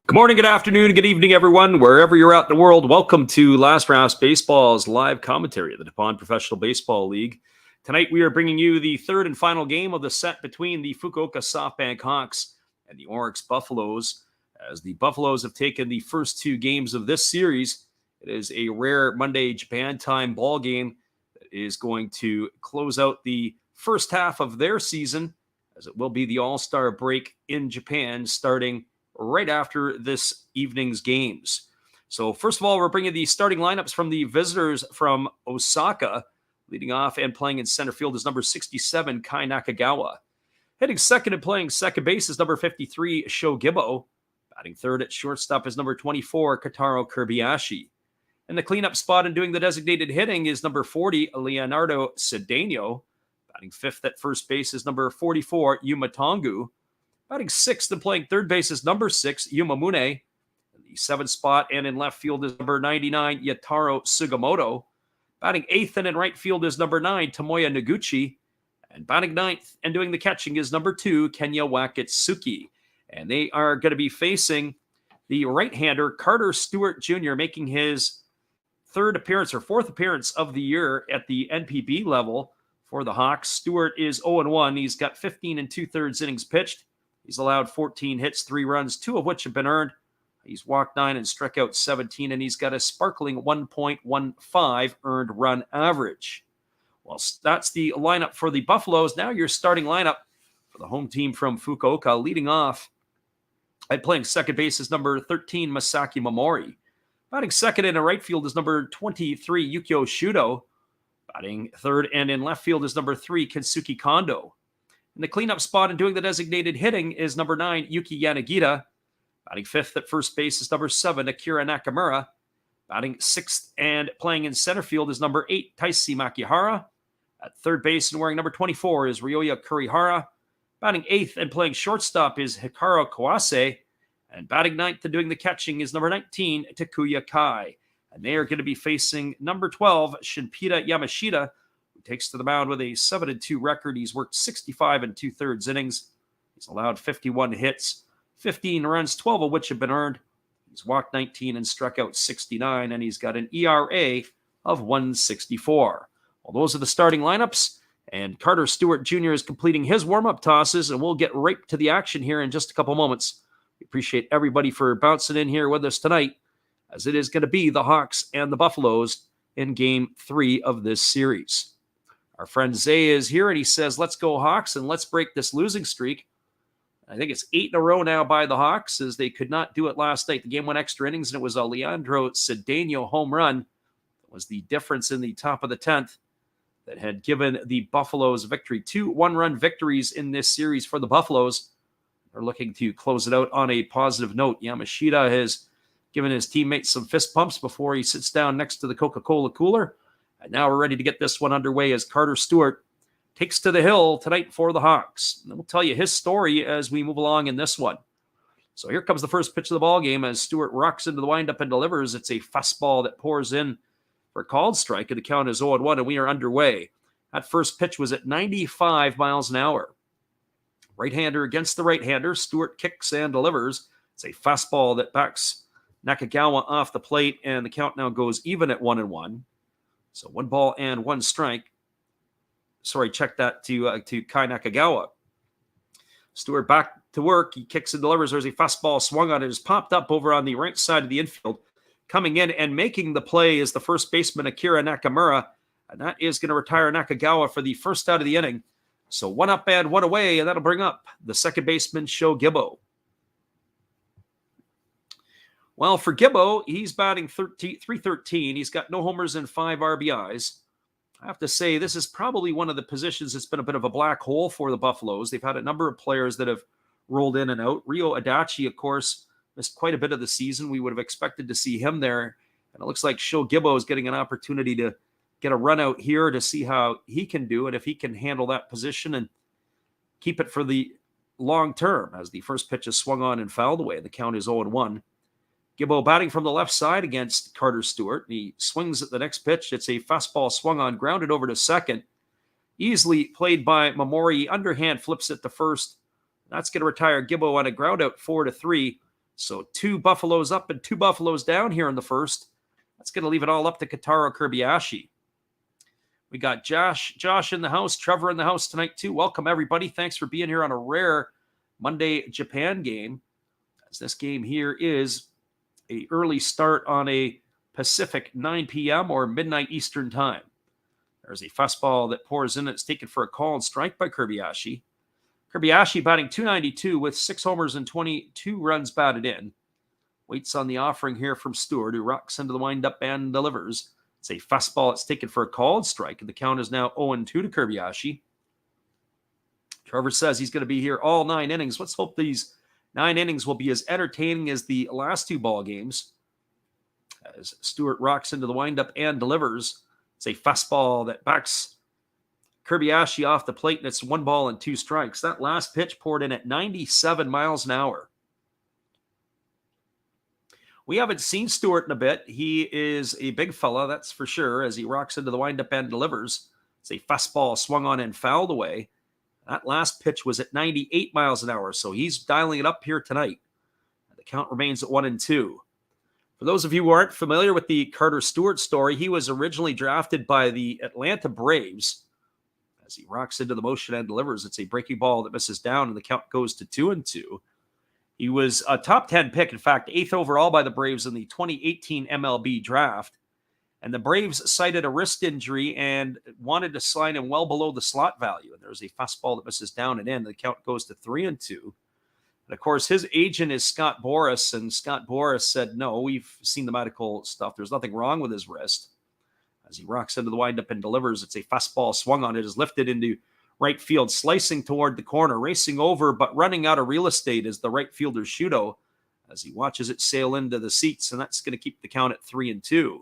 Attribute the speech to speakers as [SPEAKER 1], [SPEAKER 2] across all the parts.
[SPEAKER 1] Good morning, good afternoon, good evening, everyone. Wherever you're at in the world, welcome to Last Drafts Baseball's live commentary of the DuPont Professional Baseball League. Tonight, we are bringing you the third and final game of the set between the Fukuoka SoftBank Hawks and the Orix Buffaloes. As the Buffaloes have taken the first two games of this series, it is a rare Monday Japan time ball game that is going to close out the first half of their season, as it will be the All-Star break in Japan starting right after this evening's games. So first of all, we're bringing the starting lineups from the visitors from Osaka. Leading off and playing in center field is number 67, Kai Nakagawa. Hitting second and playing second base is number 53, Sho Gibbo. Batting third at shortstop is number 24, Kotaro Kobayashi. And the cleanup spot and doing the designated hitting is number 40, Leonardo Cedeno. Batting fifth at first base is number 44, Yuma Tongu. Batting sixth and playing third base is number 6, Yumamune. In the seventh spot and in left field is number 99, Yataro Sugimoto. Batting eighth and in right field is number 9, Tomoya Noguchi. And batting ninth and doing the catching is number 2, Kenya Wakatsuki. And they are going to be facing the right-hander, Carter Stewart Jr., making his fourth appearance of the year at the NPB level for the Hawks. Stewart is 0-1. He's got 15 2/3 innings pitched. He's allowed 14 hits, 3 runs, 2 of which have been earned. He's walked 9 and struck out 17, and he's got a sparkling 1.15 earned run average. Well, that's the lineup for the Buffaloes. Now your starting lineup for the home team from Fukuoka. Leading off at playing second base is number 13, Masaki Momori. Batting second in the right field is number 23, Yukio Shudo. Batting third and in left field is number 3, Kensuke Kondo. In the cleanup spot and doing the designated hitting is number 9, Yuki Yanagita. Batting fifth at first base is number 7, Akira Nakamura. Batting sixth and playing in center field is number 8, Taisi Makihara. At third base and wearing number 24 is Ryoya Kurihara. Batting eighth and playing shortstop is Hikaru Kawase. And batting ninth and doing the catching is number 19, Takuya Kai. And they are going to be facing number 12, Shinpita Yamashita, who takes to the mound with a 7-2 record. He's worked 65 2/3 innings. He's allowed 51 hits, 15 runs, 12 of which have been earned. He's walked 19 and struck out 69, and he's got an ERA of 1.64. Well, those are the starting lineups, and Carter Stewart Jr. is completing his warm-up tosses, and we'll get right to the action here in just a couple moments. We appreciate everybody for bouncing in here with us tonight, as it is going to be the Hawks and the Buffaloes in Game 3 of this series. Our friend Zay is here, and he says, let's go Hawks, and let's break this losing streak. I think it's 8 in a row now by the Hawks, as they could not do it last night. The game went extra innings, and it was a Leandro Cedeno home run. That was the difference in the top of the 10th that had given the Buffaloes victory. 2 one-run victories in this series for the Buffaloes. They're looking to close it out on a positive note. Yamashita has given his teammates some fist pumps before he sits down next to the Coca-Cola cooler. And now we're ready to get this one underway as Carter Stewart takes to the hill tonight for the Hawks. And we'll tell you his story as we move along in this one. So here comes the first pitch of the ball game as Stewart rocks into the windup and delivers. It's a fastball that pours in for a called strike, and the count is 0-1, and we are underway. That first pitch was at 95 miles an hour. Right-hander against the right-hander. Stewart kicks and delivers. It's a fastball that backs Nakagawa off the plate, and the count now goes even at 1-1. So 1 ball and 1 strike. Sorry, check that to Kai Nakagawa. Stewart back to work. He kicks and delivers. There's a fastball swung on it. It's popped up over on the right side of the infield. Coming in and making the play is the first baseman, Akira Nakamura. And that is going to retire Nakagawa for the first out of the inning. So 1 up and 1 away, and that'll bring up the second baseman, Sho Gibbo. Well, for Gibbo, he's batting .313. He's got no homers and 5 RBIs. I have to say, this is probably one of the positions that's been a bit of a black hole for the Buffaloes. They've had a number of players that have rolled in and out. Ryo Adachi, of course, missed quite a bit of the season. We would have expected to see him there. And it looks like Sho Gibbo is getting an opportunity to get a run out here to see how he can do it, if he can handle that position and keep it for the long term, as the first pitch is swung on and fouled away. The count is 0-1. Gibbo batting from the left side against Carter Stewart. He swings at the next pitch. It's a fastball swung on, grounded over to second. Easily played by Momori. Underhand flips it to first. That's going to retire Gibbo on a ground out 4-3. So 2 Buffaloes up and 2 Buffaloes down here in the first. That's going to leave it all up to Kotaro Kobayashi. We got Josh in the house, Trevor in the house tonight too. Welcome, everybody. Thanks for being here on a rare Monday Japan game, as this game here is a early start on a Pacific 9 p.m. or midnight Eastern time. There's a fastball that pours in. It's taken for a call and strike by Kobayashi. Kobayashi batting .292 with 6 homers and 22 runs batted in. Waits on the offering here from Stewart, who rocks into the windup and delivers. It's a fastball. It's taken for a called strike, and the count is now 0-2 to Kobayashi. Trevor says he's going to be here all 9 innings. Let's hope these 9 innings will be as entertaining as the last 2 ball games. As Stewart rocks into the windup and delivers, it's a fastball that backs Kobayashi off the plate, and it's 1 ball and 2 strikes. That last pitch poured in at 97 miles an hour. We haven't seen Stewart in a bit. He is a big fella, that's for sure, as he rocks into the windup and delivers. It's a fastball swung on and fouled away. That last pitch was at 98 miles an hour, so he's dialing it up here tonight. The count remains at 1-2. For those of you who aren't familiar with the Carter Stewart story, he was originally drafted by the Atlanta Braves. As he rocks into the motion and delivers, it's a breaking ball that misses down, and the count goes to 2-2. He was a top 10 pick, in fact, 8th overall by the Braves in the 2018 MLB draft. And the Braves cited a wrist injury and wanted to sign him well below the slot value. And there's a fastball that misses down and in. The count goes to 3-2. And of course, his agent is Scott Boras, and Scott Boras said, no, we've seen the medical stuff. There's nothing wrong with his wrist. As he rocks into the windup and delivers, it's a fastball swung on. It is lifted into right field, slicing toward the corner, racing over, but running out of real estate is the right fielder Shudo, as he watches it sail into the seats, and that's going to keep the count at 3-2.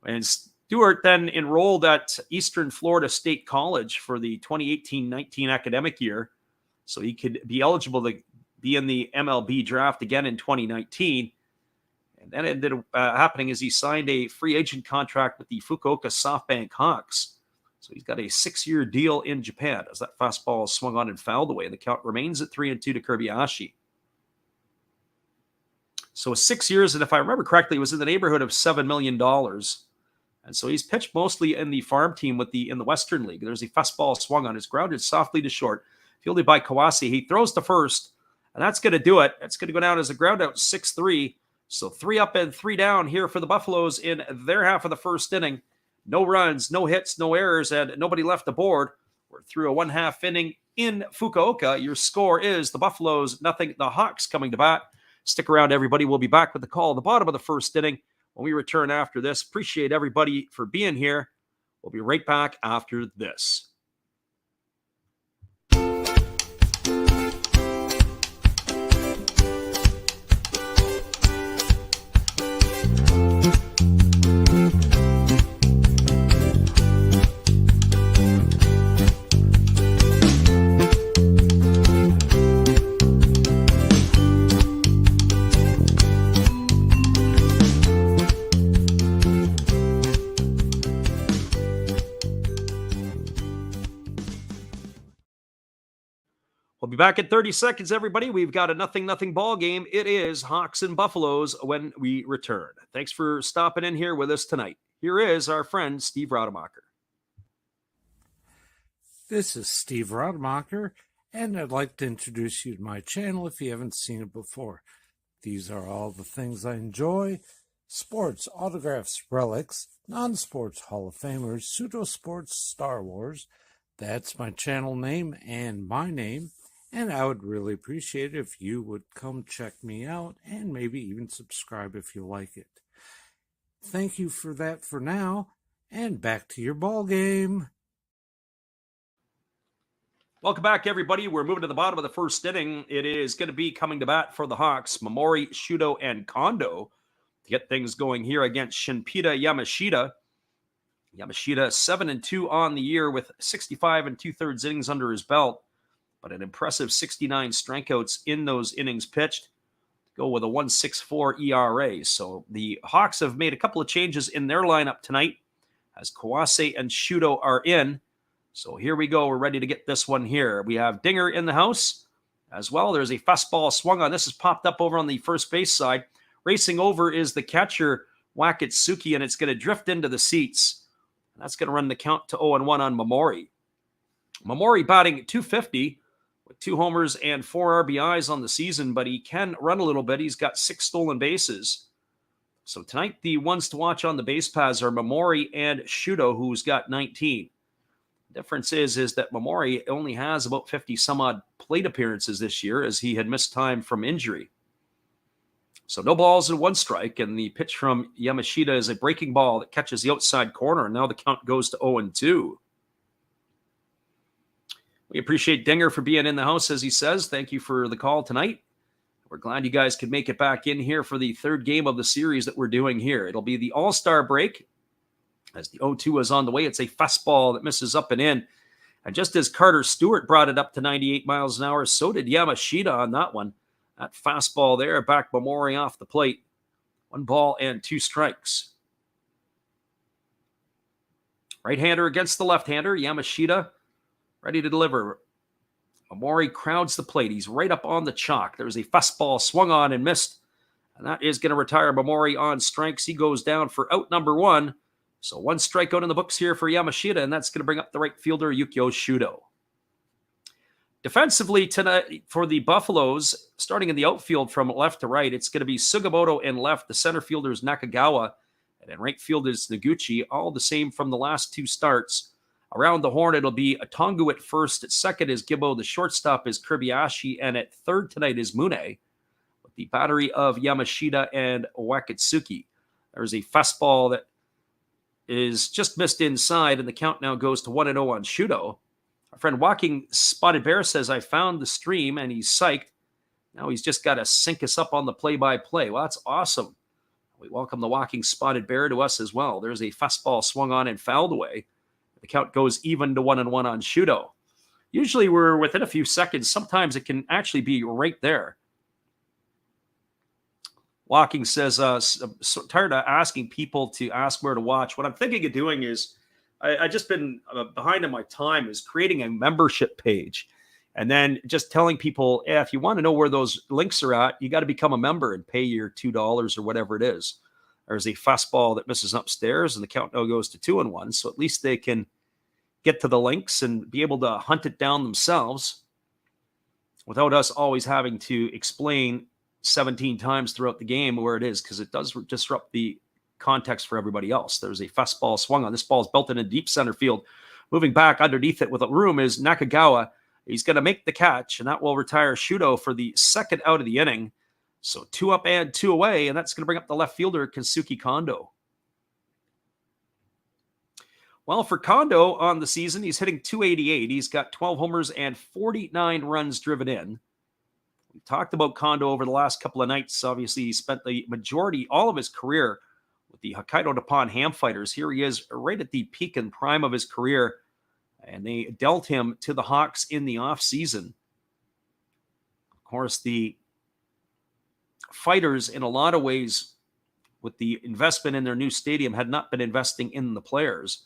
[SPEAKER 1] And Stewart then enrolled at Eastern Florida State College for the 2018-19 academic year, so he could be eligible to be in the MLB draft again in 2019. And then it ended up happening as he signed a free agent contract with the Fukuoka SoftBank Hawks. So he's got a 6-year deal in Japan, as that fastball swung on and fouled away. And the count remains at 3-2 to Kobayashi. So 6 years, and if I remember correctly, it was in the neighborhood of $7 million. And so he's pitched mostly in the farm team in the Western League. There's a fastball swung on. It's grounded softly to short, fielded by Kawase. He throws to first, and that's going to do it. That's going to go down as a ground out, 6-3. So 3 up and 3 down here for the Buffaloes in their half of the first inning. No runs, no hits, no errors, and nobody left aboard. We're through a 1/2 inning in Fukuoka. Your score is the Buffaloes, nothing. The Hawks coming to bat. Stick around, everybody. We'll be back with the call at the bottom of the first inning when we return after this. Appreciate everybody for being here. We'll be right back after this. We'll be back in 30 seconds, everybody. We've got a 0-0 ball game. It is Hawks and Buffaloes when we return. Thanks for stopping in here with us tonight. Here is our friend Steve Rademacher.
[SPEAKER 2] This is Steve Rademacher, and I'd like to introduce you to my channel if you haven't seen it before. These are all the things I enjoy: sports, autographs, relics, non-sports Hall of Famers, pseudo-sports, Star Wars. That's my channel name and my name. And I would really appreciate it if you would come check me out and maybe even subscribe if you like it. Thank you for that for now, and back to your ball game.
[SPEAKER 1] Welcome back, everybody. We're moving to the bottom of the first inning. It is going to be coming to bat for the Hawks, Momori, Shudo, and Kondo to get things going here against Shinpita Yamashita. Yamashita 7-2 on the year with 65 2/3 innings under his belt, but an impressive 69 strikeouts in those innings pitched. Go with a 1.64 ERA. So the Hawks have made a couple of changes in their lineup tonight as Kawase and Shudo are in. So here we go. We're ready to get this one here. We have Dinger in the house. as well. There's a fastball swung on. This is popped up over on the first base side. Racing over is the catcher, Wakatsuki, and it's going to drift into the seats. And that's going to run the count to 0-1 on Momori. Momori batting at .250 with 2 homers and 4 RBIs on the season, but he can run a little bit. He's got 6 stolen bases. So tonight, the ones to watch on the base paths are Momori and Shudo, who's got 19. The difference is that Momori only has about 50 some odd plate appearances this year, as he had missed time from injury. So no balls and 1 strike, and the pitch from Yamashita is a breaking ball that catches the outside corner, and now the count goes to 0-2. We appreciate Dinger for being in the house, as he says. Thank you for the call tonight. We're glad you guys could make it back in here for the third game of the series that we're doing here. It'll be the All-Star break. As the 0-2 is on the way, it's a fastball that misses up and in. And just as Carter Stewart brought it up to 98 miles an hour, so did Yamashita on that one. That fastball there, back Momori off the plate. 1 ball and 2 strikes. Right-hander against the left-hander. Yamashita ready to deliver. Momori crowds the plate. He's right up on the chalk. There's a fastball swung on and missed. And that is going to retire Momori on strikes. He goes down for out number 1. So 1 strikeout in the books here for Yamashita, and that's going to bring up the right fielder, Yukio Shudo. Defensively tonight for the Buffaloes, starting in the outfield from left to right, it's going to be Sugimoto in left. The center fielder is Nakagawa, and in right field is Noguchi, all the same from the last 2 starts. Around the horn, it'll be Atongu at first. At second is Gibbo. The shortstop is Kirbiashi, and at third tonight is Mune, with the battery of Yamashita and Wakatsuki. There's a fastball that is just missed inside, and the count now goes to 1-0 on Shudo. Our friend Walking Spotted Bear says, I found the stream, and he's psyched. Now he's just got to sync us up on the play-by-play. Well, that's awesome. We welcome the Walking Spotted Bear to us as well. There's a fastball swung on and fouled away. The count goes even to 1-1 on Shudo. Usually we're within a few seconds. Sometimes it can actually be right there. Walking says, so tired of asking people to ask where to watch. What I'm thinking of doing is, I just been behind in my time, is creating a membership page. And then just telling people, if you want to know where those links are at, you got to become a member and pay your $2 or whatever it is. There's a fastball that misses upstairs, and the count now goes to 2-1. So at least they can get to the links and be able to hunt it down themselves without us always having to explain 17 times throughout the game where it is, because it does disrupt the context for everybody else. There's a fastball swung on. This ball is belted in deep center field. Moving back underneath it with a room is Nakagawa. He's going to make the catch, and that will retire Shudo for the second out of the inning. So 2 up and 2 away, and that's going to bring up the left fielder, Kensuke Kondo. Well, for Kondo on the season, he's hitting .288. He's got 12 homers and 49 runs driven in. We talked about Kondo over the last couple of nights. Obviously, he spent the majority, all of his career with the Hokkaido Nippon Ham Fighters. Here he is right at the peak and prime of his career, and they dealt him to the Hawks in the offseason. Of course, the Fighters, in a lot of ways, with the investment in their new stadium, had not been investing in the players.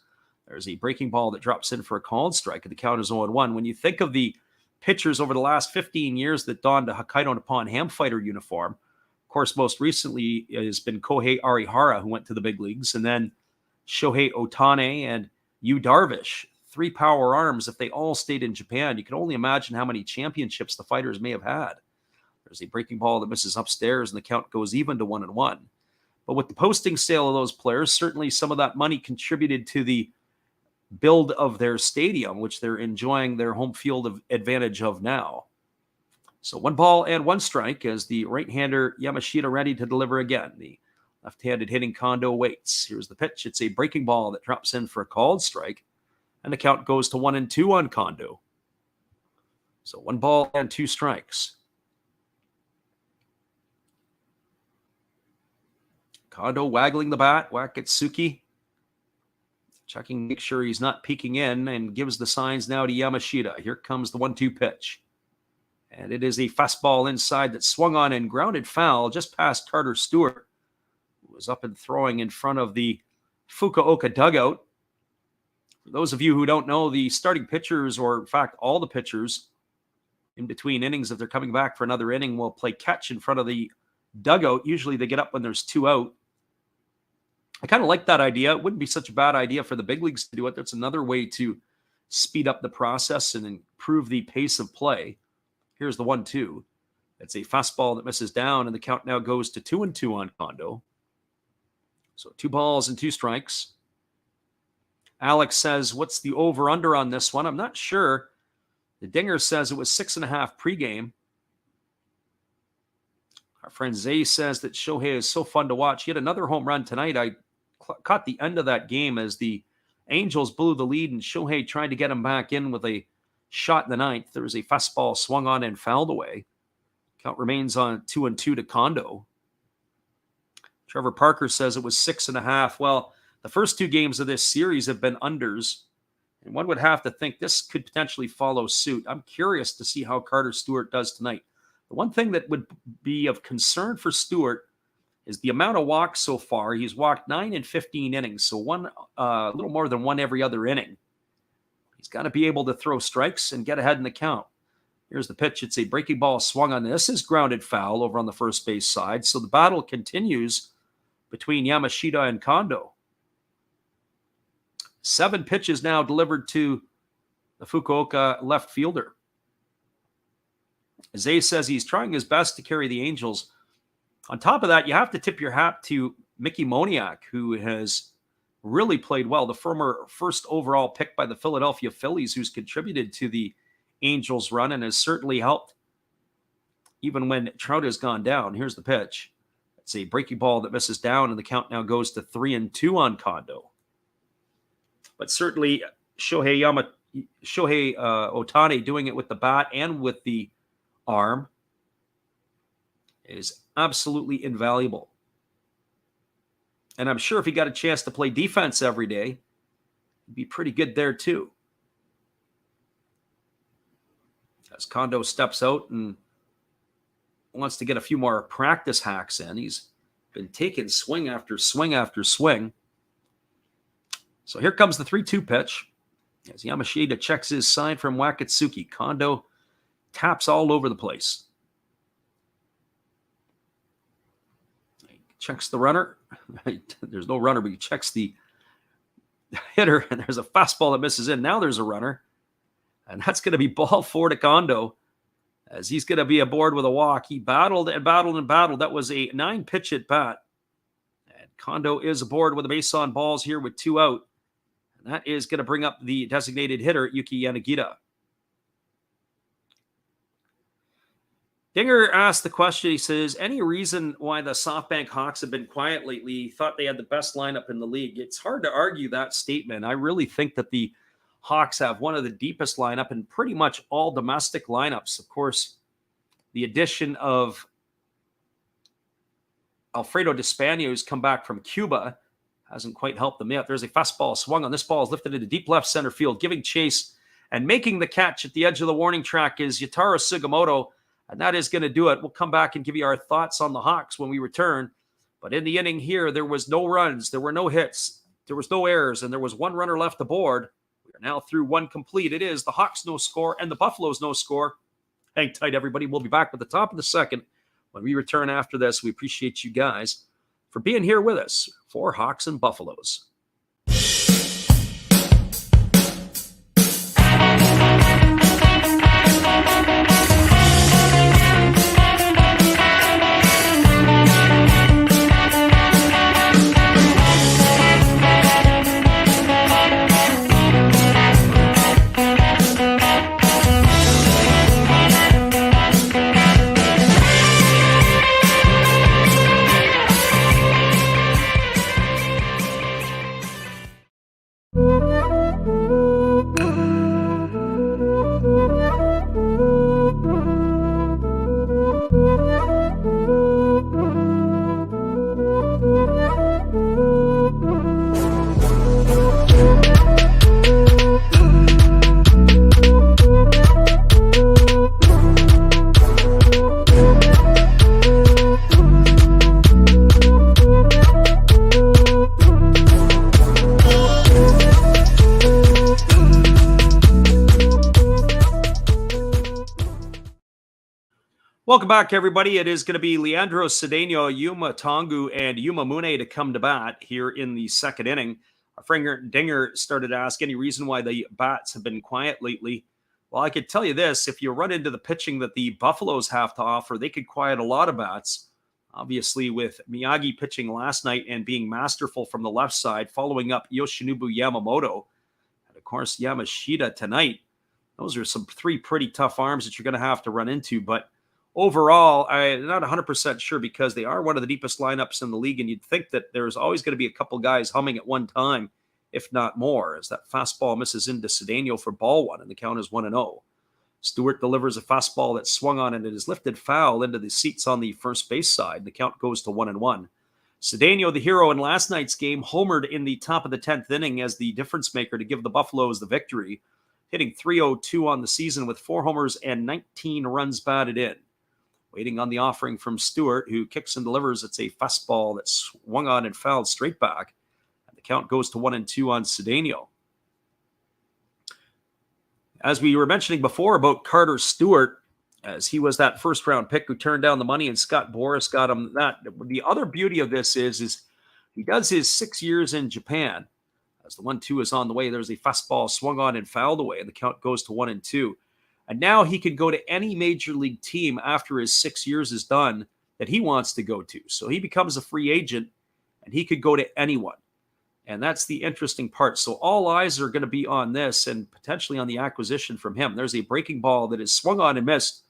[SPEAKER 1] There's a breaking ball that drops in for a called strike, and the count is 0-1. When you think of the pitchers over the last 15 years that donned a Hokkaido Nippon Ham Fighter uniform, of course, most recently it has been Kohei Arihara, who went to the big leagues, and then Shohei Ohtani and Yu Darvish. 3 power arms. If they all stayed in Japan, you can only imagine how many championships the Fighters may have had. There's a breaking ball that misses upstairs, and the count goes even to 1-1. But with the posting sale of those players, certainly some of that money contributed to the build of their stadium, which they're enjoying their home field advantage of now. So 1 ball and 1 strike as the right-hander Yamashita ready to deliver again. The left-handed hitting Kondo waits. Here's the pitch. It's a breaking ball that drops in for a called strike, and the count goes to 1-2 on Kondo. So 1 ball and 2 strikes. Kondo waggling the bat. Wakatsuki checking, make sure he's not peeking in, and gives the signs now to Yamashita. Here comes the 1-2 pitch. And it is a fastball inside that swung on and grounded foul just past Carter Stewart, who was up and throwing in front of the Fukuoka dugout. For those of you who don't know, the starting pitchers, or in fact all the pitchers in between innings, if they're coming back for another inning, will play catch in front of the dugout. Usually they get up when there's 2 out. I kind of like that idea. It wouldn't be such a bad idea for the big leagues to do it. That's another way to speed up the process and improve the pace of play. Here's the 1-2. It's a fastball that misses down, and the count now goes to 2-2 on Kondo. So 2 balls and 2 strikes. Alex says, what's the over-under on this one? I'm not sure. The Dinger says it was 6.5 pregame. Our friend Zay says that Shohei is so fun to watch. He had another home run tonight. I caught the end of that game as the Angels blew the lead, and Shohei tried to get him back in with a shot in the 9th. There was a fastball swung on and fouled away. Count remains on 2-2 to Kondo. Trevor Parker says it was 6.5. Well, the first 2 games of this series have been unders, and one would have to think this could potentially follow suit. I'm curious to see how Carter Stewart does tonight. The one thing that would be of concern for Stewart is the amount of walks so far. He's walked 9 in 15 innings, so a little more than 1 every other inning. He's got to be able to throw strikes and get ahead in the count. Here's the pitch. It's a breaking ball swung on. This is grounded foul over on the first base side. So the battle continues between Yamashita and Kondo. 7 pitches now delivered to the Fukuoka left fielder. Zay says he's trying his best to carry the Angels. On top of that, you have to tip your hat to Mickey Moniak, who has really played well. The former first overall pick by the Philadelphia Phillies, who's contributed to the Angels run and has certainly helped even when Trout has gone down. Here's the pitch. It's a breaking ball that misses down, and the count now goes to 3-2 on Kondo. But certainly Shohei Ohtani doing it with the bat and with the arm is absolutely invaluable. And I'm sure if he got a chance to play defense every day, he'd be pretty good there too. As Kondo steps out and wants to get a few more practice hacks in. He's been taking swing after swing after swing. So here comes the 3-2 pitch. As Yamashita checks his sign from Wakatsuki, Kondo taps all over the place. He checks the runner. There's no runner, but he checks the hitter, and there's a fastball that misses in. Now there's a runner, and that's going to be ball 4 to Kondo, as he's going to be aboard with a walk. He battled and battled and battled. That was a 9-pitch at bat. And Kondo is aboard with a base on balls here with 2 out. And that is going to bring up the designated hitter, Yuki Yanagita. Dinger asked the question. He says, any reason why the SoftBank Hawks have been quiet lately? He thought they had the best lineup in the league. It's hard to argue that statement. I really think that the Hawks have one of the deepest lineup in pretty much all domestic lineups. Of course, the addition of Alfredo Despaño, who's come back from Cuba, hasn't quite helped them yet. There's a fastball swung on. This ball is lifted into deep left center field, giving chase and making the catch at the edge of the warning track is Yataro Sugimoto, and that is going to do it. We'll come back and give you our thoughts on the Hawks when we return. But in the inning here, there was no runs, there were no hits, there was no errors, and there was 1 runner left aboard. We are now through 1 complete. It is the Hawks no score and the Buffaloes no score. Hang tight, everybody. We'll be back with the top of the second when we return after this. We appreciate you guys for being here with us for Hawks and Buffaloes. Welcome back, everybody. It is going to be Leandro Cedeno, Yuma Tongu, and Yuma Mune to come to bat here in the second inning. Our friend Dinger started to ask any reason why the bats have been quiet lately. Well, I could tell you this. If you run into the pitching that the Buffaloes have to offer, they could quiet a lot of bats. Obviously, with Miyagi pitching last night and being masterful from the left side, following up Yoshinobu Yamamoto, and of course Yamashita tonight. Those are some three pretty tough arms that you're going to have to run into. But overall, I'm not 100% sure because they are one of the deepest lineups in the league, and you'd think that there's always going to be a couple guys humming at one time, if not more, as that fastball misses into Cedeno for ball one, and the count is 1-0. Stewart delivers a fastball that swung on, and it is lifted foul into the seats on the first base side. The count goes to 1-1. Cedeno, the hero in last night's game, homered in the top of the 10th inning as the difference maker to give the Buffaloes the victory, hitting .302 on the season with 4 homers and 19 runs batted in. Waiting on the offering from Stewart, who kicks and delivers. It's a fastball that swung on and fouled straight back. And the count goes to 1-2 on Cedeno. As we were mentioning before about Carter Stewart, as he was that first-round pick who turned down the money, and Scott Boras got him that. The other beauty of this is he does his 6 years in Japan. As the 1-2 is on the way, there's a fastball swung on and fouled away, and the count goes to 1-2. And now he can go to any major league team after his 6 years is done that he wants to go to. So he becomes a free agent, and he could go to anyone. And that's the interesting part. So all eyes are going to be on this and potentially on the acquisition from him. There's a breaking ball that is swung on and missed.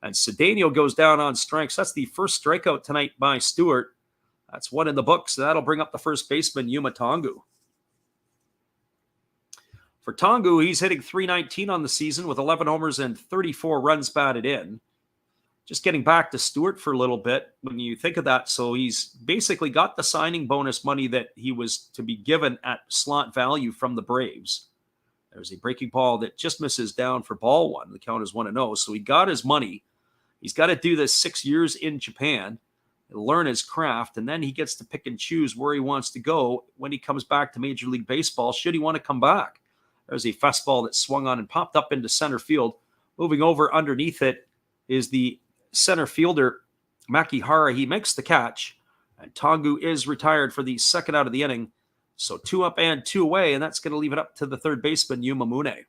[SPEAKER 1] And Cedeno goes down on strikes. That's the first strikeout tonight by Stewart. That's one in the books. So that'll bring up the first baseman, Yuma Tongu. For Tongu, he's hitting .319 on the season with 11 homers and 34 runs batted in. Just getting back to Stewart for a little bit, when you think of that, so he's basically got the signing bonus money that he was to be given at slot value from the Braves. There's a breaking ball that just misses down for ball one. The count is 1-0, so he got his money. He's got to do this 6 years in Japan, learn his craft, and then he gets to pick and choose where he wants to go when he comes back to Major League Baseball, should he want to come back. There's a fastball that swung on and popped up into center field. Moving over underneath it is the center fielder, Makihara. He makes the catch, and Tongu is retired for the second out of the inning. So 2 up and 2 away, and that's going to leave it up to the third baseman, Yuma Mune.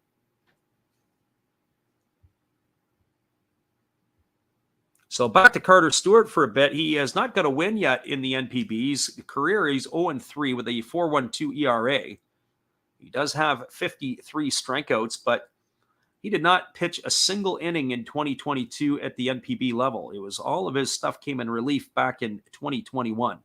[SPEAKER 1] So back to Carter Stewart for a bit. He has not got a win yet in the NPB's career. He's 0-3 with a 4.12 ERA. He does have 53 strikeouts, but he did not pitch a single inning in 2022 at the NPB level. It was all of his stuff came in relief back in 2021.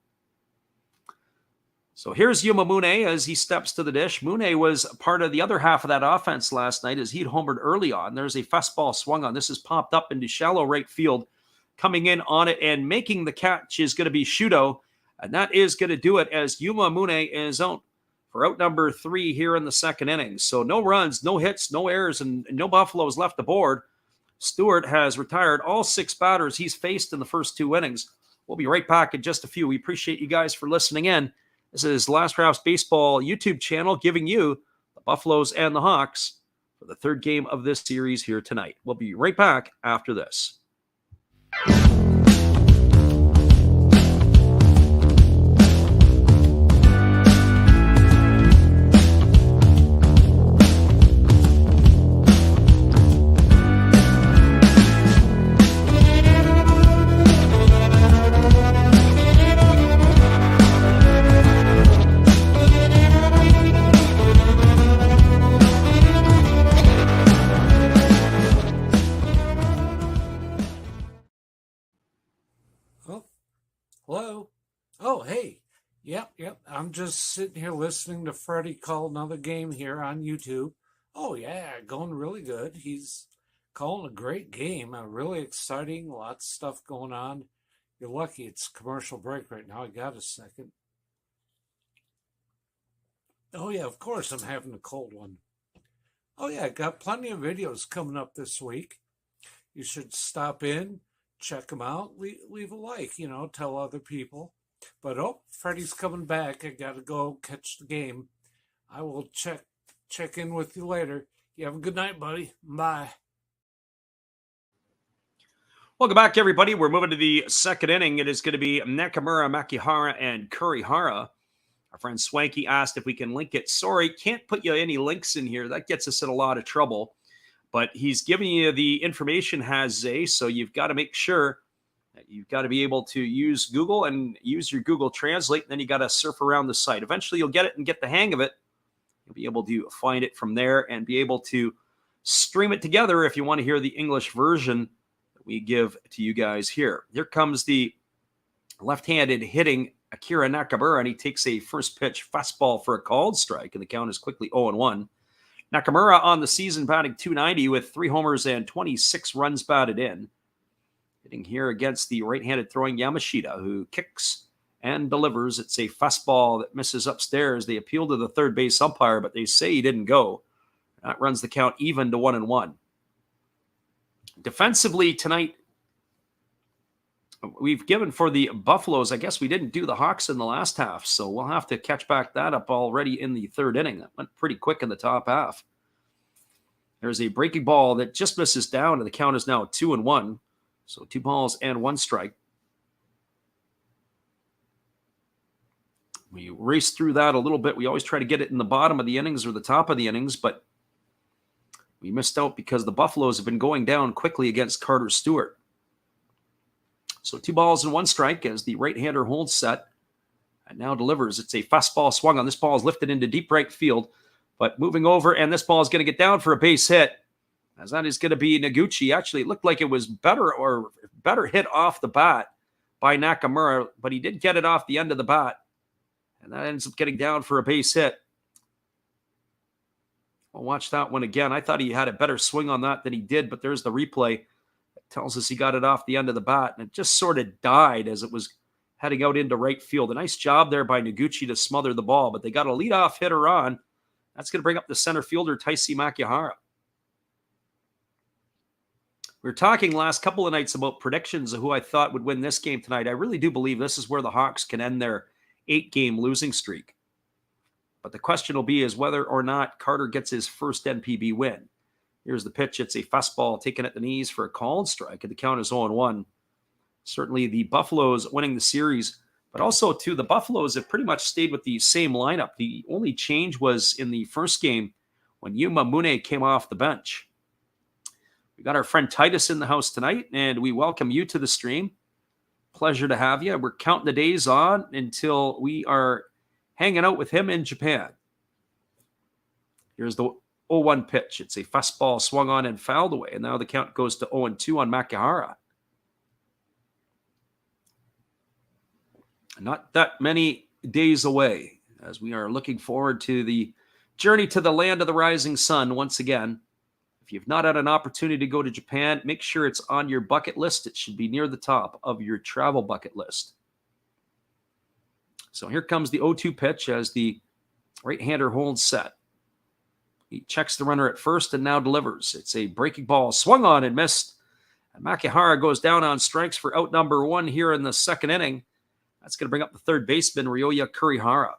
[SPEAKER 1] So here's Yuma Mune as he steps to the dish. Mune was part of the other half of that offense last night as he'd homered early on. There's a fastball swung on. This is popped up into shallow right field. Coming in on it and making the catch is going to be Shudo, and that is going to do it as Yuma Mune is out for out number 3 here in the second inning. So no runs, no hits, no errors, and no Buffaloes left aboard. Stewart has retired all 6 batters he's faced in the first 2 innings. We'll be right back in just a few. We appreciate you guys for listening in. This is Last Rouse Baseball YouTube channel giving you the Buffaloes and the Hawks for the third game of this series here tonight. We'll be right back after this.
[SPEAKER 2] Hello? Oh, hey. Yep. I'm just sitting here listening to Freddie call another game here on YouTube. Oh, yeah, going really good. He's calling a great game. Really exciting. Lots of stuff going on. You're lucky it's commercial break right now. I got a second. Oh, yeah, of course I'm having a cold one. Oh, yeah, got plenty of videos coming up this week. You should stop in. Check them out. Leave a like, tell other people. But, Freddie's coming back. I got to go catch the game. I will check in with you later. You have a good night, buddy. Bye.
[SPEAKER 1] Welcome back, everybody. We're moving to the second inning. It is going to be Nakamura, Makihara, and Kurihara. Our friend Swanky asked if we can link it. Sorry, can't put you any links in here. That gets us in a lot of trouble. But he's giving you the information, Zay, so you've got to make sure that you've got to be able to use Google and use your Google Translate, and then you got to surf around the site. Eventually, you'll get it and get the hang of it. You'll be able to find it from there and be able to stream it together if you want to hear the English version we give to you guys here. Here comes the left-handed hitting Akira Nakamura, and he takes a first pitch fastball for a called strike, and the count is quickly 0-1. Nakamura on the season batting .290 with 3 homers and 26 runs batted in. Hitting here against the right-handed throwing Yamashita, who kicks and delivers. It's a fastball that misses upstairs. They appeal to the third base umpire, but they say he didn't go. That runs the count even to 1-1. Defensively tonight, we've given for the Buffaloes. I guess we didn't do the Hawks in the last half, so we'll have to catch back that up already in the third inning. That went pretty quick in the top half. There's a breaking ball that just misses down, and the count is now 2-1. So 2 balls and 1 strike. We race through that a little bit. We always try to get it in the bottom of the innings or the top of the innings, but we missed out because the Buffaloes have been going down quickly against Carter Stewart. So 2 balls and 1 strike as the right-hander holds set and now delivers. It's a fastball swung on. This ball is lifted into deep right field, but moving over, and this ball is going to get down for a base hit, as that is going to be Noguchi. Actually, it looked like it was better hit off the bat by Nakamura, but he did get it off the end of the bat, and that ends up getting down for a base hit. I'll watch that one again. I thought he had a better swing on that than he did, but there's the replay that tells us he got it off the end of the bat, and it just sort of died as it was heading out into right field. A nice job there by Noguchi to smother the ball, but they got a leadoff hitter on. That's going to bring up the center fielder, Taisi Makihara. We were talking last couple of nights about predictions of who I thought would win this game tonight. I really do believe this is where the Hawks can end their 8-game losing streak. But the question will be is whether or not Carter gets his first NPB win. Here's the pitch. It's a fastball taken at the knees for a called strike, and the count is 0-1. Certainly the Buffaloes winning the series, but also, too, the Buffaloes have pretty much stayed with the same lineup. The only change was in the first game when Yuma Mune came off the bench. We got our friend Titus in the house tonight, and we welcome you to the stream. Pleasure to have you. We're counting the days on until we are hanging out with him in Japan. Here's the 0-1 pitch. It's a fastball swung on and fouled away, and now the count goes to 0-2 on Makihara. Not that many days away as we are looking forward to the journey to the land of the rising sun once again. If you've not had an opportunity to go to Japan, make sure it's on your bucket list. It should be near the top of your travel bucket list. So here comes the 0-2 pitch as the right-hander holds set. He checks the runner at first and now delivers. It's a breaking ball swung on and missed. And Makihara goes down on strikes for out number 1 here in the second inning. That's going to bring up the third baseman, Ryoya Kurihara.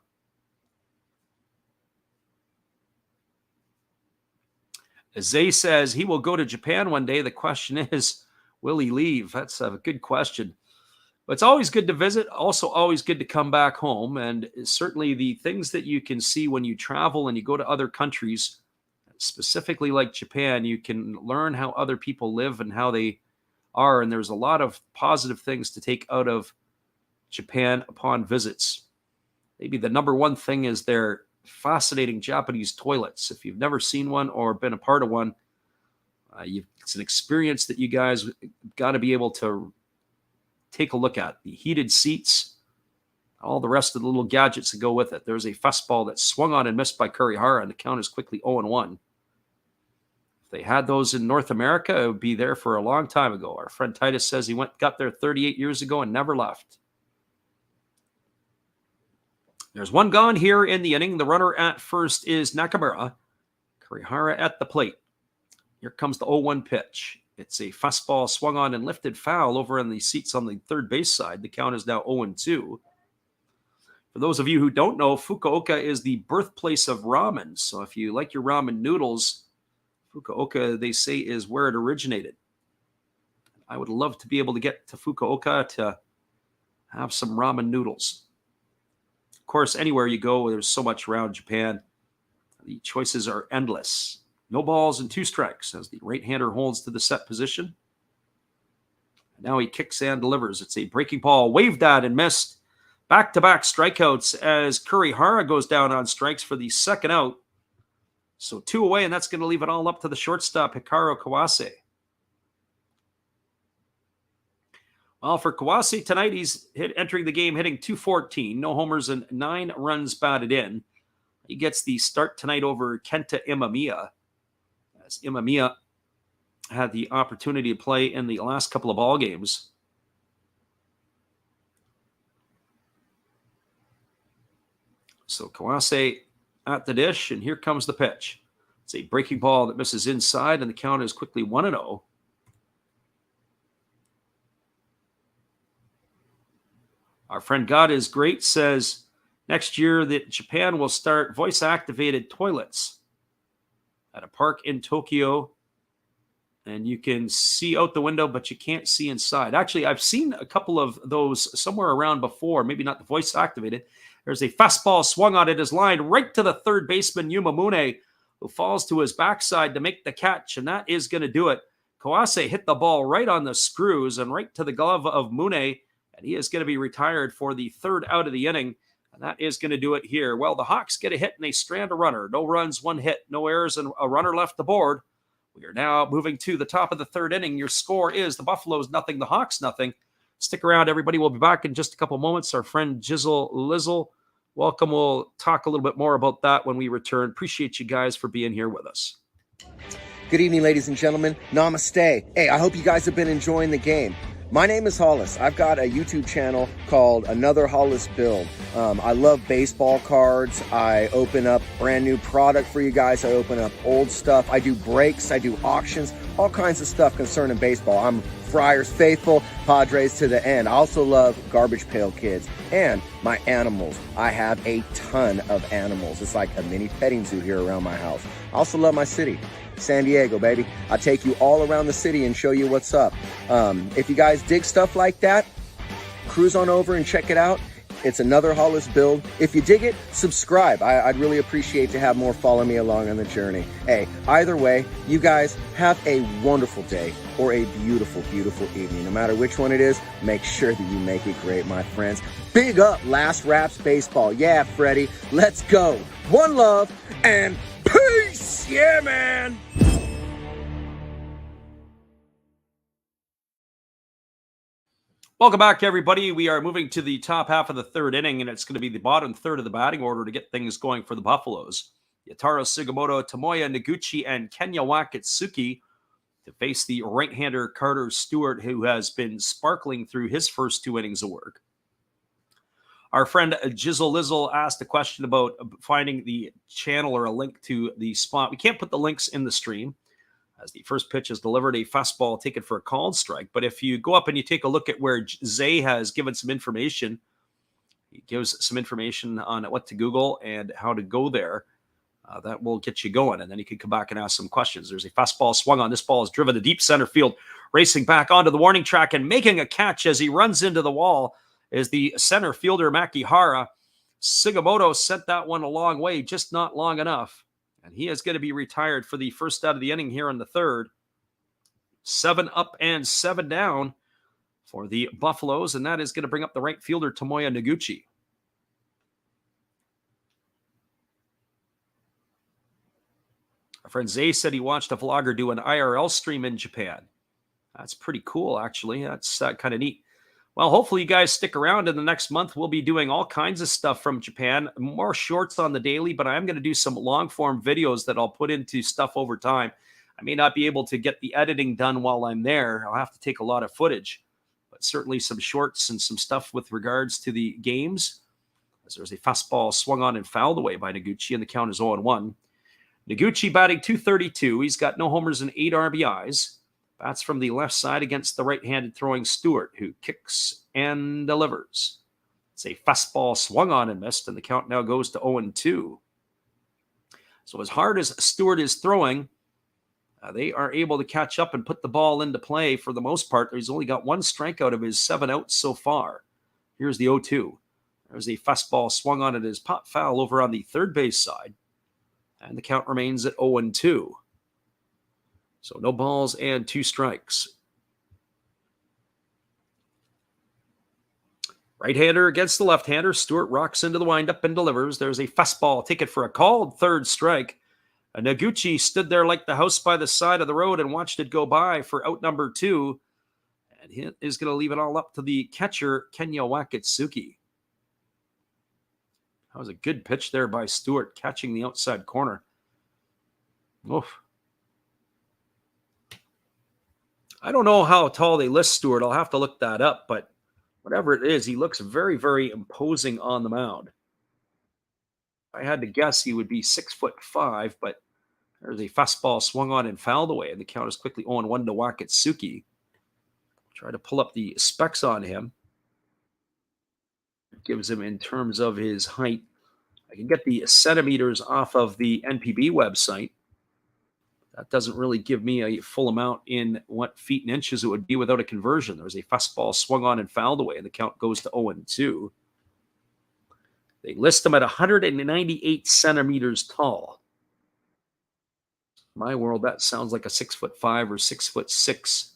[SPEAKER 1] Zay says he will go to Japan one day. The question is, will he leave? That's a good question. But it's always good to visit. Also always good to come back home. And certainly the things that you can see when you travel and you go to other countries, specifically like Japan, you can learn how other people live and how they are. And there's a lot of positive things to take out of Japan upon visits. Maybe the number one thing is their fascinating Japanese toilets. If you've never seen one or been a part of one, it's an experience that you guys got to be able to take a look at. The heated seats, all the rest of the little gadgets that go with it. There's a fastball that swung on and missed by Kurihara, and the count is quickly 0-1. If they had those in North America, it would be there for a long time ago. Our friend Titus says he got there 38 years ago and never left. There's one gone here in the inning. The runner at first is Nakamura. Kurihara at the plate. Here comes the 0-1 pitch. It's a fastball swung on and lifted foul over in the seats on the third base side. The count is now 0-2. For those of you who don't know, Fukuoka is the birthplace of ramen. So if you like your ramen noodles, Fukuoka, they say, is where it originated. I would love to be able to get to Fukuoka to have some ramen noodles. Of course, anywhere you go, there's so much around Japan. The choices are endless. No balls and 2 strikes as the right-hander holds to the set position. Now he kicks and delivers. It's a breaking ball, waved at and missed. Back-to-back strikeouts as Kurihara goes down on strikes for the second out. So 2 away, and that's going to leave it all up to the shortstop, Hikaru Kawase. Well, for Kawase tonight, he's entering the game hitting .214, no homers and 9 runs batted in. He gets the start tonight over Kenta Imamiya, as Imamiya had the opportunity to play in the last couple of ball games. So Kawase at the dish, and here comes the pitch. It's a breaking ball that misses inside, and the count is quickly 1-0. Our friend God is Great says next year that Japan will start voice-activated toilets at a park in Tokyo, and you can see out the window, but you can't see inside. Actually, I've seen a couple of those somewhere around before, maybe not the voice-activated. There's a fastball swung on it as line right to the third baseman, Yumamune, who falls to his backside to make the catch, and that is going to do it. Kawase hit the ball right on the screws and right to the glove of Mune, and he is going to be retired for the third out of the inning, and that is going to do it here. Well, the Hawks get a hit and they strand a runner. No runs, 1 hit, no errors, and a runner left aboard. We are now moving to the top of the third inning. Your score is the Buffaloes 0, the Hawks 0. Stick around, everybody. We'll be back in just a couple moments. Our friend Jizzle Lizzle, welcome. We'll talk a little bit more about that when we return. Appreciate you guys for being here with us.
[SPEAKER 3] Good evening, ladies and gentlemen. Namaste. Hey, I hope you guys have been enjoying the game. My name is Hollis. I've got a YouTube channel called Another Hollis Build. I love baseball cards. I open up brand new product for you guys. I open up old stuff. I do breaks. I do auctions. All kinds of stuff concerning baseball. I'm Friars faithful, Padres to the end. I also love Garbage Pail Kids and my animals. I have a ton of animals. It's like a mini petting zoo here around my house. I also love my city. San Diego, baby. I'll take you all around the city and show you what's up. If you guys dig stuff like that, cruise on over and check it out. It's Another Hollis Build. If you dig it, subscribe. I'd really appreciate to have more follow me along on the journey. Hey, either way, you guys have a wonderful day or a beautiful, beautiful evening. No matter which one it is, make sure that you make it great, my friends. Big up Last Raps Baseball. Yeah, Freddie, let's go. One love and peace. Yeah, man.
[SPEAKER 1] Welcome back, everybody. We are moving to the top half of the third inning, and it's going to be the bottom third of the batting order to get things going for the Buffaloes. Yataro Sugimoto, Tomoya Noguchi, and Kenya Wakatsuki to face the right-hander Carter Stewart, who has been sparkling through his first 2 innings of work. Our friend Jizzle Lizzle asked a question about finding the channel or a link to the spot. We can't put the links in the stream, as the first pitch is delivered, a fastball taken for a called strike. But if you go up and you take a look at where Zay has given some information, he gives some information on what to Google and how to go there. That will get you going, and then you can come back and ask some questions. There's a fastball swung on. This ball is driven to deep center field, racing back onto the warning track and making a catch as he runs into the wall is the center fielder, Makihara. Sugimoto sent that one a long way, just not long enough. And he is going to be retired for the first out of the inning here in the third. 7 up and 7 down for the Buffaloes, and that is going to bring up the right fielder, Tomoya Noguchi. Our friend Zay said he watched a vlogger do an IRL stream in Japan. That's pretty cool, actually. That's kind of neat. Well, hopefully you guys stick around in the next month. We'll be doing all kinds of stuff from Japan, more shorts on the daily, but I'm going to do some long form videos that I'll put into stuff over time. I may not be able to get the editing done while I'm there. I'll have to take a lot of footage, but certainly some shorts and some stuff with regards to the games. As there's a fastball swung on and fouled away by Noguchi, and the count is 0-1. Noguchi batting .232. He's got no homers and 8 RBIs. That's from the left side against the right-handed throwing Stewart, who kicks and delivers. It's a fastball swung on and missed, and the count now goes to 0-2. So as hard as Stewart is throwing, They are able to catch up and put the ball into play for the most part. He's only got one strikeout of his 7 outs so far. Here's the 0-2. There's a fastball swung on it as pop foul over on the third base side. And the count remains at 0-2. So no balls and 2 strikes. Right-hander against the left-hander. Stewart rocks into the windup and delivers. There's a fastball. Take it for a called third strike. Noguchi stood there like the house by the side of the road and watched it go by for out number 2. And he is going to leave it all up to the catcher, Kenya Wakatsuki. That was a good pitch there by Stewart, catching the outside corner. Oof. I don't know how tall they list Stewart. I'll have to look that up, but whatever it is, he looks very, very imposing on the mound. I had to guess he would be 6'5", but there's a fastball swung on and fouled away, and the count is quickly 0-1 to Wakatsuki. Try to pull up the specs on him. It gives him in terms of his height. I can get the centimeters off of the NPB website. That doesn't really give me a full amount in what feet and inches it would be without a conversion. There's a fastball swung on and fouled away, and the count goes to 0-2. They list him at 198 centimeters tall. In my world, that sounds like a 6'5" or 6'6"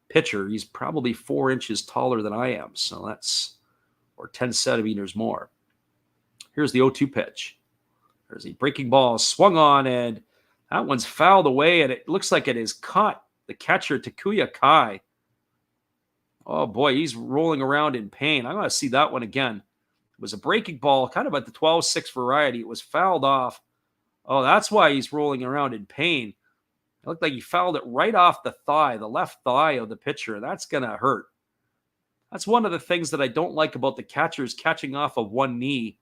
[SPEAKER 1] pitcher. He's probably 4 inches taller than I am, so that's or 10 centimeters more. Here's the 0-2 pitch. There's a breaking ball swung on, and that one's fouled away, and it looks like it has caught the catcher, Takuya Kai. Oh, boy, he's rolling around in pain. I'm going to see that one again. It was a breaking ball, kind of at the 12-6 variety. It was fouled off. Oh, that's why he's rolling around in pain. It looked like he fouled it right off the thigh, the left thigh of the pitcher. That's going to hurt. That's one of the things that I don't like about the catchers catching off of one knee.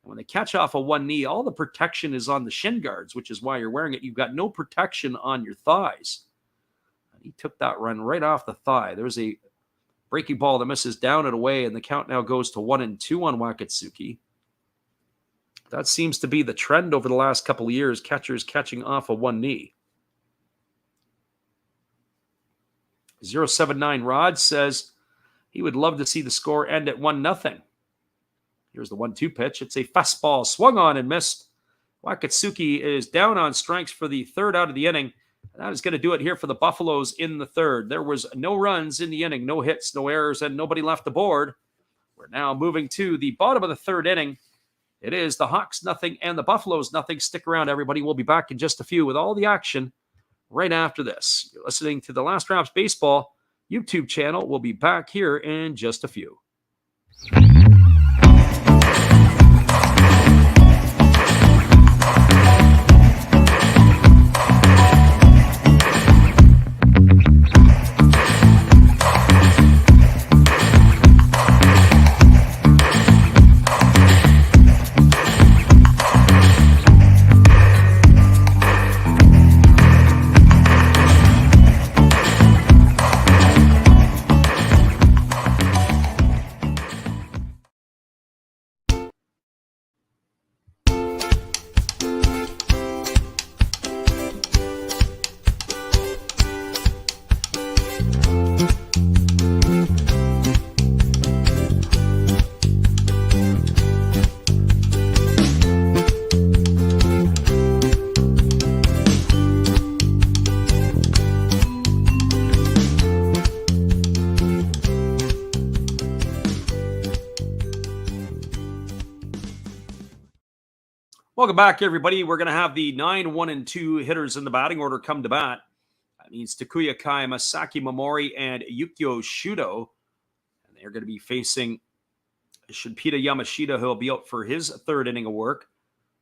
[SPEAKER 1] When they catch off of one knee, all the protection is on the shin guards, which is why you're wearing it. You've got no protection on your thighs. And he took that run right off the thigh. There's a breaking ball that misses down and away, and the count now goes to 1-2 on Wakatsuki. That seems to be the trend over the last couple of years, catchers catching off of one knee. 079 Rod says he would love to see the score end at 1-0. Here's the 1-2 pitch. It's a fastball swung on and missed. Wakatsuki is down on strikes for the third out of the inning. And that is going to do it here for the Buffaloes in the third. There was no runs in the inning, no hits, no errors, and nobody left aboard. We're now moving to the bottom of the third inning. It is the Hawks nothing and the Buffaloes nothing. Stick around, everybody. We'll be back in just a few with all the action right after this. You're listening to the Last Raps Baseball YouTube channel. We'll be back here in just a few. Welcome back, everybody. We're going to have the 9, 1, and 2 hitters in the batting order come to bat. That means Takuya Kai, Masaki Momori, and Yukio Shudo. And they're going to be facing Shunpita Yamashita, who will be out for his third inning of work.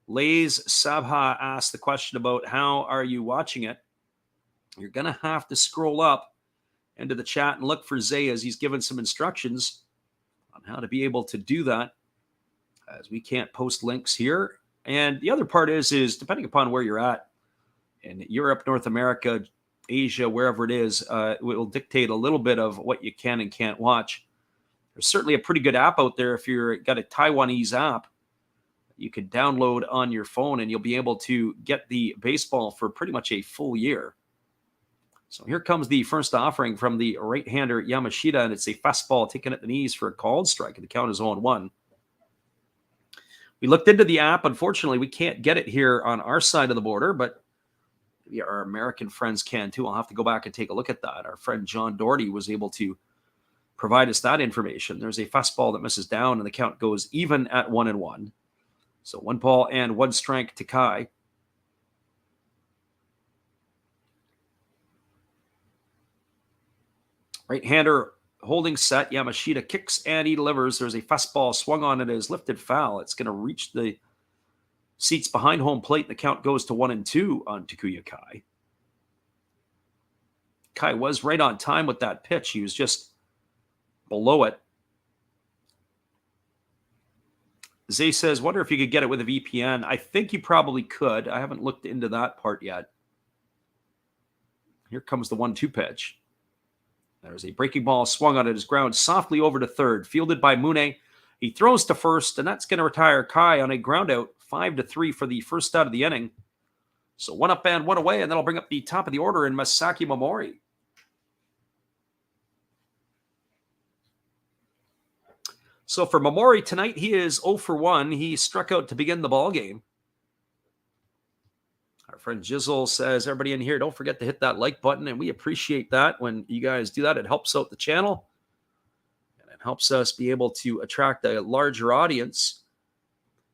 [SPEAKER 1] Lays Sabha asked the question about how are you watching it. You're going to have to scroll up into the chat and look for Zay as he's given some instructions on how to be able to do that, as we can't post links here. And the other part is depending upon where you're at in Europe, North America, Asia, wherever it is, it will dictate a little bit of what you can and can't watch. There's certainly a pretty good app out there if you've got a Taiwanese app. you can download on your phone, and you'll be able to get the baseball for pretty much a full year. So here comes the first offering from the right-hander Yamashita, and it's a fastball taken at the knees for a called strike, and the count is 0-1. We looked into the app. Unfortunately, we can't get it here on our side of the border, but maybe our American friends can too. I'll have to go back and take a look at that. Our friend John Doherty was able to provide us that information. There's a fastball that misses down, and the count goes even at 1-1. So 1 ball and 1 strike to Kai. Right-hander holding set. Yamashita kicks and he delivers. There's a fastball swung on. It is lifted foul. It's going to reach the seats behind home plate. The count goes to 1-2 on Takuya Kai. Kai was right on time with that pitch. He was just below it. Zay says, wonder if you could get it with a VPN. I think you probably could. I haven't looked into that part yet. Here comes the 1-2 pitch. There's a breaking ball swung on it as ground softly over to third, fielded by Mune. He throws to first, and that's going to retire Kai on a ground out, 5-3 for the first out of the inning. So 1 up and 1 away, and that'll bring up the top of the order in Masaki Momori. So for Momori tonight, he is 0 for 1. He struck out to begin the ball game. Our friend Jizzle says, everybody in here, don't forget to hit that like button, and we appreciate that when you guys do that. It helps out the channel, and it helps us be able to attract a larger audience.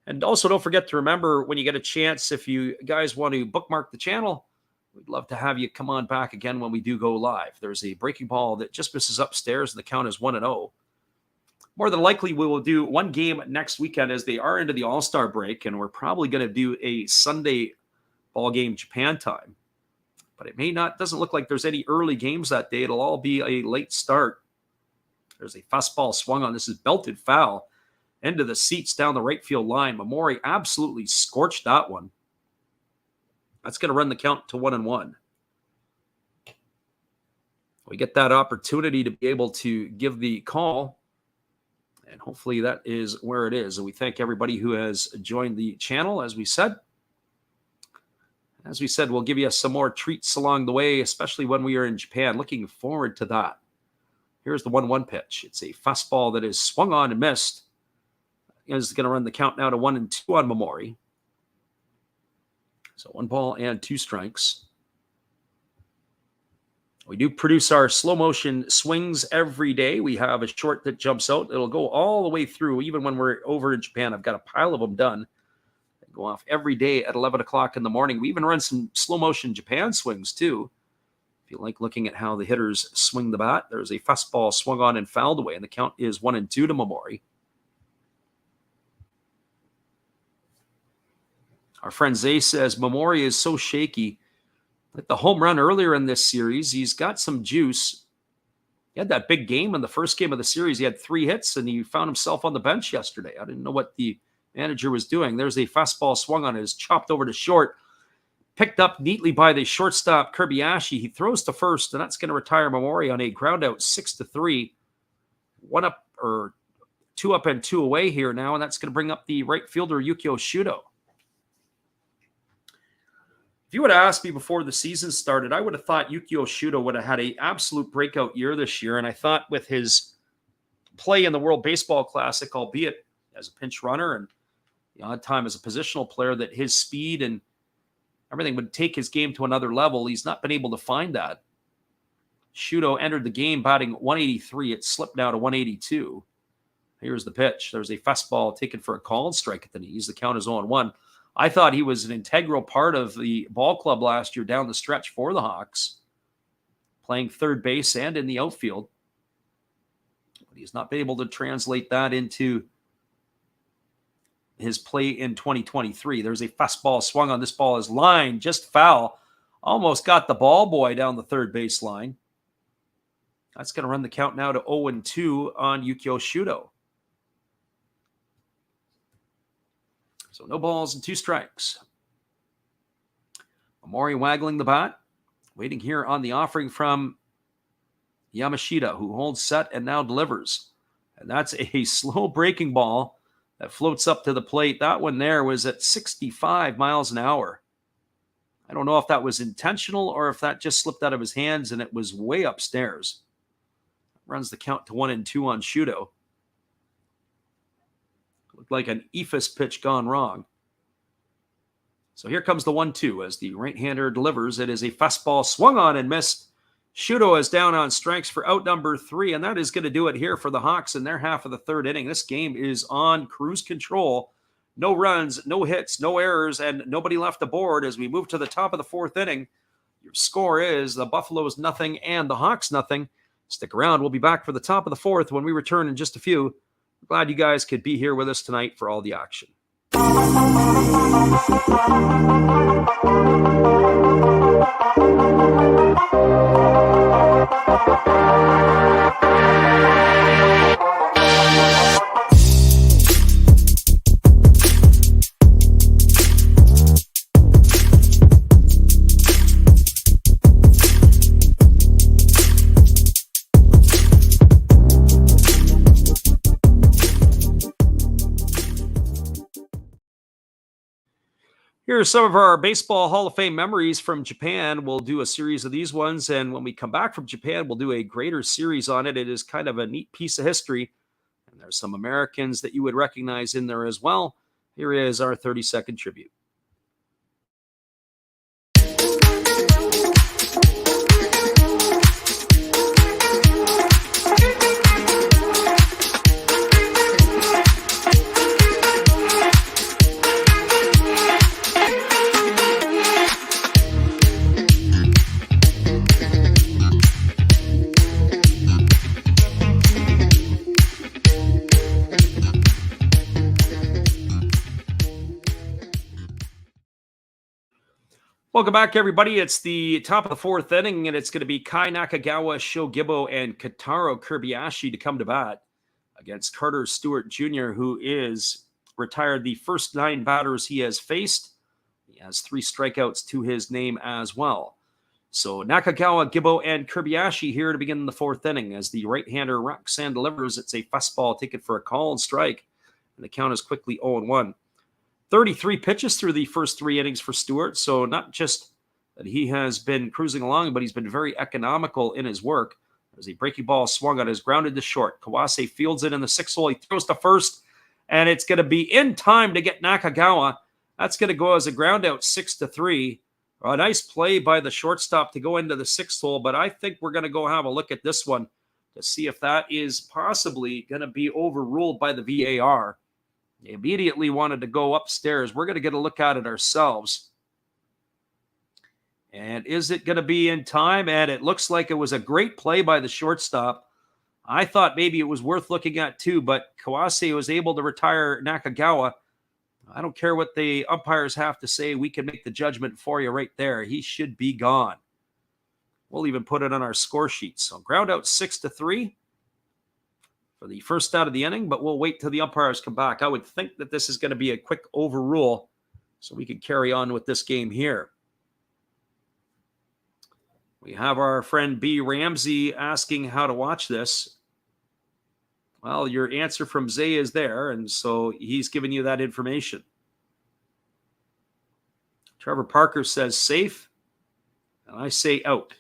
[SPEAKER 1] And also don't forget to remember, when you get a chance, if you guys want to bookmark the channel, we'd love to have you come on back again when we do go live. There's a breaking ball that just misses upstairs, and the count is 1-0. More than likely, we will do 1 game next weekend as they are into the All-Star break, and we're probably going to do a Sunday ball game Japan time. But it doesn't look like there's any early games that day. It'll all be a late start. There's a fastball swung on. This is belted foul into the seats down the right field line. Momori absolutely scorched that one. That's going to run the count to 1-1. We get that opportunity to be able to give the call, and hopefully that is where it is. And we thank everybody who has joined the channel, as we said. As we said, we'll give you some more treats along the way, especially when we are in Japan. Looking forward to that. Here's the 1-1 pitch. It's a fastball that is swung on and missed. Is going to run the count now to 1-2 on Momori. So 1 ball and 2 strikes. We do produce our slow motion swings every day. We have a short that jumps out. It'll go all the way through, even when we're over in Japan. I've got a pile of them done. They go off every day at 11 o'clock in the morning. We even run some slow motion Japan swings too. If you like looking at how the hitters swing the bat, there's a fastball swung on and fouled away, and the count is 1-2 to Momori. Our friend Zay says Momori is so shaky. Like the home run earlier in this series, he's got some juice. He had that big game in the first game of the series. He had 3 hits, and he found himself on the bench yesterday. I didn't know what the manager was doing. There's a fastball swung on it. It's chopped over to short. Picked up neatly by the shortstop, Kirby-Ashi. He throws to first, and that's going to retire Momori on a ground out, 6-3. 1 up, or 2 up and 2 away here now, and that's going to bring up the right fielder, Yukio Shudo. If you would have asked me before the season started, I would have thought Yukio Shudo would have had an absolute breakout year this year. And I thought with his play in the World Baseball Classic, albeit as a pinch runner and the odd time as a positional player, that his speed and everything would take his game to another level. He's not been able to find that. Shudo entered the game batting 183. It slipped now to 182. Here's the pitch. There's a fastball taken for a called strike at the knees. The count is 0-1. I thought he was an integral part of the ball club last year down the stretch for the Hawks, playing third base and in the outfield. But he's not been able to translate that into his play in 2023. There's a fastball swung on. This ball is lined, just foul. Almost got the ball boy down the third base line. That's going to run the count now to 0-2 on Yukio Shudo. So no balls and 2 strikes. Momori waggling the bat. Waiting here on the offering from Yamashita, who holds set and now delivers. And that's a slow breaking ball that floats up to the plate. That one there was at 65 miles an hour. I don't know if that was intentional or if that just slipped out of his hands and it was way upstairs. Runs the count to 1-2 on Shudo. Looked like an eephus pitch gone wrong. So here comes the 1-2 as the right-hander delivers. It is a fastball swung on and missed. Shudo is down on strikes for out number 3, and that is going to do it here for the Hawks in their half of the third inning. This game is on cruise control. No runs, no hits, no errors, and nobody left aboard as we move to the top of the fourth inning. Your score is the Buffaloes 0 and the Hawks 0. Stick around. We'll be back for the top of the fourth when we return in just a few. Glad you guys could be here with us tonight for all the action. Here are some of our Baseball Hall of Fame memories from Japan. We'll do a series of these ones, and when we come back from Japan, we'll do a greater series on it. It is kind of a neat piece of history, and there's some Americans that you would recognize in there as well. Here is our 30-second tribute. Welcome back, everybody. It's the top of the fourth inning, and it's going to be Kai Nakagawa, Sho Gibbo, and Kotaro Kobayashi to come to bat against Carter Stewart Jr., who is retired the first 9 batters he has faced. He has 3 strikeouts to his name as well. So Nakagawa, Gibbo, and Kobayashi here to begin the fourth inning as the right-hander Roxanne delivers. It's a fastball taken for a call and strike, and the count is quickly 0-1. 33 pitches through the first 3 innings for Stewart, so not just that he has been cruising along, but he's been very economical in his work. There's a breaking ball swung on, is grounded to short. Kawase fields it in the 6th hole. He throws to first, and it's going to be in time to get Nakagawa. That's going to go as a ground out 6-3. A nice play by the shortstop to go into the 6th hole, but I think we're going to go have a look at this one to see if that is possibly going to be overruled by the VAR. They immediately wanted to go upstairs. We're going to get a look at it ourselves. And is it going to be in time? And it looks like it was a great play by the shortstop. I thought maybe it was worth looking at too, but Kawase was able to retire Nakagawa. I don't care what the umpires have to say. We can make the judgment for you right there. He should be gone. We'll even put it on our score sheet. So ground out 6-3. For the first out of the inning, but we'll wait till the umpires come back. I would think that this is going to be a quick overrule so we can carry on with this game here. We have our friend B. Ramsey asking how to watch this. Well, your answer from Zay is there, and so he's giving you that information. Trevor Parker says safe, and I say out.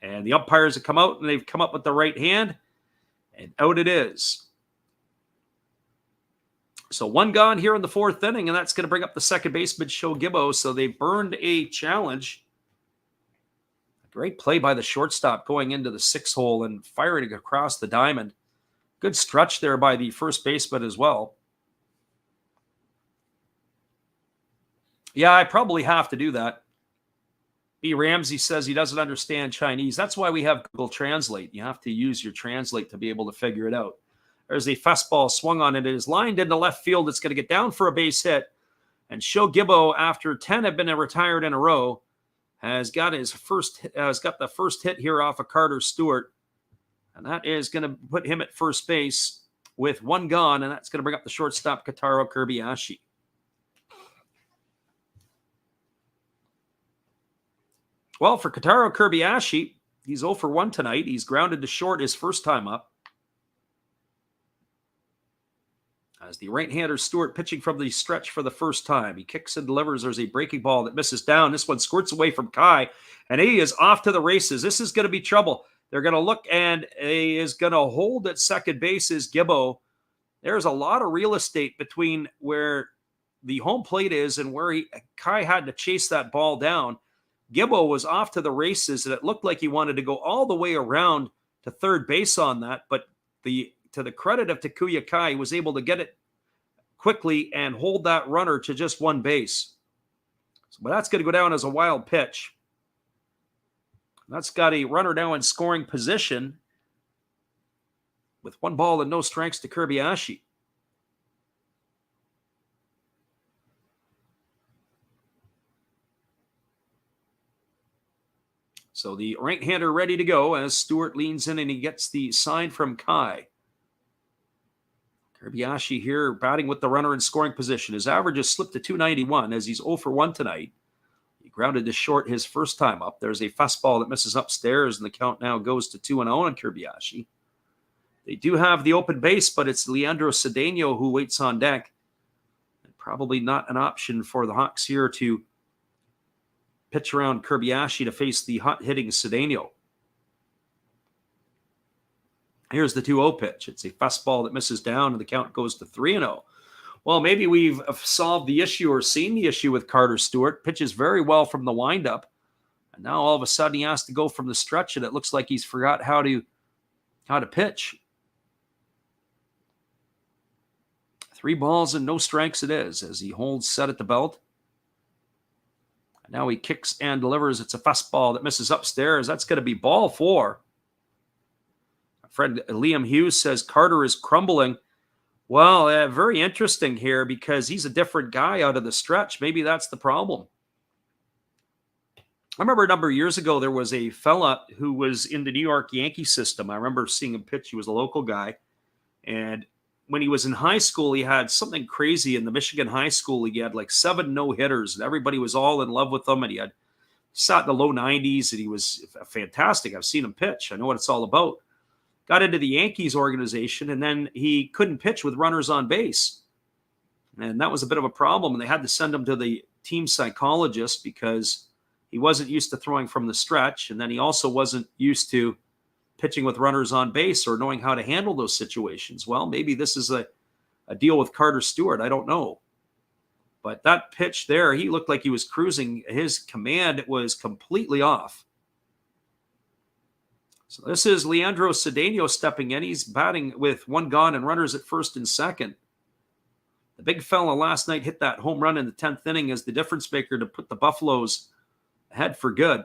[SPEAKER 1] And the umpires have come out, and they've come up with the right hand. And out it is. So 1 gone here in the 4th inning, and that's going to bring up the second baseman, Sho Gibbo. So they burned a challenge. A great play by the shortstop going into the 6th hole and firing across the diamond. Good stretch there by the first baseman as well. Yeah, I probably have to do that. B. Ramsey says he doesn't understand Chinese. That's why we have Google Translate. You have to use your translate to be able to figure it out. There's a fastball swung on it. It is lined into left field. It's going to get down for a base hit. And Sho Gibbo, after 10 have been retired in a row, has got the first hit here off of Carter Stewart. And that is going to put him at first base with 1 gone. And that's going to bring up the shortstop, Kotaro Kobayashi. Well, for Kotaro Kobayashi, he's 0 for 1 tonight. He's grounded to short his first time up. As the right-hander Stewart pitching from the stretch for the first time. He kicks and delivers. There's a breaking ball that misses down. This one squirts away from Kai, and he is off to the races. This is going to be trouble. They're going to look, and he is going to hold at second base is Gibbo. There's a lot of real estate between where the home plate is and where Kai had to chase that ball down. Gibbo was off to the races, and it looked like he wanted to go all the way around to third base on that, but to the credit of Takuya Kai, he was able to get it quickly and hold that runner to just one base. But that's going to go down as a wild pitch. That's got a runner now in scoring position with 1 ball and no strikes to Kobayashi. So the right-hander ready to go as Stewart leans in and he gets the sign from Kai. Kobayashi here batting with the runner in scoring position. His average has slipped to 291 as he's 0 for 1 tonight. He grounded to short his first time up. There's a fastball that misses upstairs, and the count now goes to 2-0 on Kobayashi. They do have the open base, but it's Leandro Cedeno who waits on deck. And probably not an option for the Hawks here to pitch around Kobayashi to face the hot-hitting Cedeno. Here's the 2-0 pitch. It's a fastball that misses down, and the count goes to 3-0. Well, maybe we've solved the issue or seen the issue with Carter Stewart. Pitches very well from the windup, and now all of a sudden he has to go from the stretch, and it looks like he's forgot how to pitch. 3 balls and no strikes it is as he holds set at the belt. And now he kicks and delivers. It's a fastball that misses upstairs. That's going to be ball 4. Friend Liam Hughes says Carter is crumbling. Well, very interesting here because he's a different guy out of the stretch. Maybe that's the problem. I remember a number of years ago, there was a fella who was in the New York Yankee system. I remember seeing him pitch. He was a local guy. And when he was in high school, he had something crazy in the Michigan high school. He had like 7 no-hitters, and everybody was all in sat in the low 90s, and he was fantastic. I've seen him pitch. I know what it's all about. Got into the Yankees organization, and then he couldn't pitch with runners on base. And that was a bit of a problem, and they had to send him to the team psychologist because he wasn't used to throwing from the stretch, and then he also wasn't used to pitching with runners on base or knowing how to handle those situations. Well, maybe this is a deal with Carter Stewart. I don't know. But that pitch there, he looked like he was cruising. His command was completely off. So this is Leandro Cedeno stepping in. He's batting with 1 gone and runners at first and second. The big fella last night hit that home run in the 10th inning as the difference maker to put the Buffaloes ahead for good.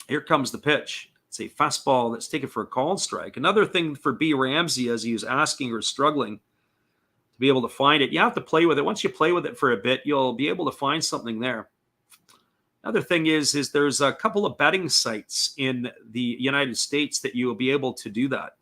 [SPEAKER 1] Here comes the pitch. It's a fastball that's taken for a called strike. Another thing for B. Ramsey as he was asking or struggling to be able to find it. You have to play with it. Once you play with it for a bit, you'll be able to find something there. Another thing is there's a couple of betting sites in the United States that you will be able to do that.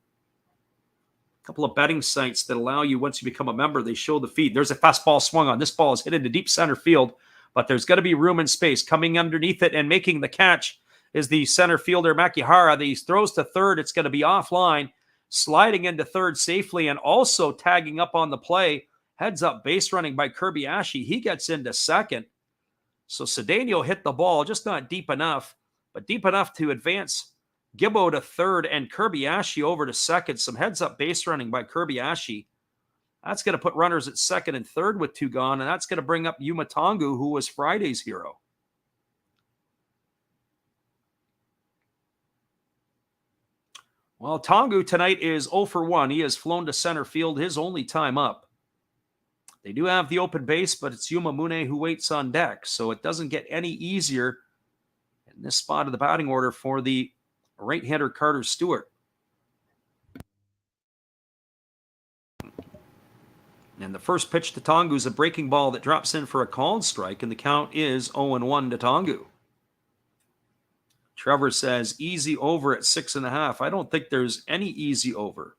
[SPEAKER 1] A couple of betting sites that allow you, once you become a member, they show the feed. There's a fastball swung on. This ball is hit into deep center field, but there's got to be room and space. Coming underneath it and making the catch is the center fielder, Makihara. He throws to third. It's going to be offline, sliding into third safely and also tagging up on the play. Heads up base running by Kobayashi. He gets into second. So Cedeno hit the ball, just not deep enough, but deep enough to advance Gibbo to third and Kobayashi over to second. Some heads-up base running by Kobayashi. That's going to put runners at second and third with 2 gone, and that's going to bring up Yuma Tongu, who was Friday's hero. Well, Tongu tonight is 0 for 1. He has flown to center field his only time up. They do have the open base, but it's Yuma Mune who waits on deck, so it doesn't get any easier in this spot of the batting order for the right-hander Carter Stewart. And the first pitch to Tongu is a breaking ball that drops in for a called strike, and the count is 0-1 to Tongu. Trevor says easy over at 6.5. I don't think there's any easy over.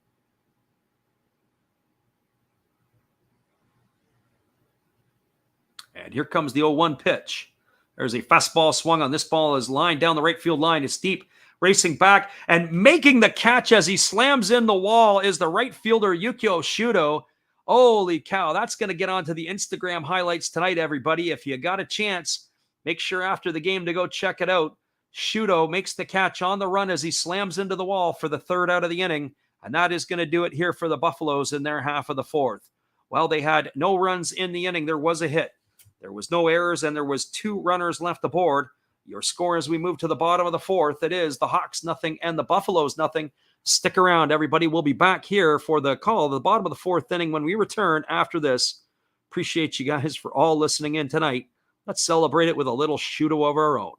[SPEAKER 1] And here comes the 0-1 pitch. There's a fastball swung on. This ball is lined down the right field line. It's deep. racing back and making the catch as he slams in the wall is the right fielder, Yukio Shudo. Holy cow, that's going to get onto the Instagram highlights tonight, everybody. If you got a chance, make sure after the game to go check it out. Shudo makes the catch on the run as he slams into the wall for the third out of the inning, and that is going to do it here for the Buffaloes in their half of the fourth. Well, they had no runs in the inning. There was a hit. There was no errors, and there was 2 runners left aboard. Your score as we move to the bottom of the fourth, it is the Hawks nothing and the Buffaloes nothing. Stick around, everybody. We'll be back here for the call of the bottom of the fourth inning when we return after this. Appreciate you guys for all listening in tonight. Let's celebrate it with a little Shudo of our own.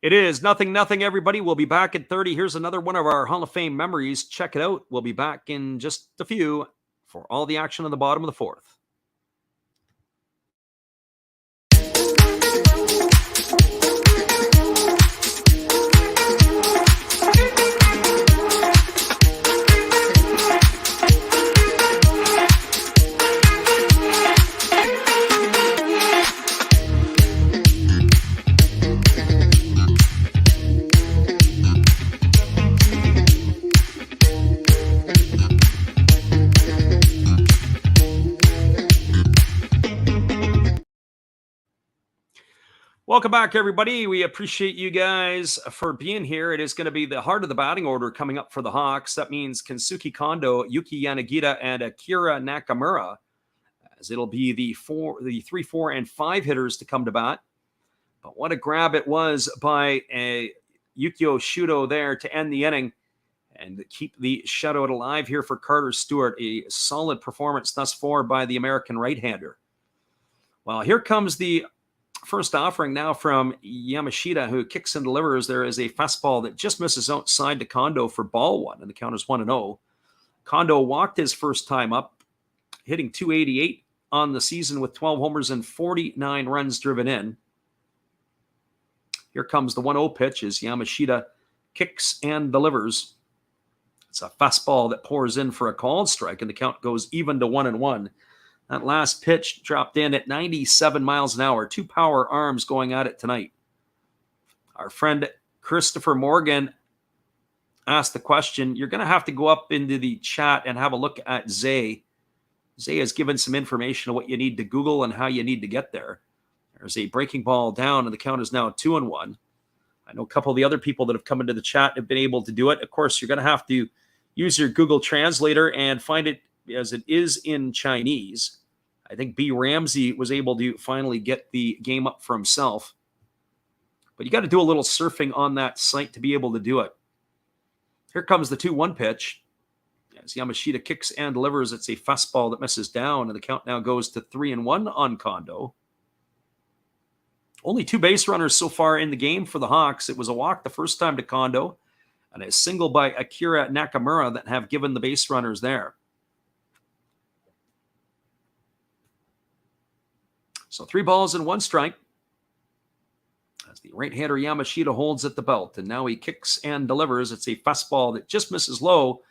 [SPEAKER 1] It is 0-0, everybody. We'll be back at 30. Here's another one of our Hall of Fame memories. Check it out. We'll be back in just a few for all the action on the bottom of the fourth. Welcome back, everybody. We appreciate you guys for being here. It is going to be the heart of the batting order coming up for the Hawks. That means Kensuke Kondo, Yuki Yanagita, and Akira Nakamura, as it'll be the 3, 4, and 5 hitters to come to bat. But what a grab it was by Yukio Shudo there to end the inning and keep the shutout alive here for Carter Stewart. A solid performance thus far by the American right-hander. Well, here comes the first offering now from Yamashita, who kicks and delivers. There is a fastball that just misses outside to Kondo for ball 1, and the count is 1-0. Kondo walked his first time up, hitting .288 on the season with 12 homers and 49 runs driven in. Here comes the 1-0 pitch as Yamashita kicks and delivers. It's a fastball that pours in for a called strike, and the count goes even to 1-1. That last pitch dropped in at 97 miles an hour. 2 power arms going at it tonight. Our friend Christopher Morgan asked the question. You're going to have to go up into the chat and have a look at Zay. Zay has given some information on what you need to Google and how you need to get there. There's a breaking ball down, and the count is now 2-1. I know a couple of the other people that have come into the chat have been able to do it. Of course, you're going to have to use your Google Translator and find it as it is in Chinese. I think B. Ramsey was able to finally get the game up for himself. But you got to do a little surfing on that site to be able to do it. Here comes the 2-1 pitch. As Yamashita kicks and delivers, it's a fastball that misses down, and the count now goes to 3-1 on Kondo. Only 2 base runners so far in the game for the Hawks. It was a walk the first time to Kondo, and a single by Akira Nakamura that have given the base runners there. So 3 balls and 1 strike as the right-hander Yamashita holds at the belt. And now he kicks and delivers. It's a fastball that just misses low.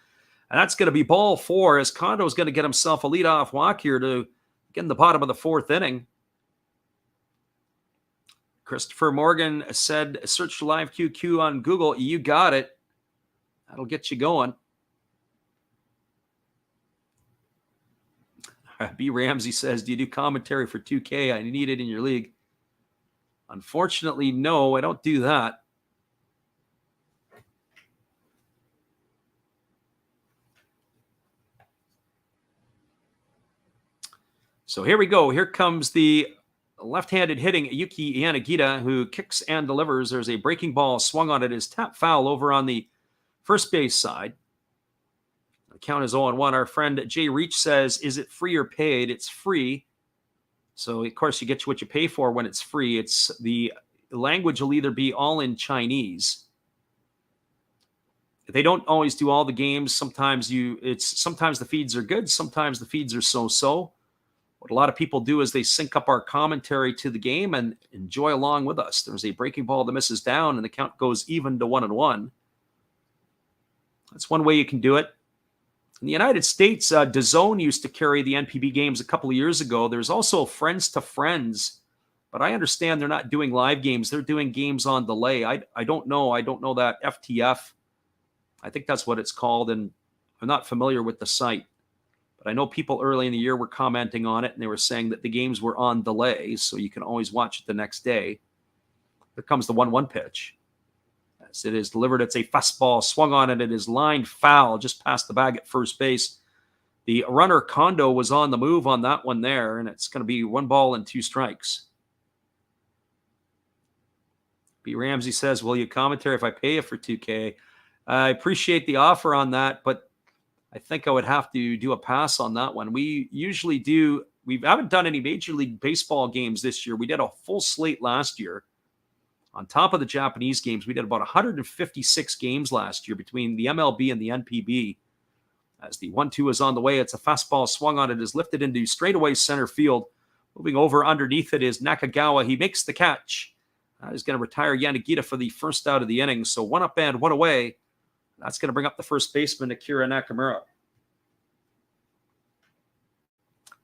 [SPEAKER 1] And that's going to be ball 4 as Kondo is going to get himself a leadoff walk here to get in the bottom of the 4th inning. Christopher Morgan said, search Live QQ on Google. You got it. That'll get you going. B. Ramsey says, do you do commentary for 2K? I need it in your league. Unfortunately, no, I don't do that. So here we go. Here comes the left-handed hitting Yuki Yanagita, who kicks and delivers. There's a breaking ball swung on it. Is tap foul over on the first base side. The count is 0-1. Our friend Jay Reach says, is it free or paid? It's free. So, of course, you get what you pay for when it's free. It's the language will either be all in Chinese. They don't always do all the games. Sometimes the feeds are good. Sometimes the feeds are so-so. What a lot of people do is they sync up our commentary to the game and enjoy along with us. There's a breaking ball that misses down, and the count goes even to 1-1. That's one way you can do it. In the United States, DAZN used to carry the NPB games a couple of years ago. There's also Friends to Friends, but I understand they're not doing live games. They're doing games on delay. I don't know. I don't know that FTF. I think that's what it's called, and I'm not familiar with the site. But I know people early in the year were commenting on it, and they were saying that the games were on delay, so you can always watch it the next day. Here comes the 1-1 pitch. As it is delivered, it's a fastball swung on, and it is lined foul just past the bag at first base. The runner, Kondo, was on the move on that one there, and it's going to be 1 ball and 2 strikes. B. Ramsey says, will you commentary if I pay you for 2K? I appreciate the offer on that, but I think I would have to do a pass on that one. We usually do. We haven't done any Major League Baseball games this year. We did a full slate last year. On top of the Japanese games, we did about 156 games last year between the MLB and the NPB. As the 1-2 is on the way, it's a fastball swung on. It is lifted into straightaway center field. Moving over underneath it is Nakagawa. He makes the catch. He's going to retire Yanagita for the first out of the inning. So 1 up and 1 away. That's going to bring up the first baseman, Akira Nakamura.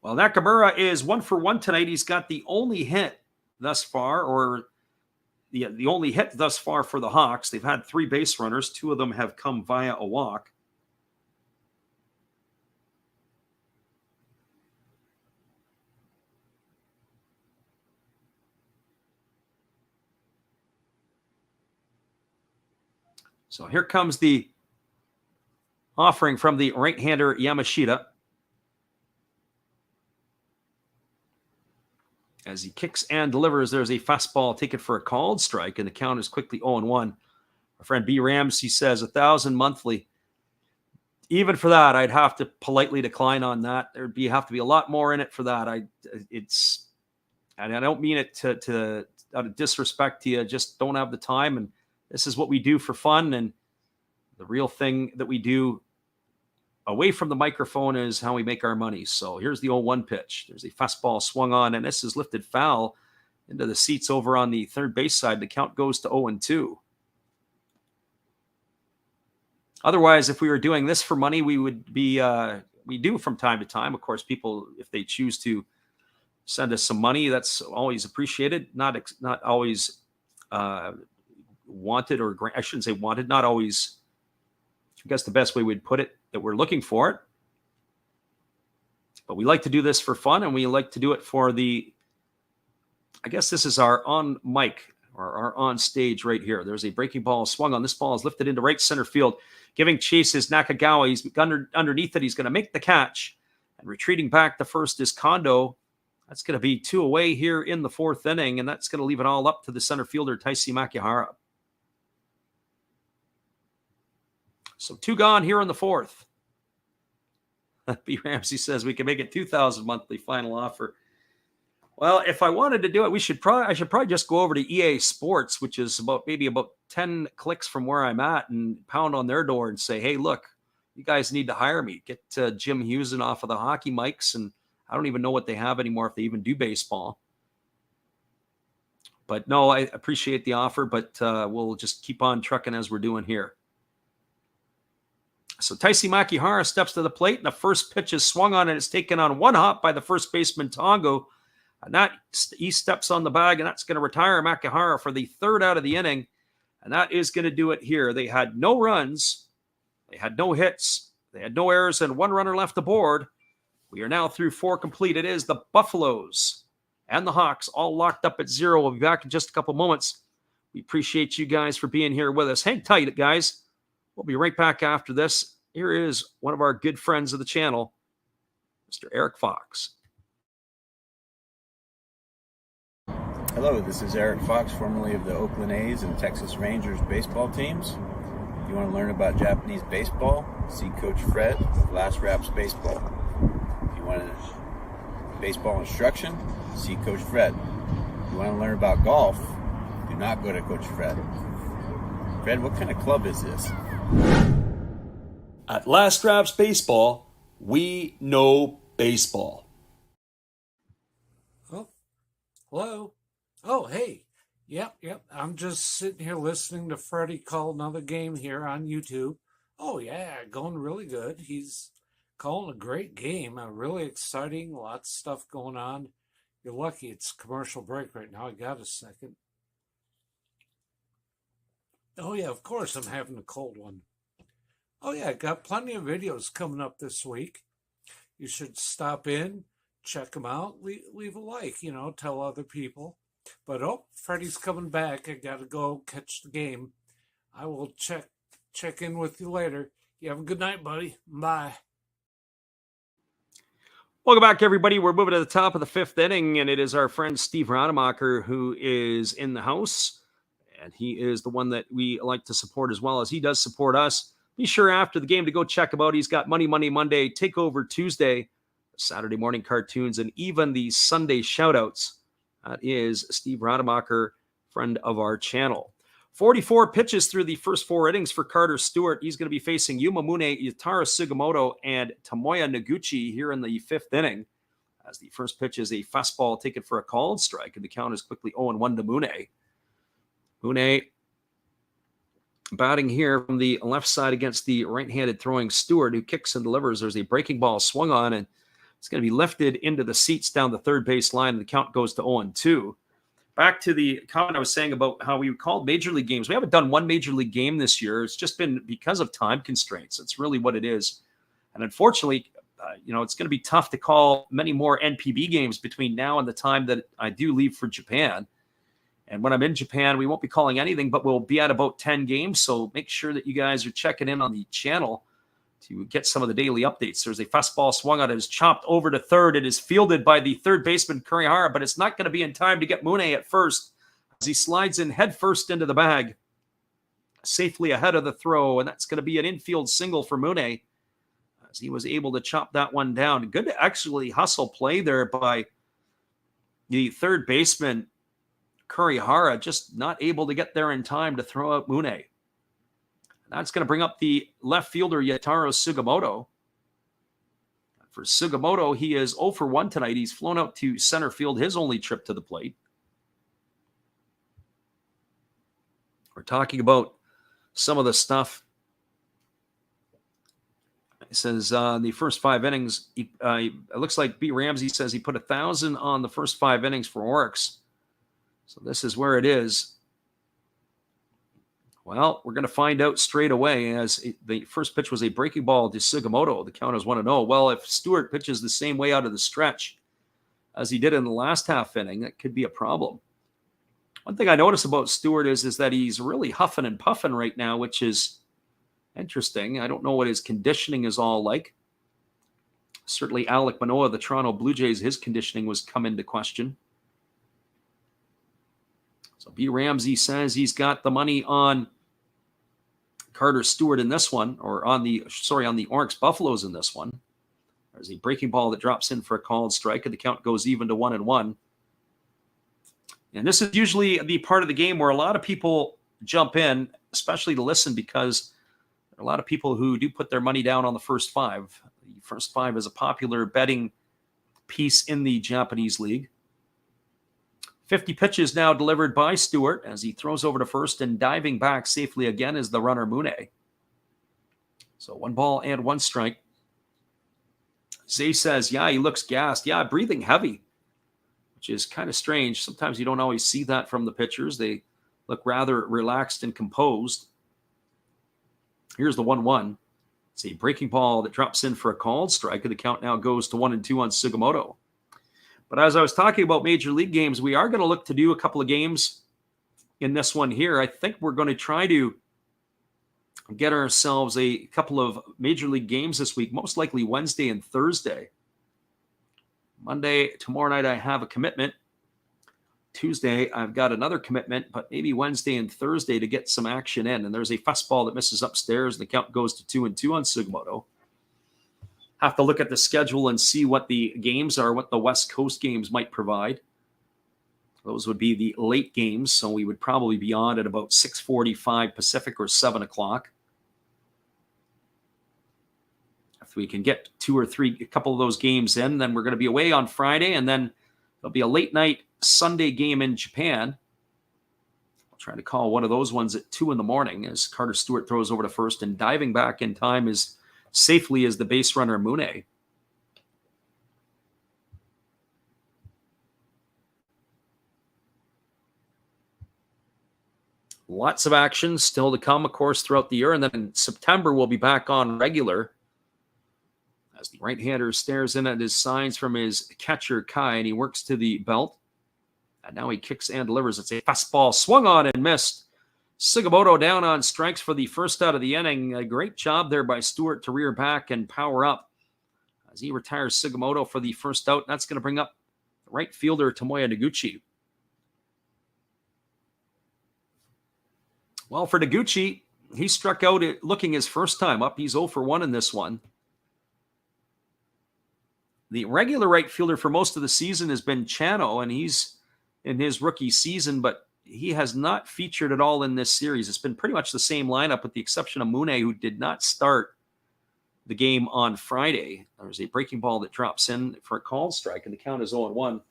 [SPEAKER 1] Well, Nakamura is 1 for 1 tonight. He's got the only hit thus far, or the only hit thus far for the Hawks. They've had 3 base runners. 2 of them have come via a walk. So here comes the offering from the right-hander Yamashita. As he kicks and delivers, there's a fastball taken for a called strike, and the count is quickly 0-1. Our friend B. Ramsey says 1,000 monthly. Even for that, I'd have to politely decline on that. There'd have to be a lot more in it for that. I don't mean it to out of disrespect to you. I just don't have the time, and this is what we do for fun, and the real thing that we do away from the microphone is how we make our money. So here's the 0-1 pitch. There's a fastball swung on, and this is lifted foul into the seats over on the third base side. The count goes to 0-2. Otherwise, if we were doing this for money, we would be, we do from time to time. Of course, people, if they choose to send us some money, that's always appreciated. Not always wanted, or I shouldn't say wanted, not always, I guess the best way we'd put it, that we're looking for it. But we like to do this for fun, and we like to do it for the, I guess this is our on mic, or our on stage right here. There's a breaking ball swung on. This ball is lifted into right center field. Giving chase is Nakagawa. He's underneath it. He's going to make the catch. And retreating back to first is Kondo. That's going to be 2 away here in the 4th inning, and that's going to leave it all up to the center fielder, Taisi Makihara. So 2 gone here in the 4th. B. Ramsey says we can make it 2,000 monthly final offer. Well, if I wanted to do it, I should probably just go over to EA Sports, which is maybe about 10 clicks from where I'm at, and pound on their door and say, hey, look, you guys need to hire me. Get Jim Hewson off of the hockey mics, and I don't even know what they have anymore, if they even do baseball. But no, I appreciate the offer, but we'll just keep on trucking as we're doing here. So Taisi Makihara steps to the plate, and the first pitch is swung on, and it's taken on 1 hop by the first baseman, Tongo. And that he steps on the bag, and that's going to retire Makihara for the 3rd out of the inning. And that is going to do it here. They had no runs. They had no hits. They had no errors, and 1 runner left aboard. We are now through 4 complete. It is the Buffaloes and the Hawks all locked up at 0. We'll be back in just a couple moments. We appreciate you guys for being here with us. Hang tight, guys. We'll be right back after this. Here is one of our good friends of the channel, Mr. Eric Fox.
[SPEAKER 4] Hello, this is Eric Fox, formerly of the Oakland A's and Texas Rangers baseball teams. If you want to learn about Japanese baseball, see Coach Fred of Last Raps Baseball. If you want baseball instruction, see Coach Fred. If you want to learn about golf, you not go to Coach Fred. Fred, what kind of club is this?
[SPEAKER 1] At Last Raps Baseball, we know baseball.
[SPEAKER 2] Oh, hello. Oh, hey. Yep. I'm just sitting here listening to Freddie call another game here on YouTube. Oh, yeah, going really good. He's calling a great game. Really exciting. Lots of stuff going on. You're lucky it's commercial break right now. I got a second. Oh, yeah, of course I'm having a cold one. Oh, yeah, got plenty of videos coming up this week. You should stop in, check them out, leave a like, tell other people. But, Freddie's coming back. I got to go catch the game. I will check in with you later. You have a good night, buddy. Bye.
[SPEAKER 1] Welcome back, everybody. We're moving to the top of the fifth inning, and it is our friend Steve Rademacher who is in the house. And he is the one that we like to support as well as he does support us. Be sure after the game to go check him out. He's got Money Monday, Takeover Tuesday, Saturday morning cartoons, and even the Sunday shoutouts. That is Steve Rademacher, friend of our channel. 44 pitches through the first 4 innings for Carter Stewart. He's going to be facing Yuma Mune, Yutaro Sugimoto, and Tomoya Noguchi here in the 5th inning. As the first pitch is a fastball taken for a called strike, and the count is quickly 0-1 to Mune. Mune batting here from the left side against the right-handed throwing Stewart, who kicks and delivers. There's a breaking ball swung on, and it's going to be lifted into the seats down the third base line, and the count goes to 0-2. Back to the comment I was saying about how we called Major League games. We haven't done one Major League game this year. It's just been because of time constraints. It's really what it is. And unfortunately, it's going to be tough to call many more NPB games between now and the time that I do leave for Japan. And when I'm in Japan, we won't be calling anything, but we'll be at about 10 games. So make sure that you guys are checking in on the channel to get some of the daily updates. There's a fastball swung on. It is chopped over to third. It is fielded by the third baseman, Kurihara, but it's not going to be in time to get Mune at first as he slides in head first into the bag, safely ahead of the throw. And that's going to be an infield single for Mune as he was able to chop that one down. Good to actually hustle play there by the third baseman, Kurihara, just not able to get there in time to throw out Mune. That's going to bring up the left fielder, Yutaro Sugimoto. For Sugimoto, he is 0 for 1 tonight. He's flown out to center field, his only trip to the plate. We're talking about some of the stuff. It says the first 5 innings, it looks like B. Ramsey says he put 1,000 on the first 5 innings for Orix. So this is where it is. Well, we're going to find out straight away as the first pitch was a breaking ball to Sugimoto. The count is 1-0. Well, if Stewart pitches the same way out of the stretch as he did in the last half inning, that could be a problem. One thing I notice about Stewart is that he's really huffing and puffing right now, which is interesting. I don't know what his conditioning is all like. Certainly Alek Manoah, the Toronto Blue Jays, his conditioning was come into question. So B. Ramsey says he's got the money on Carter Stewart in this one, or on the Orix Buffaloes in this one. There's a breaking ball that drops in for a called strike, and the count goes even to 1-1. And this is usually the part of the game where a lot of people jump in, especially to listen, because there are a lot of people who do put their money down on the first 5. The first 5 is a popular betting piece in the Japanese league. 50 pitches now delivered by Stewart as he throws over to first, and diving back safely again is the runner Mune. So 1 ball and 1 strike. Zay says, yeah, he looks gassed. Yeah, breathing heavy, which is kind of strange. Sometimes you don't always see that from the pitchers. They look rather relaxed and composed. Here's the 1-1. It's a breaking ball that drops in for a called strike, and the count now goes to 1-2 on Sugimoto. But as I was talking about Major League games, we are going to look to do a couple of games in this one here. I think we're going to try to get ourselves a couple of Major League games this week, most likely Wednesday and Thursday. Monday, tomorrow night, I have a commitment. Tuesday, I've got another commitment, but maybe Wednesday and Thursday to get some action in. And there's a fastball that misses upstairs, and the count goes to 2-2 on Sugimoto. Have to look at the schedule and see what the games are, what the West Coast games might provide. Those would be the late games, so we would probably be on at about 6:45 Pacific or 7 o'clock. If we can get a couple of those games in, then we're going to be away on Friday, and then there'll be a late night Sunday game in Japan. I'll try to call one of those ones at 2 in the morning as Carter Stewart throws over to first, and diving back in time as safely as the base runner Mune. Lots of action still to come, of course, throughout the year. And then in September, we'll be back on regular as the right-hander stares in at his signs from his catcher, Kai, and he works to the belt. And now he kicks and delivers. It's a fastball swung on and missed. Sugimoto down on strikes for the first out of the inning. A great job there by Stewart to rear back and power up as he retires Sugimoto for the first out. That's going to bring up the right fielder, Tomoya Noguchi. Well, for Noguchi, he struck out looking his first time up. He's 0 for 1 in this one. The regular right fielder for most of the season has been Chano, and he's in his rookie season, but he has not featured at all in this series. It's been pretty much the same lineup with the exception of Mune, who did not start the game on Friday. There's a breaking ball that drops in for a called strike, and the count is 0-1.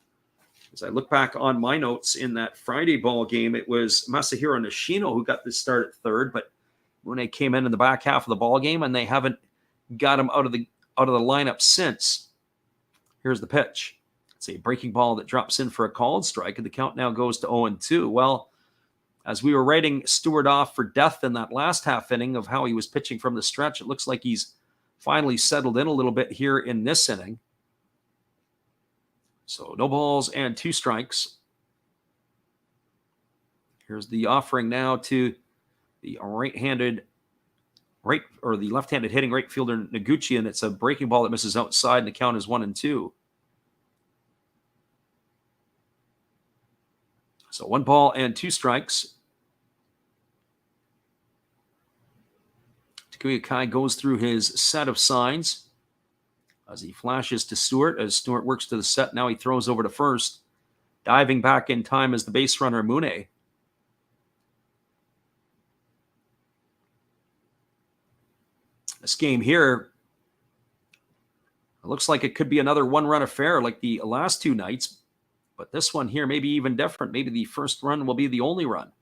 [SPEAKER 1] As I look back on my notes in that Friday ball game, it was Masahiro Nishino who got this start at third, but Mune came in the back half of the ball game, and they haven't got him out of the lineup since. Here's the pitch. It's a breaking ball that drops in for a called strike, and the count now goes to 0-2. Well, as we were writing Stewart off for death in that last half inning of how he was pitching from the stretch, it looks like he's finally settled in a little bit here in this inning. So no balls and 2 strikes. Here's the offering now to the left-handed hitting right fielder Noguchi, and it's a breaking ball that misses outside, and the count is 1-2. So 1 ball and 2 strikes. Takuya Kai goes through his set of signs as he flashes to Stewart. As Stewart works to the set, now he throws over to first. Diving back in time is the base runner Mune. This game here, it looks like it could be another 1-run affair like the last 2 nights. But this one here may be even different. Maybe the first run will be the only run.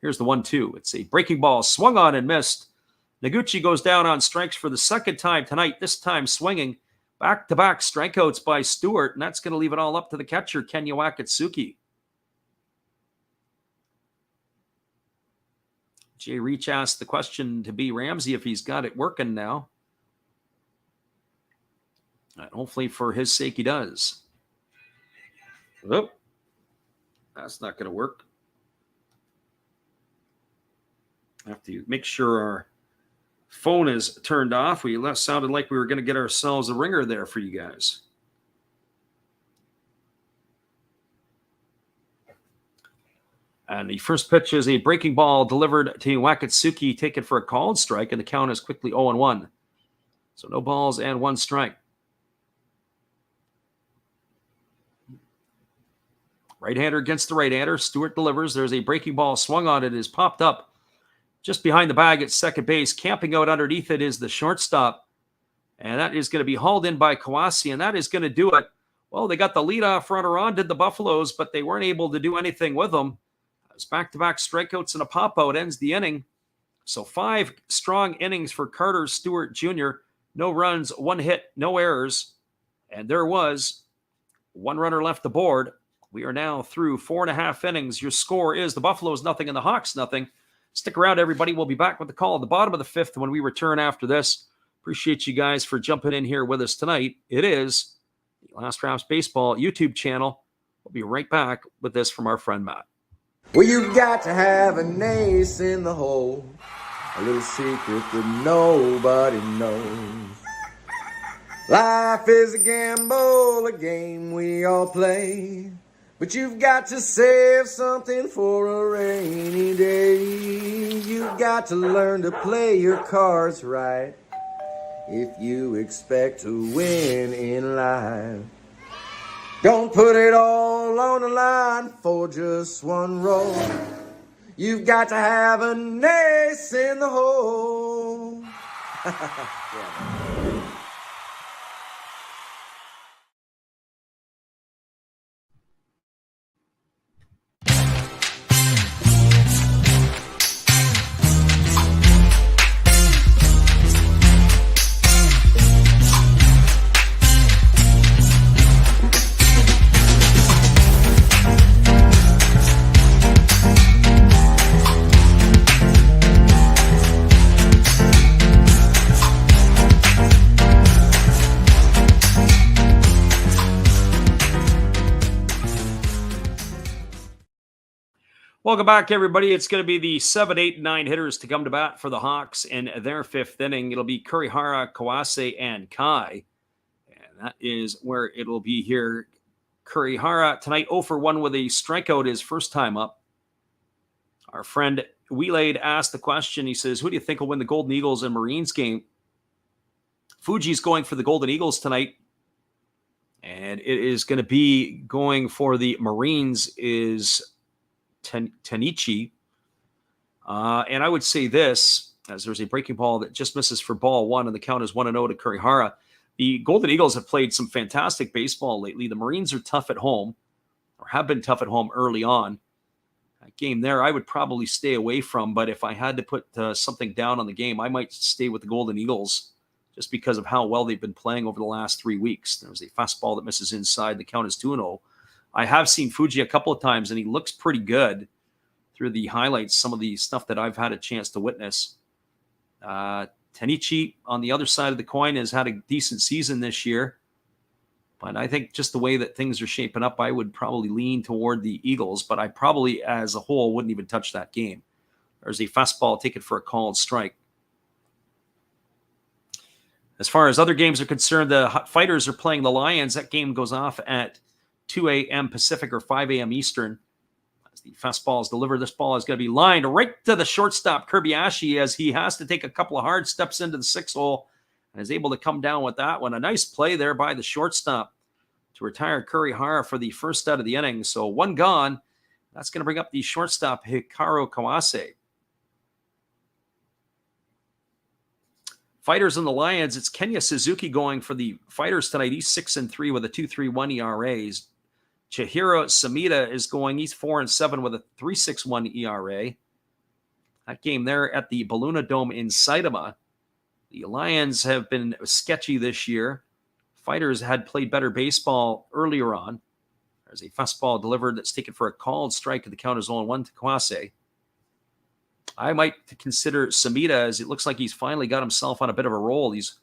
[SPEAKER 1] Here's the 1-2. It's a breaking ball swung on and missed. Noguchi goes down on strikes for the second time tonight, this time swinging. Back-to-back strikeouts by Stewart, and that's going to leave it all up to the catcher, Kenya Wakatsuki. Jay Reach asked the question to B. Ramsey if he's got it working now. And hopefully for his sake he does. Oh, that's not going to work. I have to make sure our phone is turned off. We sounded like we were going to get ourselves a ringer there for you guys. And the first pitch is a breaking ball delivered to Wakatsuki, taken for a called strike, and the count is quickly 0-1. So no balls and 1 strike. Right-hander against the right-hander. Stewart delivers. There's a breaking ball swung on. It is popped up just behind the bag at second base. Camping out underneath it is the shortstop. And that is going to be hauled in by Kawase, and that is going to do it. Well, they got the leadoff runner on, did the Buffaloes, but they weren't able to do anything with them. As back-to-back strikeouts and a pop-out ends the inning. So 5 strong innings for Carter Stewart Jr. No runs, 1 hit, no errors. And there was 1 runner left aboard. We are now through 4.5 innings. Your score is the Buffaloes 0 and the Hawks 0. Stick around, everybody. We'll be back with the call at the bottom of the 5th when we return after this. Appreciate you guys for jumping in here with us tonight. It is the Last Raps Baseball YouTube channel. We'll be right back with this from our friend Matt.
[SPEAKER 3] Well, you got to have an ace in the hole, a little secret that nobody knows. Life is a gamble, a game we all play, but you've got to save something for a rainy day. You've got to learn to play your cards right if you expect to win in life. Don't put it all on the line for just one roll. You've got to have an ace in the hole. Yeah.
[SPEAKER 1] Welcome back, everybody. It's going to be the 7, 8, 9 hitters to come to bat for the Hawks in their fifth inning. It'll be Kurihara, Kawase, and Kai. And that is where it'll be here. Kurihara tonight 0 for 1 with a strikeout his first time up. Our friend Wheelade asked the question. He says, who do you think will win the Golden Eagles and Marines game? Fuji's going for the Golden Eagles tonight. And it is going to be going for the Marines is Tanichi. And I would say this, as there's a breaking ball that just misses for ball one, and the count is 1-0 to Kurihara. The Golden Eagles have played some fantastic baseball lately. The Marines are tough at home, or have been tough at home early on. That game there, I would probably stay away from, but if I had to put something down on the game, I might stay with the Golden Eagles just because of how well they've been playing over the last 3 weeks. There's a fastball that misses inside. The count is 2-0. I have seen Fuji a couple of times, and he looks pretty good through the highlights, some of the stuff that I've had a chance to witness. Tanichi, on the other side of the coin, has had a decent season this year. But I think just the way that things are shaping up, I would probably lean toward the Eagles. But I probably, as a whole, wouldn't even touch that game. There's a fastball taken for a called strike. As far as other games are concerned, the Fighters are playing the Lions. That game goes off at 2 a.m. Pacific or 5 a.m. Eastern. As the fastball is delivered, this ball is going to be lined right to the shortstop, Kirby-Ashi, as he has to take a couple of hard steps into the 6 hole and is able to come down with that one. A nice play there by the shortstop to retire Kurihara for the first out of the inning. So one gone. That's going to bring up the shortstop, Hikaru Kawase. Fighters and the Lions, it's Kenya Suzuki going for the Fighters tonight. He's 6-3 with a 2.31 ERA. Chihiro Samita is going. He's 4-7 with a 3.61 ERA. That game there at the Balluna Dome in Saitama. The Lions have been sketchy this year. Fighters had played better baseball earlier on. There's a fastball delivered that's taken for a called strike, and the count is 0-1 to Kawase. I might consider Samita, as it looks like he's finally got himself on a bit of a roll. He's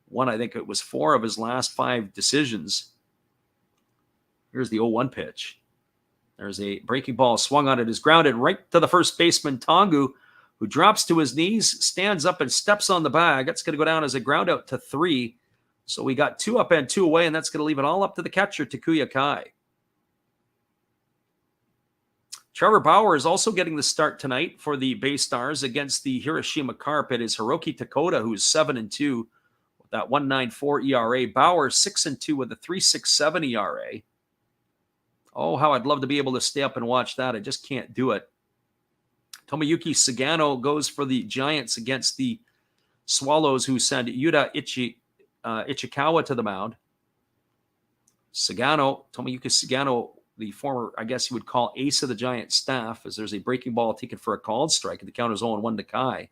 [SPEAKER 1] won, I think it was 4 of his last 5 decisions. Here's the 0-1 pitch. There's a breaking ball swung on it, is grounded right to the first baseman, Tongu, who drops to his knees, stands up and steps on the bag. That's going to go down as a ground out to 3. So we got 2 up and 2 away, and that's going to leave it all up to the catcher, Takuya Kai. Trevor Bauer is also getting the start tonight for the Bay Stars against the Hiroshima Carp. It is Hiroki Takota, who is 7-2 with that 1.94 ERA. Bauer 6-2 with a 3.67 ERA. Oh, how I'd love to be able to stay up and watch that. I just can't do it. Tomoyuki Sagano goes for the Giants against the Swallows, who send Yuta Ichikawa to the mound. Tomoyuki Sagano, the former, I guess you would call ace of the Giant staff, as there's a breaking ball taken for a called strike, and the count is 0-1 to Kai.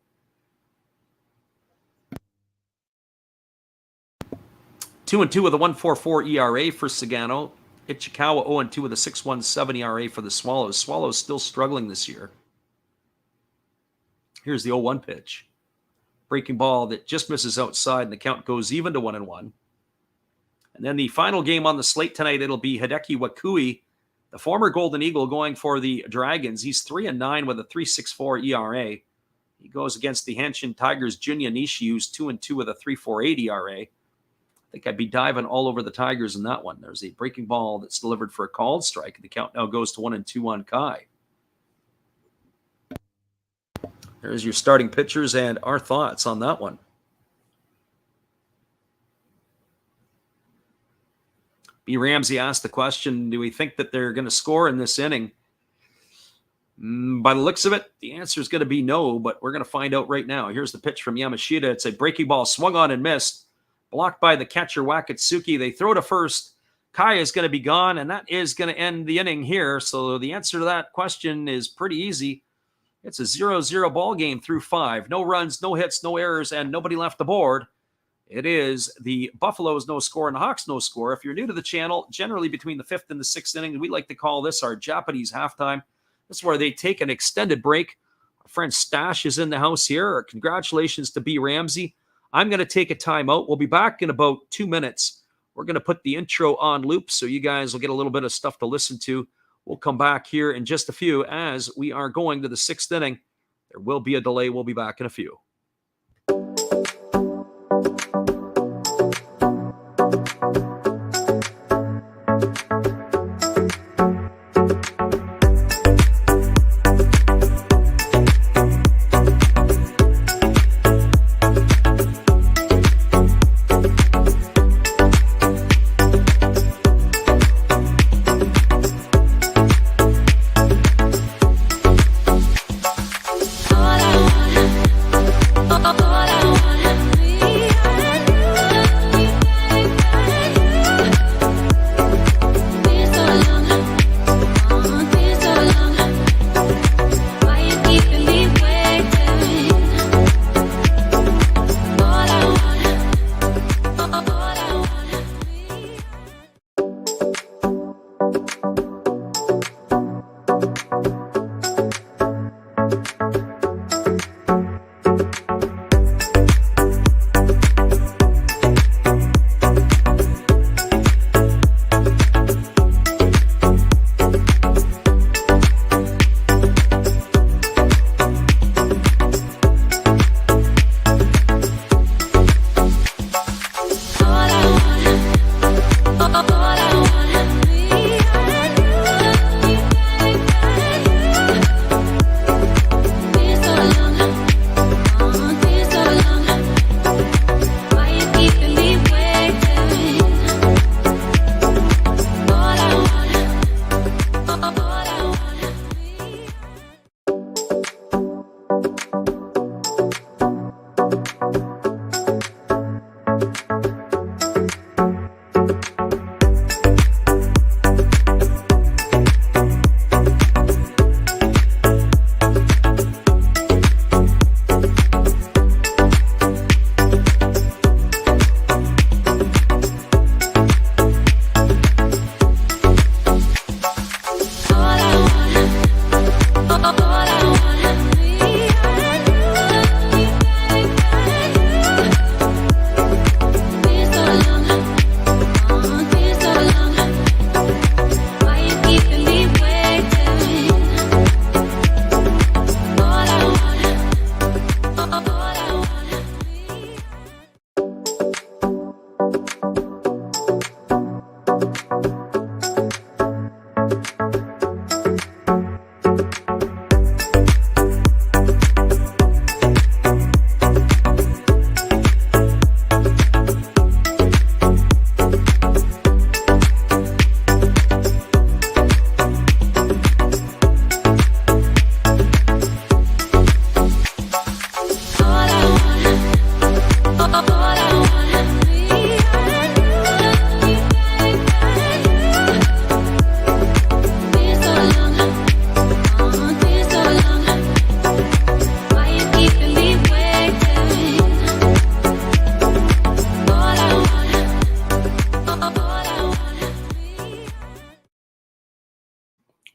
[SPEAKER 1] Two and 2 with a 1.44 ERA for Sagano. Ichikawa 0-2 with a 6.17 ERA for the Swallows. Swallows still struggling this year. Here's the 0-1 pitch. Breaking ball that just misses outside, and the count goes even to 1-1. And then the final game on the slate tonight, it'll be Hideki Wakui, the former Golden Eagle, going for the Dragons. He's 3-9 with a 3.64 ERA. He goes against the Hanshin Tigers' Junya Nishi, who's 2-2 with a 3.48 ERA. I think I'd be diving all over the Tigers in that one. There's a breaking ball that's delivered for a called strike, and the count now goes to 1-2 on Kai. There's your starting pitchers and our thoughts on that one. B. Ramsey asked the question, do we think that they're going to score in this inning? By the looks of it, the answer is going to be no, but we're going to find out right now. Here's the pitch from Yamashita. It's a breaking ball swung on and missed. Blocked by the catcher, Wakatsuki. They throw to first. Kaya is going to be gone, and that is going to end the inning here. So the answer to that question is pretty easy. It's a 0-0 ball game through 5. No runs, no hits, no errors, and nobody left the board. It is the Buffaloes no score and the Hawks no score. If you're new to the channel, generally between the 5th and the 6th inning, we like to call this our Japanese halftime. This is where they take an extended break. Our friend Stash is in the house here. Congratulations to B. Ramsey. I'm going to take a timeout. We'll be back in about 2 minutes. We're going to put the intro on loop so you guys will get a little bit of stuff to listen to. We'll come back here in just a few as we are going to the 6th inning. There will be a delay. We'll be back in a few.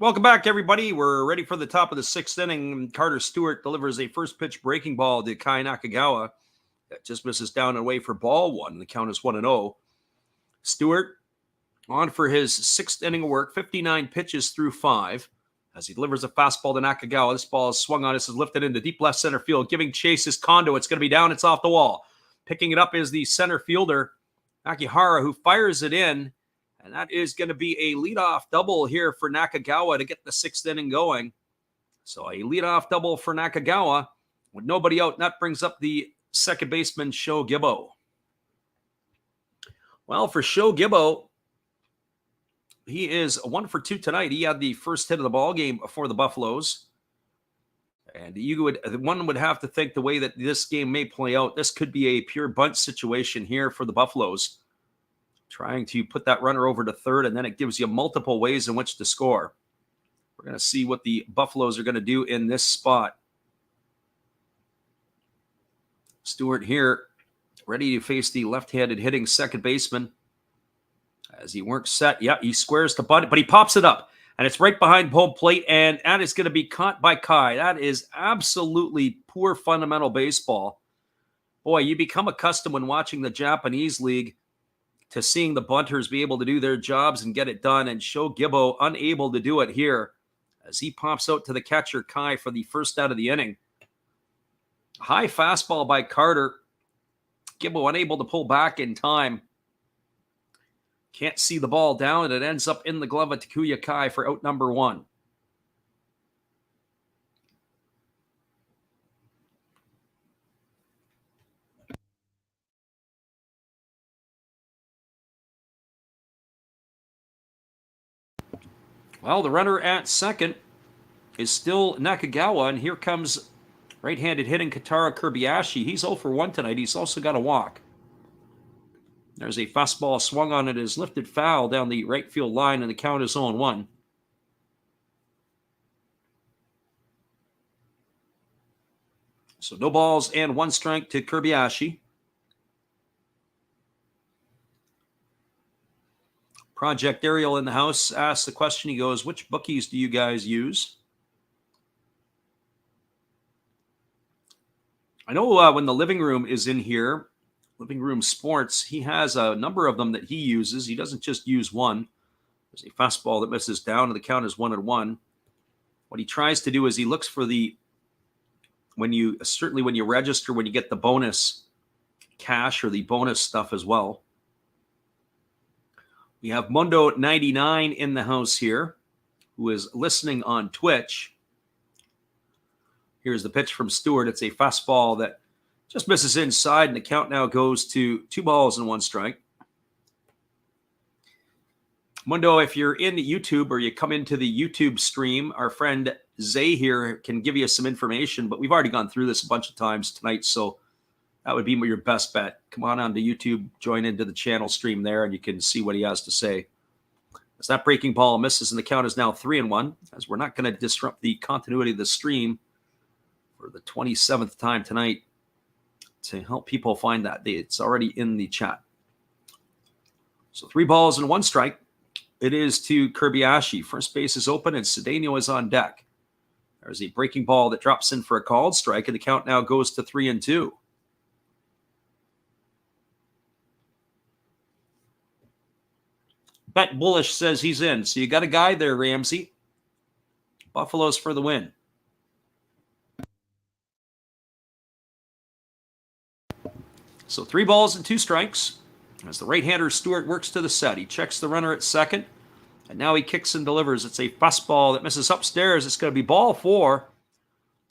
[SPEAKER 1] Welcome back, everybody. We're ready for the top of the 6th inning. Carter Stewart delivers a first pitch breaking ball to Kai Nakagawa. That just misses down and away for ball 1. The count is 1-0. Stewart on for his 6th inning of work, 59 pitches through 5. As he delivers a fastball to Nakagawa, this ball is swung on. This is lifted into deep left center field, giving chase is Kondo. It's going to be down. It's off the wall. Picking it up is the center fielder, Akihara, who fires it in. And that is going to be a leadoff double here for Nakagawa to get the 6th inning going. So a leadoff double for Nakagawa with nobody out. And that brings up the second baseman, Sho Gibbo. Well, for Sho Gibbo, he is 1 for 2 tonight. He had the first hit of the ball game for the Buffaloes. And one would have to think the way that this game may play out, this could be a pure bunt situation here for the Buffaloes. Trying to put that runner over to third, and then it gives you multiple ways in which to score. We're going to see what the Buffaloes are going to do in this spot. Stewart here, ready to face the left-handed hitting second baseman. As he works set, he squares the bunt, but he pops it up. And it's right behind home plate, and that is going to be caught by Kai. That is absolutely poor fundamental baseball. Boy, you become accustomed when watching the Japanese league to seeing the bunters be able to do their jobs and get it done, and Sho Gibbo unable to do it here as he pops out to the catcher Kai for the first out of the inning. High fastball by Carter. Gibbo unable to pull back in time. Can't see the ball down, and it ends up in the glove of Takuya Kai for out number 1. Well, the runner at second is still Nakagawa, and here comes right-handed hitting Katara Kobayashi. He's 0 for 1 tonight. He's also got a walk. There's a fastball swung on. It is lifted foul down the right field line, and the count is 0-1. So no balls and 1 strike to Kobayashi. Project Ariel in the house asks the question. He goes, which bookies do you guys use? I know when the living room is in here, Living Room Sports, he has a number of them that he uses. He doesn't just use one. There's a fastball that misses down, and the count is 1-1. What he tries to do is he looks for when you register, when you get the bonus cash or the bonus stuff as well. We have Mundo99 in the house here, who is listening on Twitch. Here's the pitch from Stewart. It's a fastball that just misses inside, and the count now goes to 2 balls and 1 strike. Mundo, if you're in YouTube or you come into the YouTube stream, our friend Zay here can give you some information, but we've already gone through this a bunch of times tonight, so that would be your best bet. Come on to YouTube, join into the channel stream there, and you can see what he has to say. As that breaking ball misses, and the count is now 3-1, as we're not going to disrupt the continuity of the stream for the 27th time tonight. To help people find that. It's already in the chat. So 3 balls and 1 strike. It is to Kobayashi. First base is open, and Cedeno is on deck. There's a breaking ball that drops in for a called strike, and the count now goes to 3-2. Bet Bullish says he's in. So you got a guy there, Ramsey. Buffaloes for the win. So 3 balls and 2 strikes. As the right-hander Stewart works to the set. He checks the runner at second. And now he kicks and delivers. It's a fastball that misses upstairs. It's going to be ball 4.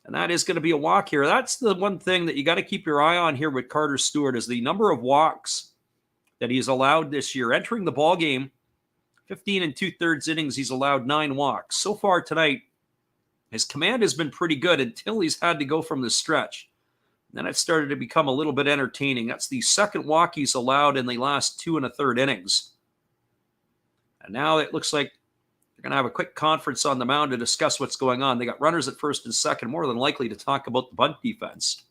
[SPEAKER 1] And that is going to be a walk here. That's the one thing that you got to keep your eye on here with Carter Stewart is the number of walks that he's allowed this year. Entering the ball game, 15 2/3 innings, he's allowed 9 walks. So far tonight, his command has been pretty good until he's had to go from the stretch. Then it started to become a little bit entertaining. That's the second walk he's allowed in the last 2 1/3 innings. And now it looks like they're going to have a quick conference on the mound to discuss what's going on. They got runners at first and second, more than likely to talk about the bunt defense.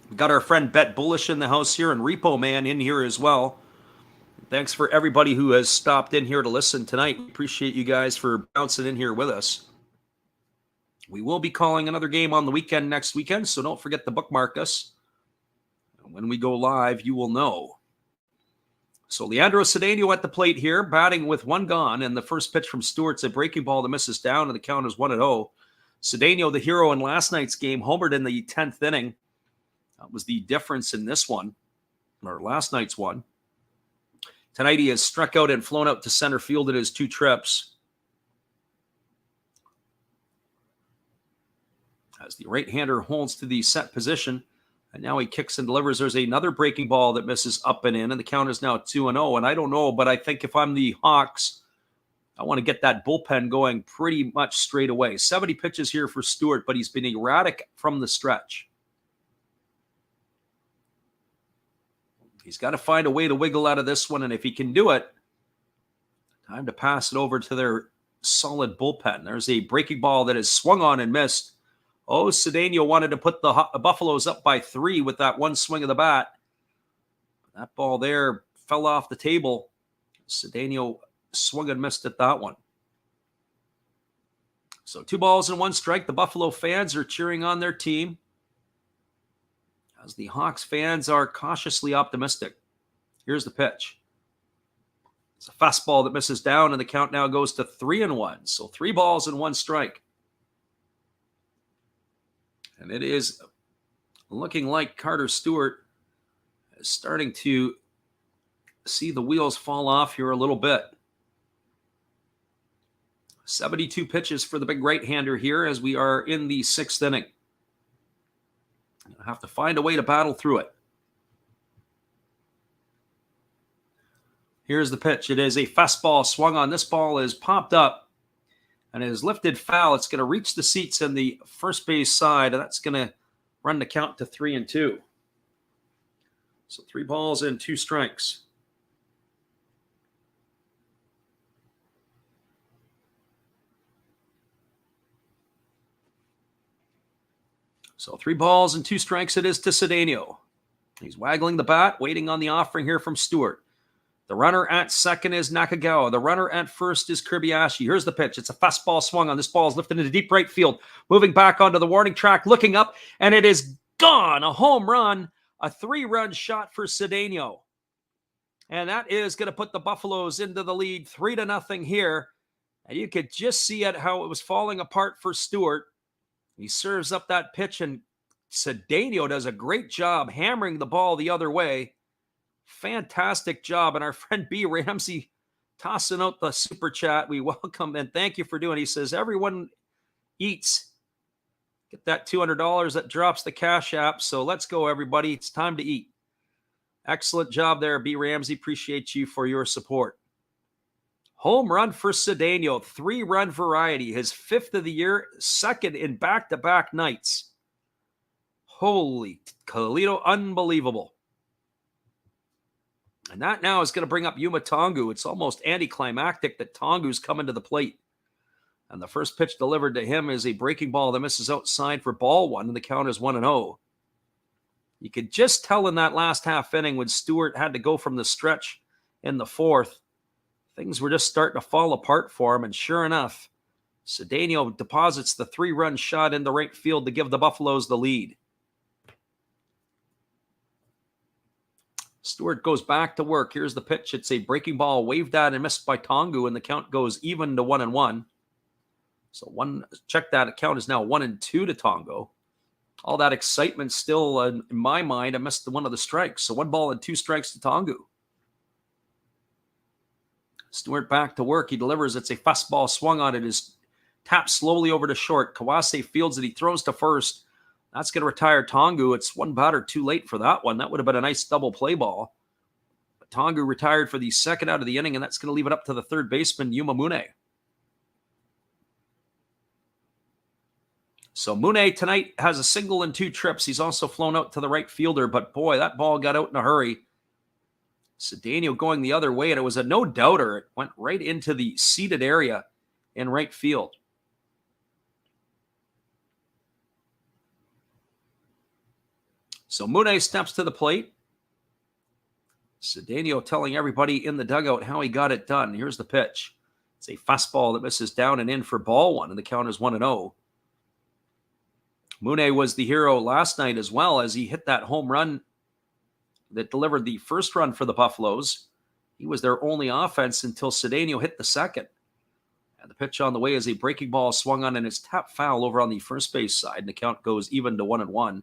[SPEAKER 1] We've got our friend Bet Bullish in the house here and Repo Man in here as well. Thanks for everybody who has stopped in here to listen tonight. We appreciate you guys for bouncing in here with us. We will be calling another game on the weekend next weekend, so don't forget to bookmark us. When we go live, you will know. So Leandro Cedeno at the plate here, batting with 1 gone, and the first pitch from Stewart's a breaking ball that misses down, and the count is 1-0. Cedeno, the hero in last night's game, homered in the 10th inning. That was the difference in this one, or last night's one. Tonight he has struck out and flown out to center field in his 2 trips. As the right-hander holds to the set position, And now he kicks and delivers. There's another breaking ball that misses up and in, and the count is now 2-0. And I don't know, but I think if I'm the Hawks, I want to get that bullpen going pretty much straight away. 70 pitches here for Stewart, but he's been erratic from the stretch. He's got to find a way to wiggle out of this one, and if he can do it, time to pass it over to their solid bullpen. There's a breaking ball that is swung on and missed. Oh, Cedeno wanted to put the Buffaloes up by 3 with that one swing of the bat. That ball there fell off the table. Cedeno swung and missed at that one. So 2 balls and 1 strike. The Buffalo fans are cheering on their team, as the Hawks fans are cautiously optimistic. Here's the pitch. It's a fastball that misses down, and the count now goes to 3-1. So 3 balls and 1 strike. And it is looking like Carter Stewart is starting to see the wheels fall off here a little bit. 72 pitches for the big right-hander here as we are in the 6th inning. I'll have to find a way to battle through it. Here's the pitch. It is a fastball swung on. This ball is popped up and is lifted foul. It's going to reach the seats in the first base side, and that's going to run the count to 3-2. So 3 balls and 2 strikes. So 3 balls and 2 strikes it is to Cedeno. He's waggling the bat, waiting on the offering here from Stewart. The runner at second is Nakagawa. The runner at first is Kirby-Ashi. Here's the pitch. It's a fastball swung on. This ball is lifted into deep right field. Moving back onto the warning track, looking up, and it is gone. A home run, a 3-run shot for Cedeno. And that is going to put the Buffaloes into the lead 3-0 here. And you could just see it, how it was falling apart for Stewart. He serves up that pitch, and Cedeno does a great job hammering the ball the other way. Fantastic job. And our friend B. Ramsey tossing out the super chat. We welcome and thank you for doing it. He says, everyone eats. Get that $200 that drops the Cash App. So let's go, everybody. It's time to eat. Excellent job there, B. Ramsey. Appreciate you for your support. Home run for Cedeno. 3-run variety. His 5th of the year. 2nd in back-to-back nights. Holy Toledo. Unbelievable. And that now is going to bring up Yuma Tongu. It's almost anticlimactic that Tongu's coming to the plate. And the first pitch delivered to him is a breaking ball that misses outside for ball 1, and the count is 1-0. You could just tell in that last half inning when Stewart had to go from the stretch in the 4th, things were just starting to fall apart for him. And sure enough, Cedeno deposits the 3-run shot into right field to give the Buffaloes the lead. Stewart goes back to work. Here's the pitch. It's a breaking ball waved at and missed by Tongu, and the count goes even to 1-1. So check that. The count is now 1-2 to Tongu. All that excitement still, in my mind, I missed one of the strikes. So 1 ball and 2 strikes to Tongu. Stewart back to work. He delivers. It's a fastball swung on. It is tapped slowly over to short. Kawase fields it. He throws to first. That's going to retire Tongu. It's 1 batter too late for that one. That would have been a nice double play ball. But Tongu retired for the 2nd out of the inning, and that's going to leave it up to the 3rd baseman, Yuma Mune. So Mune tonight has a single and 2 trips. He's also flown out to the right fielder, but boy, that ball got out in a hurry. Cedeno going the other way, and it was a no-doubter. It went right into the seated area in right field. So Mune steps to the plate. Cedeno telling everybody in the dugout how he got it done. Here's the pitch. It's a fastball that misses down and in for ball 1, and the count is 1-0. Mune was the hero last night as well, as he hit that home run that delivered the first run for the Buffaloes. He was their only offense until Cedeno hit the 2nd. And the pitch on the way is a breaking ball swung on, and it's tapped foul over on the first base side, and the count goes even to 1-1.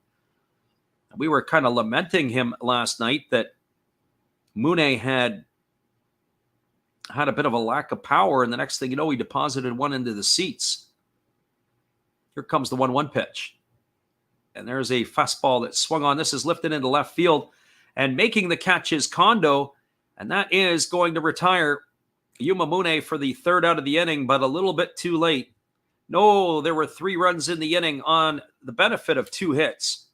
[SPEAKER 1] We were kind of lamenting him last night that Mune had a bit of a lack of power, and the next thing you know, he deposited one into the seats. Here comes the 1-1 pitch. And there's a fastball that swung on. This is lifted into left field. And making the catch is Kondo. And that is going to retire Yumamune for the third out of the inning, but a little bit too late. No, there were 3 runs in the inning on the benefit of 2 hits.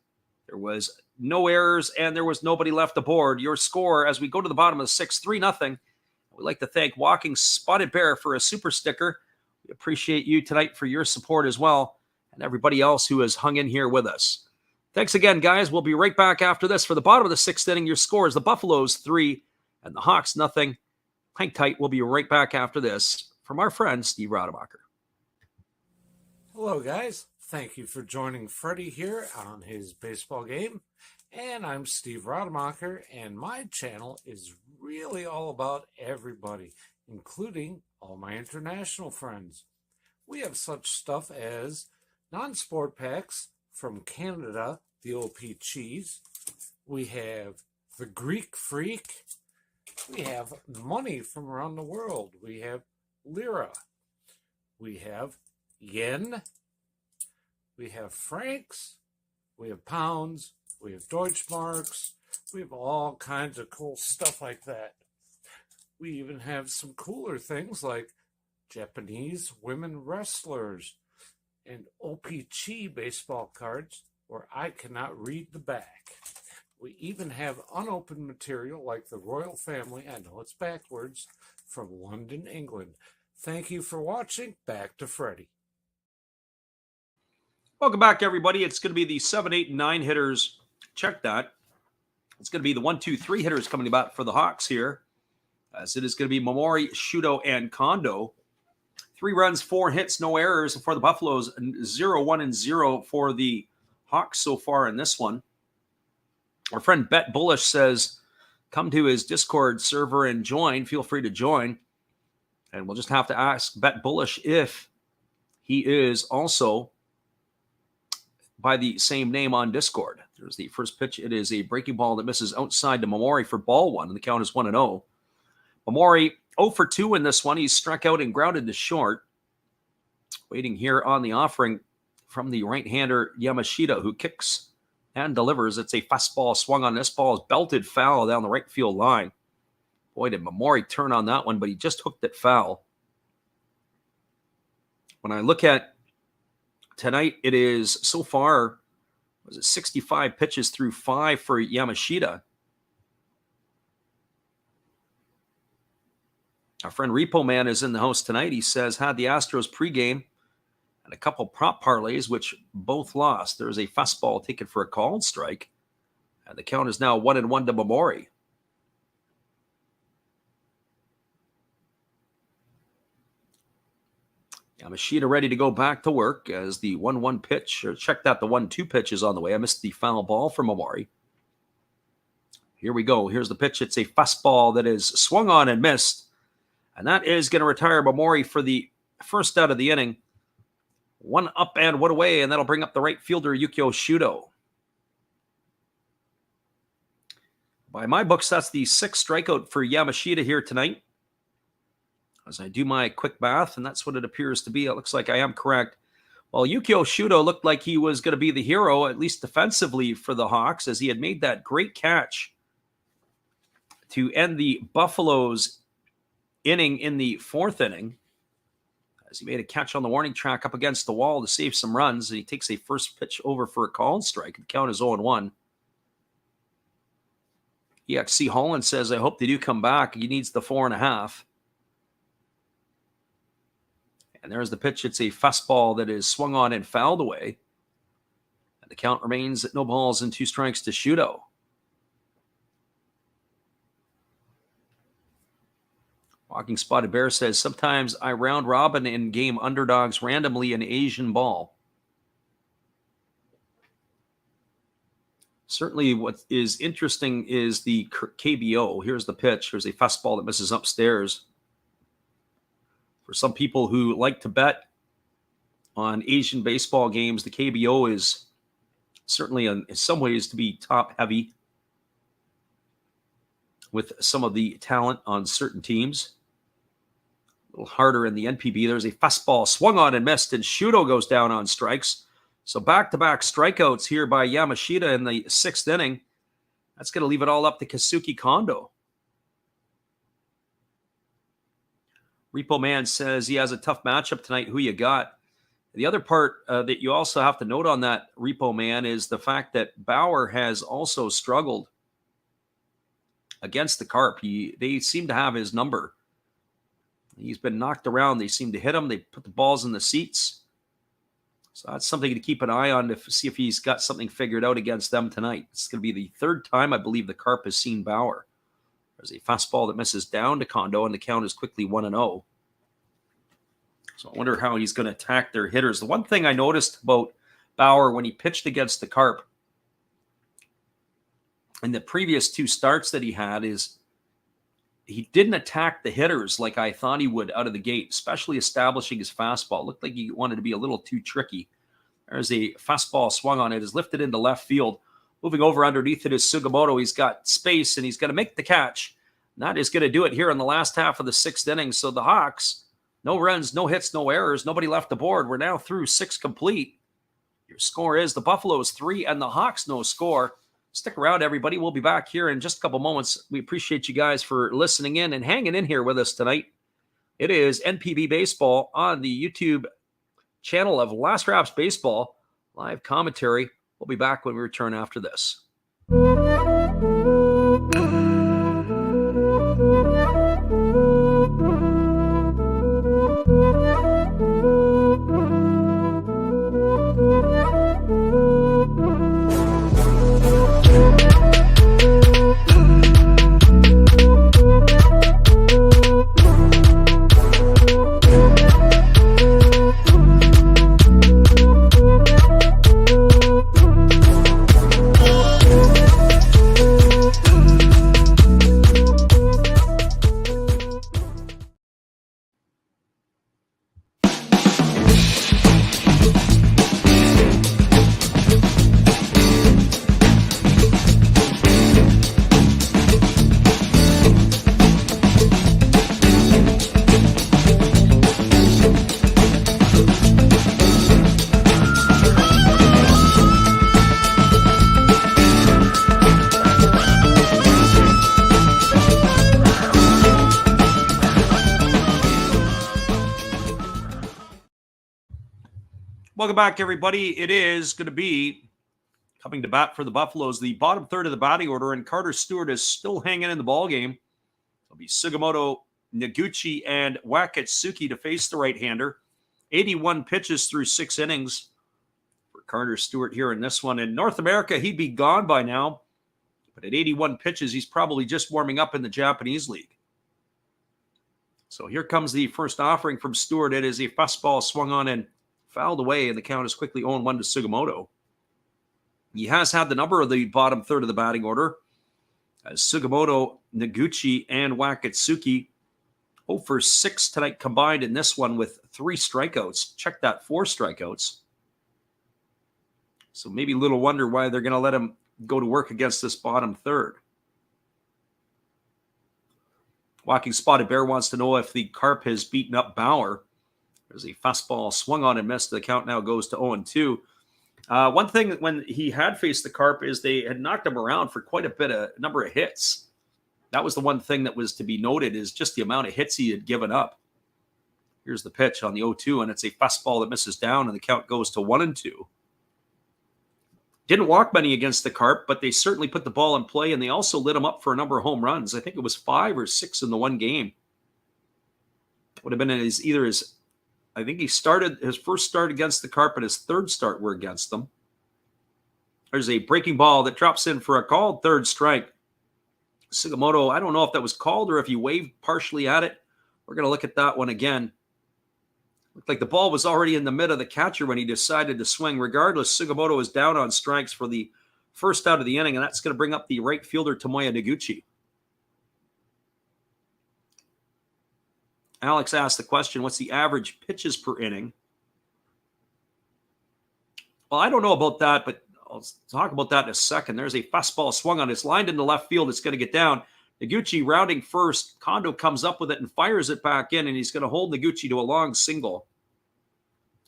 [SPEAKER 1] There was no errors, and there was nobody left aboard. Your score as we go to the bottom of the 6th, 3-0. We'd like to thank Walking Spotted Bear for a super sticker. We appreciate you tonight for your support as well, and everybody else who has hung in here with us. Thanks again, guys. We'll be right back after this. For the bottom of the 6th inning, your score is the Buffaloes 3 and the Hawks 0. Hang tight. We'll be right back after this from our friend Steve Rademacher.
[SPEAKER 2] Hello, guys. Thank you for joining Freddie here on his baseball game. And I'm Steve Rademacher, and my channel is really all about everybody, including all my international friends. We have such stuff as non-sport packs from Canada, the OP Cheese. We have the Greek Freak. We have money from around the world. We have lira. We have yen. We have francs. We have pounds. We have Deutschmarks. We have all kinds of cool stuff like that. We even have some cooler things like Japanese women wrestlers and OPC baseball cards where I cannot read the back. We even have unopened material like the royal family, I know it's backwards, from London, England. Thank you for watching. Back to Freddie.
[SPEAKER 1] Welcome back, everybody. It's going to be the 7, 8, and 9 hitters. Check that. It's going to be the 1, 2, 3 hitters coming about for the Hawks here, as it is going to be Momori, Shudo, and Kondo. 3 runs, 4 hits, no errors for the Buffaloes. 0, 1, and 0 for the Hawks so far in this one. Our friend Bet Bullish says, come to his Discord server and join. Feel free to join. And we'll just have to ask Bet Bullish if he is also by the same name on Discord. There's the first pitch. It is a breaking ball that misses outside to Momori for ball 1, and the count is 1-0. Momori 0 for 2 in this one. He's struck out and grounded to short. Waiting here on the offering from the right-hander Yamashita, who kicks and delivers. It's a fastball swung on. This ball is belted foul down the right field line. Boy, did Momori turn on that one, but he just hooked it foul. When I look at tonight, it is so far, was it 65 pitches through 5 for Yamashita. Our friend Repo Man is in the house tonight. He says, had the Astros pregame and a couple prop parlays, which both lost. There's a fastball taken for a called strike, and the count is now 1-1 to Momori. Yamashita ready to go back to work as the 1-1 pitch, or check that, the 1-2 pitch is on the way. I missed the foul ball from Momori. Here we go. Here's the pitch. It's a fastball that is swung on and missed, and that is going to retire Momori for the first out of the inning. 1 up and 1 away, and that'll bring up the right fielder, Yukio Shudo. By my books, that's the 6th strikeout for Yamashita here tonight. As I do my quick math, and that's what it appears to be. It looks like I am correct. Well, Yukio Shudo looked like he was going to be the hero, at least defensively, for the Hawks, as he had made that great catch to end the Buffaloes inning in the 4th inning, as he made a catch on the warning track up against the wall to save some runs. And he takes a first pitch over for a called strike. The count is 0-1. EXC Holland says, I hope they do come back. He needs the 4.5. And there's the pitch. It's a fastball that is swung on and fouled away. And the count remains at 0 balls and 2 strikes to Shudo. Walking Spotted Bear says, sometimes I round robin in game underdogs randomly in Asian ball. Certainly what is interesting is the KBO. Here's the pitch. Here's a fastball that misses upstairs. For some people who like to bet on Asian baseball games, the KBO is certainly in some ways to be top heavy with some of the talent on certain teams. A little harder in the NPB. There's a fastball swung on and missed, and Shudo goes down on strikes. So back-to-back strikeouts here by Yamashita in the 6th inning. That's going to leave it all up to Kazuki Kondo. Repo Man says he has a tough matchup tonight. Who you got? The other part that you also have to note on that, Repo Man, is the fact that Bauer has also struggled against the Carp. They seem to have his number. He's been knocked around. They seem to hit him. They put the balls in the seats. So that's something to keep an eye on to see if he's got something figured out against them tonight. It's going to be the 3rd time, I believe, the Carp has seen Bauer. There's a fastball that misses down to Kondo, and the count is quickly 1-0. So I wonder how he's going to attack their hitters. The one thing I noticed about Bauer when he pitched against the Carp in the previous 2 starts that he had is he didn't attack the hitters like I thought he would out of the gate, especially establishing his fastball. It looked like he wanted to be a little too tricky. There's a fastball swung on it, is lifted into left field. Moving over underneath it is Sugimoto. He's got space, and he's going to make the catch. And that is going to do it here in the last half of the 6th inning. So the Hawks, no runs, no hits, no errors. Nobody left the board. We're now through 6 complete. Your score is the Buffaloes 3 and the Hawks no score. Stick around, everybody. We'll be back here in just a couple moments. We appreciate you guys for listening in and hanging in here with us tonight. It is NPB Baseball on the YouTube channel of Last Raps Baseball. Live commentary. We'll be back when we return after this. Welcome back, everybody. It is going to be coming to bat for the Buffaloes, the bottom third of the batting order, and Carter Stewart is still hanging in the ballgame. It'll be Sugimoto, Noguchi, and Wakatsuki to face the right-hander. 81 pitches through 6 innings for Carter Stewart here in this one. In North America, he'd be gone by now, but at 81 pitches, he's probably just warming up in the Japanese League. So here comes the first offering from Stewart. It is a fastball swung on and fouled away, and the count is quickly 0-1 to Sugimoto. He has had the number of the bottom third of the batting order as Sugimoto, Noguchi, and Wakatsuki 0 for 6 tonight combined in this one with 3 strikeouts. Check that, 4 strikeouts. So maybe a little wonder why they're going to let him go to work against this bottom third. Walking Spotted Bear wants to know if the Carp has beaten up Bauer. There's a fastball swung on and missed. The count now goes to 0-2. One thing when he had faced the Carp is they had knocked him around for quite a number of hits. That was the one thing that was to be noted, is just the amount of hits he had given up. Here's the pitch on the 0-2, and it's a fastball that misses down, and the count goes to 1-2. Didn't walk many against the Carp, but they certainly put the ball in play, and they also lit him up for a number of home runs. I think it was 5 or 6 in the one game. Would have been I think he started his first start against the Carp, and his third start were against them. There's a breaking ball that drops in for a called third strike. Sugimoto, I don't know if that was called or if he waved partially at it. We're going to look at that one again. Looked like the ball was already in the mid of the catcher when he decided to swing. Regardless, Sugimoto is down on strikes for the first out of the inning, and that's going to bring up the right fielder, Tomoya Noguchi. Alex asked the question, what's the average pitches per inning? Well, I don't know about that, but I'll talk about that in a second. There's a fastball swung on. It's lined into left field. It's going to get down. Noguchi rounding first. Kondo comes up with it and fires it back in, and he's going to hold Noguchi to a long single.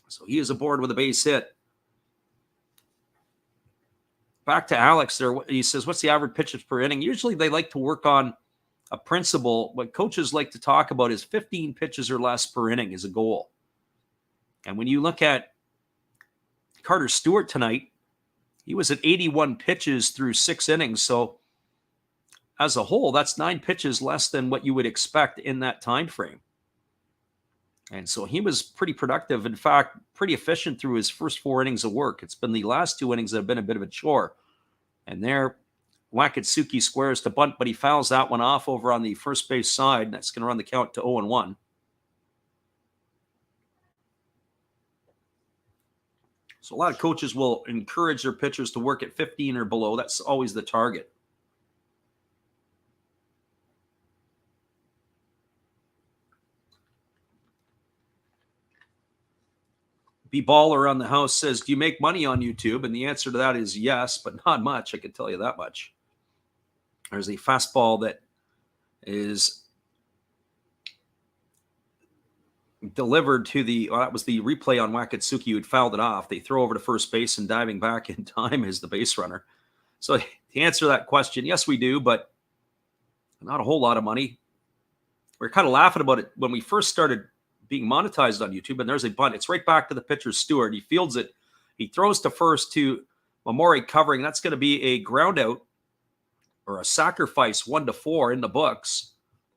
[SPEAKER 1] So he is aboard with a base hit. back to Alex there. He says, what's the average pitches per inning? Usually they like to work on a principle. What coaches like to talk about is 15 pitches or less per inning is a goal. And when you look at Carter Stewart tonight, he was at 81 pitches through 6 innings. So as a whole, that's 9 pitches less than what you would expect in that time frame. And so he was pretty productive. In fact, pretty efficient through his first 4 innings of work. It's been the last 2 innings that have been a bit of a chore. And there, Wakatsuki squares to bunt, but he fouls that one off over on the first base side. And that's going to run the count to 0-1. So a lot of coaches will encourage their pitchers to work at 15 or below. That's always the target. B-Baller on the house says, do you make money on YouTube? And the answer to that is yes, but not much. I can tell you that much. There's a fastball that is delivered to that was the replay on Wakatsuki who had fouled it off. They throw over to first base, and diving back in time is the base runner. So to answer that question, yes, we do, but not a whole lot of money. We're kind of laughing about it when we first started being monetized on YouTube, and there's a bunt. It's right back to the pitcher, Stewart. He fields it. He throws to first to Mamori covering. That's going to be a ground out or a sacrifice 1-4 in the books.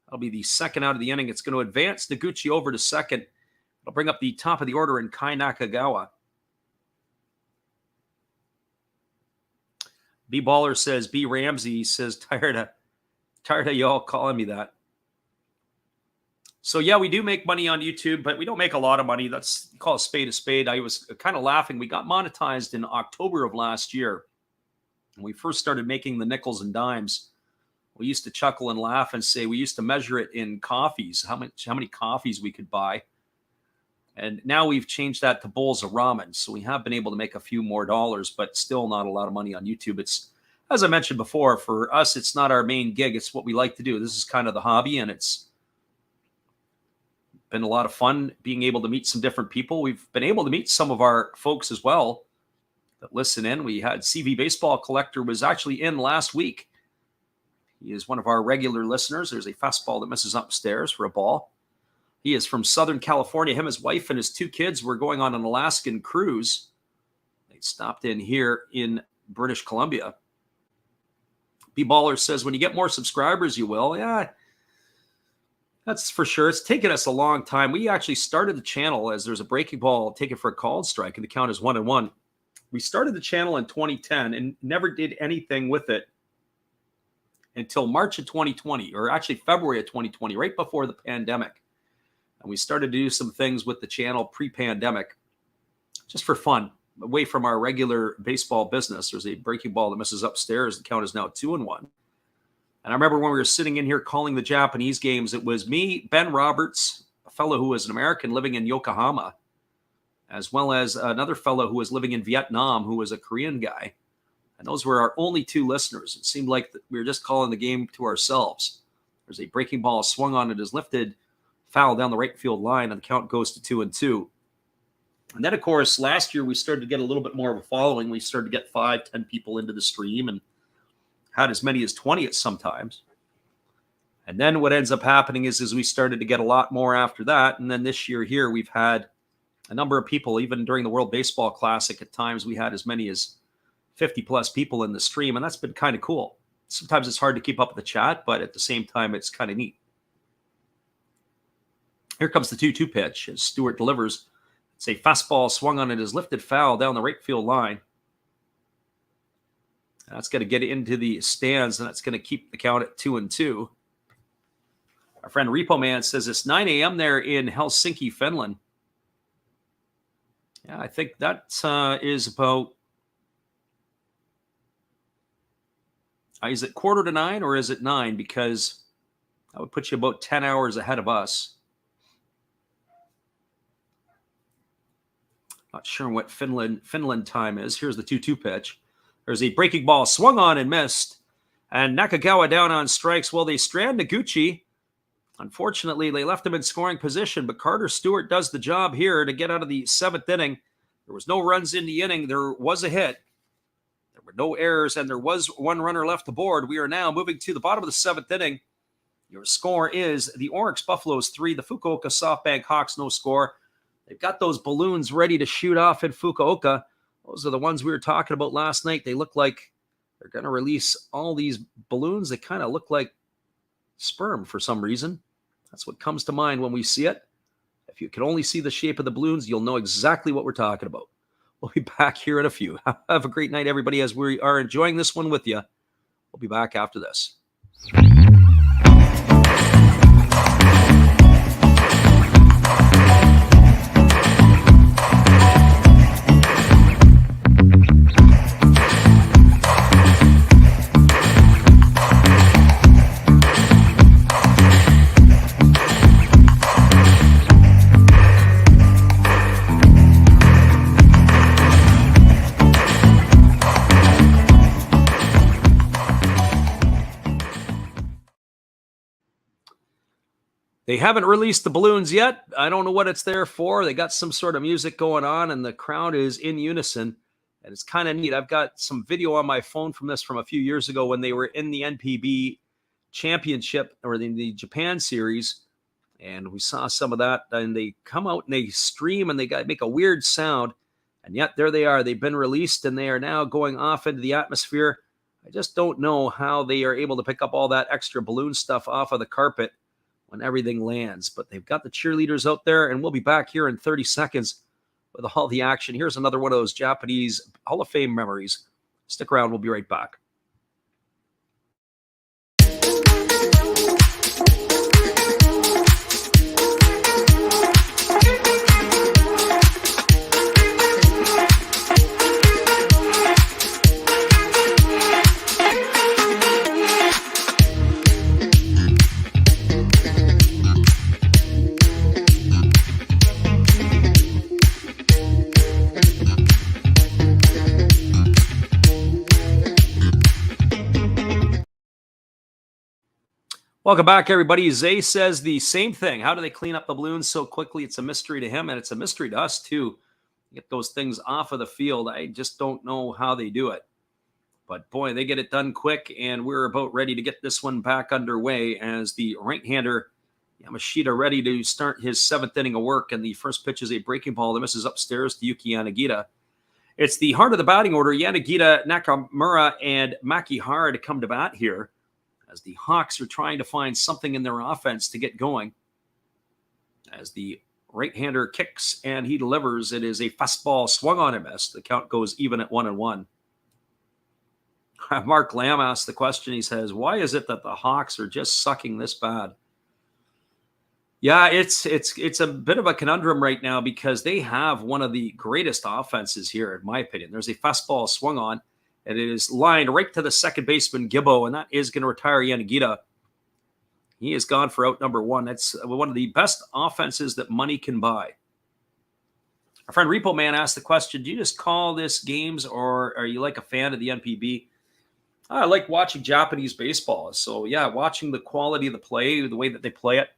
[SPEAKER 1] That'll be the second out of the inning. It's going to advance Noguchi over to second. It'll bring up the top of the order in Kai Nakagawa. B-Baller says, B. Ramsey says, tired of y'all calling me that. So, yeah, we do make money on YouTube, but we don't make a lot of money. Let's call a spade a spade. I was kind of laughing. We got monetized in October of last year. When we first started making the nickels and dimes, we used to chuckle and laugh and say we used to measure it in coffees, how many coffees we could buy. And now we've changed that to bowls of ramen. So we have been able to make a few more dollars, but still not a lot of money on YouTube. It's, as I mentioned before, for us, it's not our main gig. It's what we like to do. This is kind of the hobby, and it's been a lot of fun being able to meet some different people. We've been able to meet some of our folks as well that listen in. We had CV Baseball Collector was actually in last week. He is one of our regular listeners. There's a fastball that misses upstairs for a ball. He is from Southern California. Him, his wife, and his 2 kids were going on an Alaskan cruise. They stopped in here in British Columbia. B-Baller says, when you get more subscribers, you will. Yeah, that's for sure. It's taken us a long time. We actually started the channel as there's a breaking ball taken for a called strike, and the count is 1-1. We started the channel in 2010 and never did anything with it until March of 2020, or actually February of 2020, right before the pandemic. And we started to do some things with the channel pre-pandemic, just for fun, away from our regular baseball business. There's a breaking ball that misses upstairs. The count is now 2-1. And I remember when we were sitting in here calling the Japanese games, it was me, Ben Roberts, a fellow who was an American living in Yokohama, as well as another fellow who was living in Vietnam, who was a Korean guy. And those were our only 2 listeners. It seemed like we were just calling the game to ourselves. There's a breaking ball swung on. It is lifted, foul down the right field line, and the count goes to 2-2. And then, of course, last year we started to get a little bit more of a following. We started to get 5, 10 people into the stream and had as many as 20 at sometimes. And then what ends up happening is we started to get a lot more after that. And then this year here, we've had a number of people. Even during the World Baseball Classic, at times we had as many as 50 plus people in the stream, and that's been kind of cool. Sometimes it's hard to keep up with the chat, but at the same time, it's kind of neat. Here comes the 2-2 pitch as Stewart delivers. It's a fastball swung on. It is lifted foul down the right field line. That's going to get into the stands, and that's going to keep the count at 2-2. Our friend Repo Man says it's 9 a.m. there in Helsinki, Finland. Yeah, I think that is about... is it 8:45 or is it 9? Because that would put you about 10 hours ahead of us. Not sure what Finland time is. Here's the 2-2 pitch. There's a breaking ball swung on and missed. And Nakagawa down on strikes. Well, they strand Noguchi. Unfortunately, they left him in scoring position, but Carter Stewart does the job here to get out of the 7th inning. There was no runs in the inning. There was a hit. There There were no errors, and there was one runner left aboard. We are now moving to the bottom of the 7th inning. Your score is the Orix Buffaloes 3, the Fukuoka SoftBank Hawks no score. They've got those balloons ready to shoot off in Fukuoka. Those are the ones we were talking about last night. They look like they're going to release all these balloons. They kind of look like sperm for some reason. That's what comes to mind when we see it. If you can only see the shape of the balloons, you'll know exactly what we're talking about. We'll be back here in a few. Have a great night, everybody, as we are enjoying this one with you. We'll be back after this. They haven't released the balloons yet. I don't know what it's there for. They got some sort of music going on, and the crowd is in unison, and it's kind of neat. I've got some video on my phone from this from a few years ago when they were in the NPB championship or the Japan series, and we saw some of that. And they come out and they stream, and they make a weird sound, and yet there they are. They've been released, and they are now going off into the atmosphere. I just don't know how they are able to pick up all that extra balloon stuff off of the carpet when everything lands. But they've got the cheerleaders out there, and we'll be back here in 30 seconds with all the action. Here's another one of those Japanese Hall of Fame memories. Stick around. We'll be right back. Welcome back, everybody. Zay says the same thing. How do they clean up the balloons so quickly? It's a mystery to him, and it's a mystery to us, too. Get those things off of the field. I just don't know how they do it. But, boy, they get it done quick, and we're about ready to get this one back underway as the right-hander Yamashita ready to start his 7th inning of work, and the first pitch is a breaking ball that misses upstairs to Yuki Yanagita. It's the heart of the batting order. Yanagita, Nakamura, and Makihara to come to bat here, as the Hawks are trying to find something in their offense to get going. As the right-hander kicks and he delivers, it is a fastball swung on and missed. The count goes even at 1-1. Mark Lamb asked the question. He says, why is it that the Hawks are just sucking this bad? Yeah, it's a bit of a conundrum right now because they have one of the greatest offenses here, in my opinion. There's a fastball swung on, and it is lined right to the second baseman, Gibbo, and that is going to retire Yanagita. He is gone for out number 1. That's one of the best offenses that money can buy. Our friend Repo Man asked the question, do you just call this games, or are you like a fan of the NPB? I like watching Japanese baseball. So, yeah, watching the quality of the play, the way that they play it.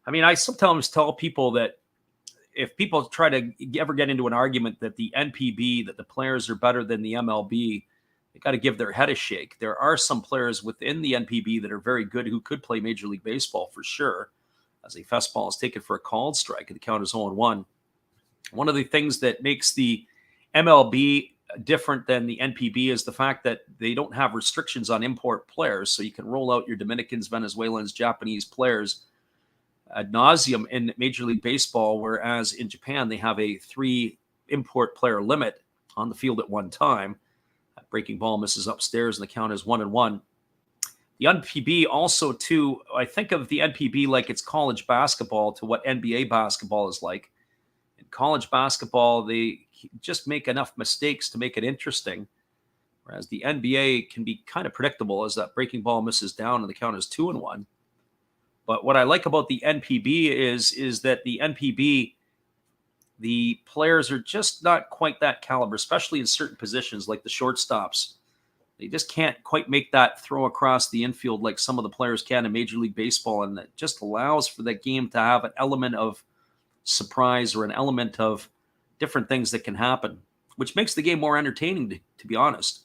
[SPEAKER 1] I mean, I sometimes tell people that if people try to ever get into an argument that the NPB, that the players are better than the MLB, they got to give their head a shake. There are some players within the NPB that are very good who could play Major League Baseball for sure, as a fastball is taken for a called strike and the count is 0-1. One of the things that makes the MLB different than the NPB is the fact that they don't have restrictions on import players, so you can roll out your Dominicans, Venezuelans, Japanese players ad nauseum in Major League Baseball, whereas in Japan they have a 3 import player limit on the field at one time. That breaking ball misses upstairs, and the count is 1-1. The NPB also, too, I think of the NPB like it's college basketball to what NBA basketball is like. In college basketball, they just make enough mistakes to make it interesting, whereas the NBA can be kind of predictable as that breaking ball misses down and the count is 2-1. But what I like about the NPB is that the NPB, the players are just not quite that caliber, especially in certain positions like the shortstops. They just can't quite make that throw across the infield like some of the players can in Major League Baseball, and that just allows for that game to have an element of surprise or an element of different things that can happen, which makes the game more entertaining, to be honest.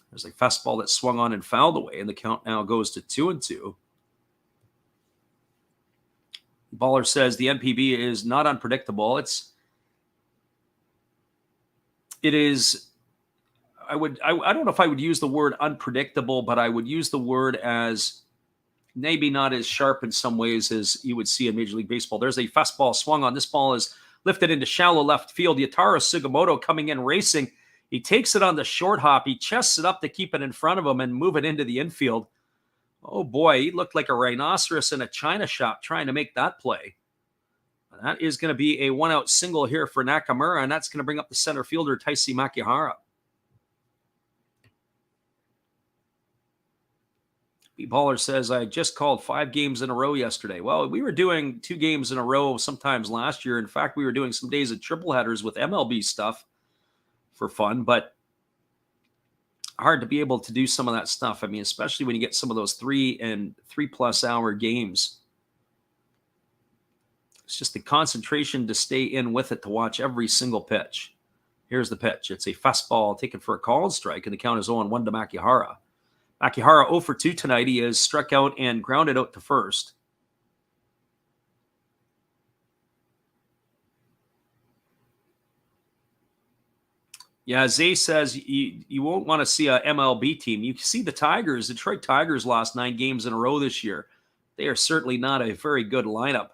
[SPEAKER 1] There's a fastball that swung on and fouled away, and the count now goes to 2-2. Baller says the NPB is not unpredictable. It is. I don't know if I would use the word unpredictable, but I would use the word as maybe not as sharp in some ways as you would see in Major League Baseball. There's a fastball swung on. This ball is lifted into shallow left field. Yataro Sugimoto coming in racing. He takes it on the short hop. He chests it up to keep it in front of him and move it into the infield. Oh boy, he looked like a rhinoceros in a china shop trying to make that play. That is going to be a one-out single here for Nakamura, and that's going to bring up the center fielder, Taisi Makihara. B-Baller says, I just called 5 games in a row yesterday. Well, we were doing 2 games in a row sometimes last year. In fact, we were doing some days of triple headers with MLB stuff for fun, but hard to be able to do some of that stuff. I mean, especially when you get some of those 3 and 3+ hour games. It's just the concentration to stay in with it to watch every single pitch. Here's the pitch. It's a fastball taken for a called strike, and the count is 0-1 to Makihara. Makihara 0 for 2 tonight. He is struck out and grounded out to first. Yeah, Zay says you won't want to see a MLB team. You see the Tigers. Detroit Tigers lost 9 games in a row this year. They are certainly not a very good lineup.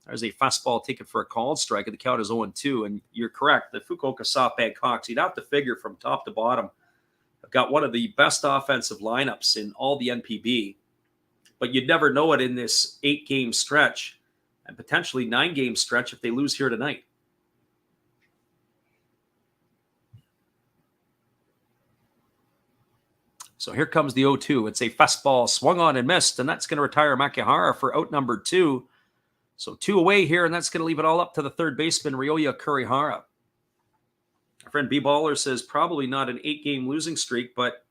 [SPEAKER 1] There's a fastball taken for a called strike, and the count is 0-2. And you're correct. The Fukuoka SoftBank Hawks, you'd have to figure from top to bottom, have got one of the best offensive lineups in all the NPB. But you'd never know it in this 8-game stretch and potentially 9-game stretch if they lose here tonight. So here comes the 0-2. It's a fastball swung on and missed, and that's going to retire Makihara for out number 2. So 2 away here, and that's going to leave it all up to the third baseman, Ryoya Kurihara. Our friend B-Baller says probably not an 8-game losing streak, but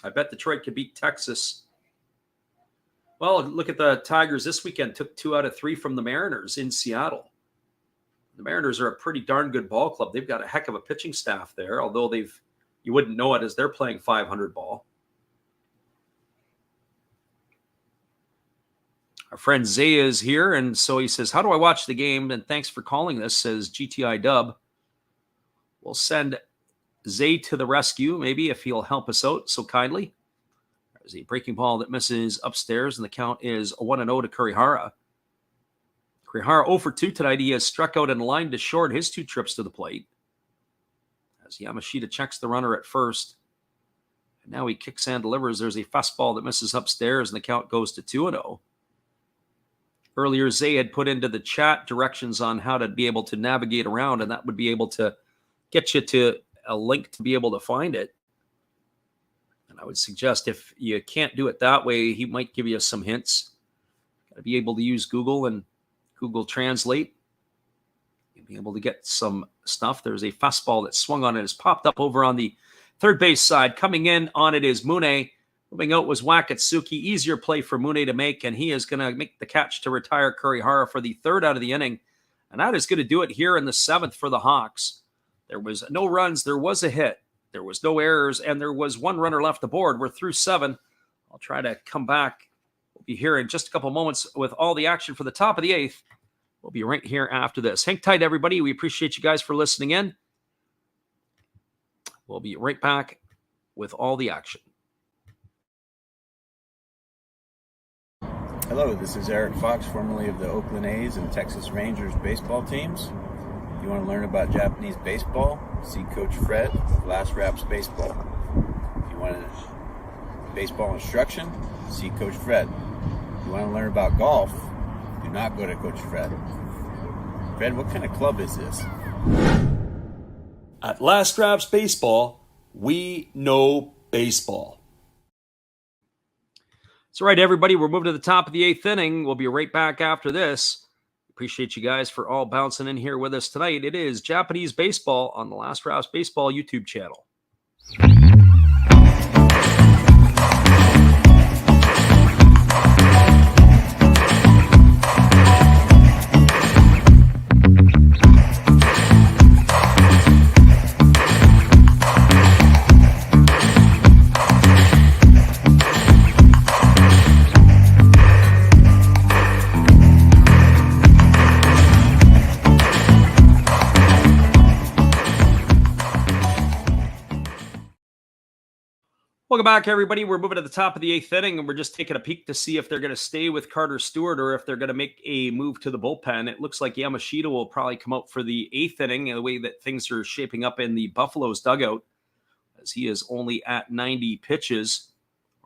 [SPEAKER 1] I bet Detroit could beat Texas. Well, look at the Tigers this weekend. Took 2 out of 3 from the Mariners in Seattle. The Mariners are a pretty darn good ball club. They've got a heck of a pitching staff there, although you wouldn't know it as they're playing 500 ball. Our friend Zay is here, and so he says, how do I watch the game? And thanks for calling this, says GTI Dub. We'll send Zay to the rescue, maybe, if he'll help us out so kindly. There's a breaking ball that misses upstairs, and the count is 1-0 to Kurihara. Kurihara 0 for 2 tonight. He has struck out and lined to short his 2 trips to the plate. As Yamashita checks the runner at first. And now he kicks and delivers. There's a fastball that misses upstairs, and the count goes to 2-0. Earlier, Zay had put into the chat directions on how to be able to navigate around, and that would be able to get you to a link to be able to find it. And I would suggest if you can't do it that way, he might give you some hints. Got to be able to use Google and Google Translate. You'll be able to get some stuff. There's a fastball that swung on it. Has popped up over on the third base side. Coming in on it is Mune. Moving out was Wakatsuki. Easier play for Mune to make, and he is going to make the catch to retire Kurihara for the 3rd out of the inning. And that is going to do it here in the 7th for the Hawks. There was no runs. There was a hit. There was no errors, and there was 1 runner left aboard. We're through 7. I'll try to come back. We'll be here in just a couple moments with all the action for the top of the 8th. We'll be right here after this. Hang tight, everybody. We appreciate you guys for listening in. We'll be right back with all the action.
[SPEAKER 4] Hello, this is Eric Fox, formerly of the Oakland A's and Texas Rangers baseball teams. If you want to learn about Japanese baseball, see Coach Fred of Last Raps Baseball. If you want baseball instruction, see Coach Fred. If you want to learn about golf, do not go to Coach Fred. Fred, what kind of club is this?
[SPEAKER 1] At Last Raps Baseball, we know baseball. That's right, everybody. We're moving to the top of the 8th inning. We'll be right back after this. Appreciate you guys for all bouncing in here with us tonight. It is Japanese baseball on the Last Raps Baseball YouTube channel. Welcome back, everybody. We're moving to the top of the 8th inning, and we're just taking a peek to see if they're going to stay with Carter Stewart or if they're going to make a move to the bullpen. It looks like Yamashita will probably come out for the 8th inning, the way that things are shaping up in the Buffaloes dugout, as he is only at 90 pitches.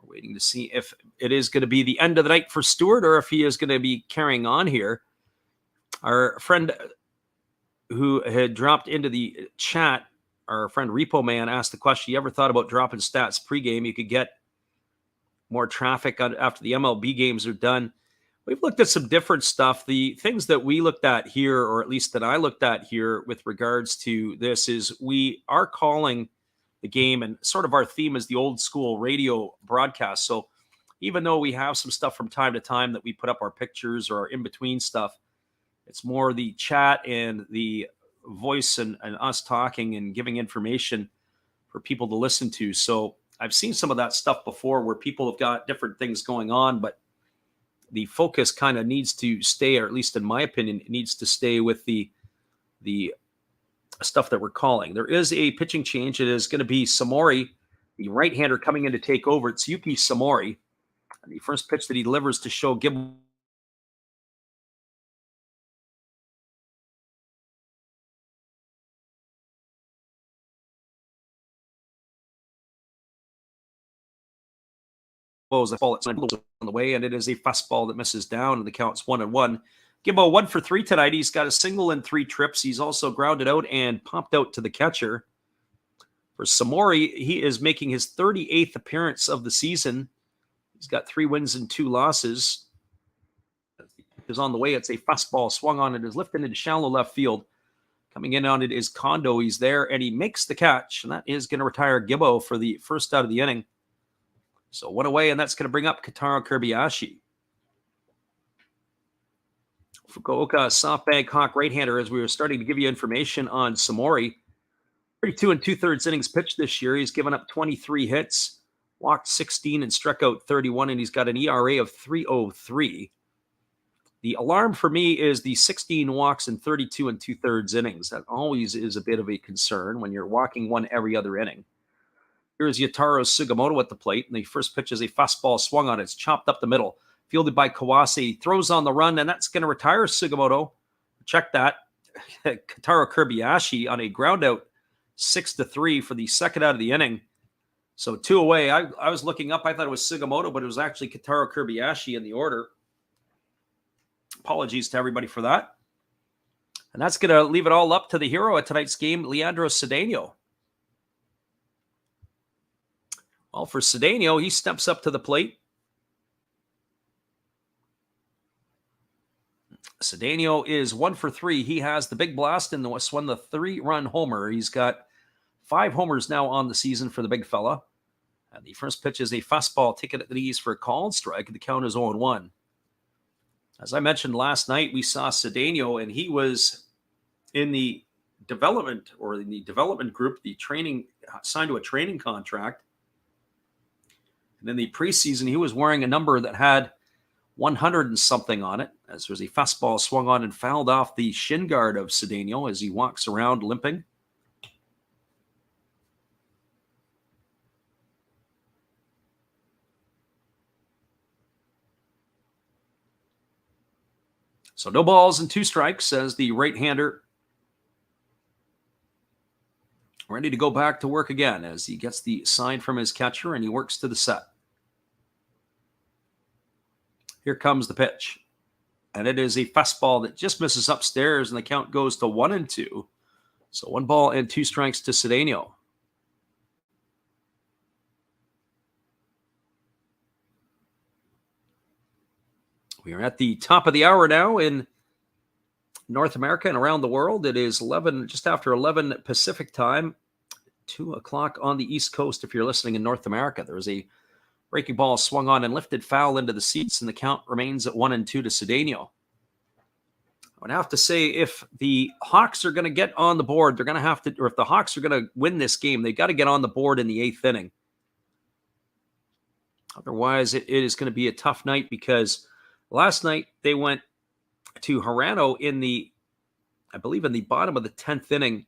[SPEAKER 1] We're waiting to see if it is going to be the end of the night for Stewart or if he is going to be carrying on here. Our friend who had dropped into the chat, our friend Repo Man, asked the question, you ever thought about dropping stats pregame? You could get more traffic after the MLB games are done. We've looked at some different stuff. The things that we looked at here, or at least that I looked at here with regards to this, is we are calling the game, and sort of our theme is the old school radio broadcast. So even though we have some stuff from time to time that we put up our pictures or our in-between stuff, it's more the chat and the voice and us talking and giving information for people to listen to. So I've seen some of that stuff before where people have got different things going on, but the focus kind of needs to stay, or at least in my opinion, it needs to stay with the stuff that we're calling. There is a pitching change. It is going to be Samori, the right-hander, coming in to take over. It's Yuki Samori. And the first pitch that he delivers to show Gibbo a ball that's on the way, and it is a fastball that misses down, and the count's 1-1. Gibbo 1 for 3 tonight. He's got a single and 3 trips. He's also grounded out and popped out to the catcher. For Samori, he is making his 38th appearance of the season. He's got 3 wins and 2 losses. Is on the way. It's a fastball swung on. It is lifted into shallow left field. Coming in on it is Kondo. He's there, and he makes the catch, and that is going to retire Gibbo for the first out of the inning. So 1 away, and that's going to bring up Kentaro Kobayashi. Fukuoka, SoftBank Hawk right-hander, as we were starting to give you information on Samori. 32 2/3 innings pitched this year. He's given up 23 hits, walked 16 and struck out 31, and he's got an ERA of 3.03. The alarm for me is the 16 walks in 32 2/3 innings. That always is a bit of a concern when you're walking one every other inning. Here's Yataro Sugimoto at the plate, and the first pitch is a fastball swung on. It's chopped up the middle, fielded by Kawase. He throws on the run, and that's going to retire Sugimoto. Check that. Kentaro Kobayashi on a ground out, 6-3 for the second out of the inning. So 2 away. I was looking up. I thought it was Sugimoto, but it was actually Kentaro Kobayashi in the order. Apologies to everybody for that. And that's going to leave it all up to the hero at tonight's game, Leandro Cedeno. Well, for Cedeno, he steps up to the plate. Cedeno is 1 for 3. He has the big blast and won the 3-run homer. He's got 5 homers now on the season for the big fella. And the first pitch is a fastball taken at the knees for a called strike. The count is 0-1. As I mentioned last night, we saw Cedeno, and he was in the development group, the training, signed to a training contract. And in the preseason, he was wearing a number that had 100 and something on it, as there's a fastball swung on and fouled off the shin guard of Cedeno as he walks around limping. So no balls and 2 strikes as the right-hander ready to go back to work again as he gets the sign from his catcher and he works to the set. Here comes the pitch. And it is a fastball that just misses upstairs, and the count goes to 1-2. So 1 ball and 2 strikes to Cedeno. We are at the top of the hour now in North America and around the world. It is 11, just after 11 Pacific time, 2 o'clock on the East Coast if you're listening in North America. There is a breaking ball swung on and lifted foul into the seats, and the count remains at 1-2 to Cedeno. I would have to say, if the Hawks are going to get on the board, they're going to have to, or if the Hawks are going to win this game, they've got to get on the board in the 8th inning. Otherwise, it is going to be a tough night, because last night they went to Hirano in the, I believe, in the bottom of the 10th inning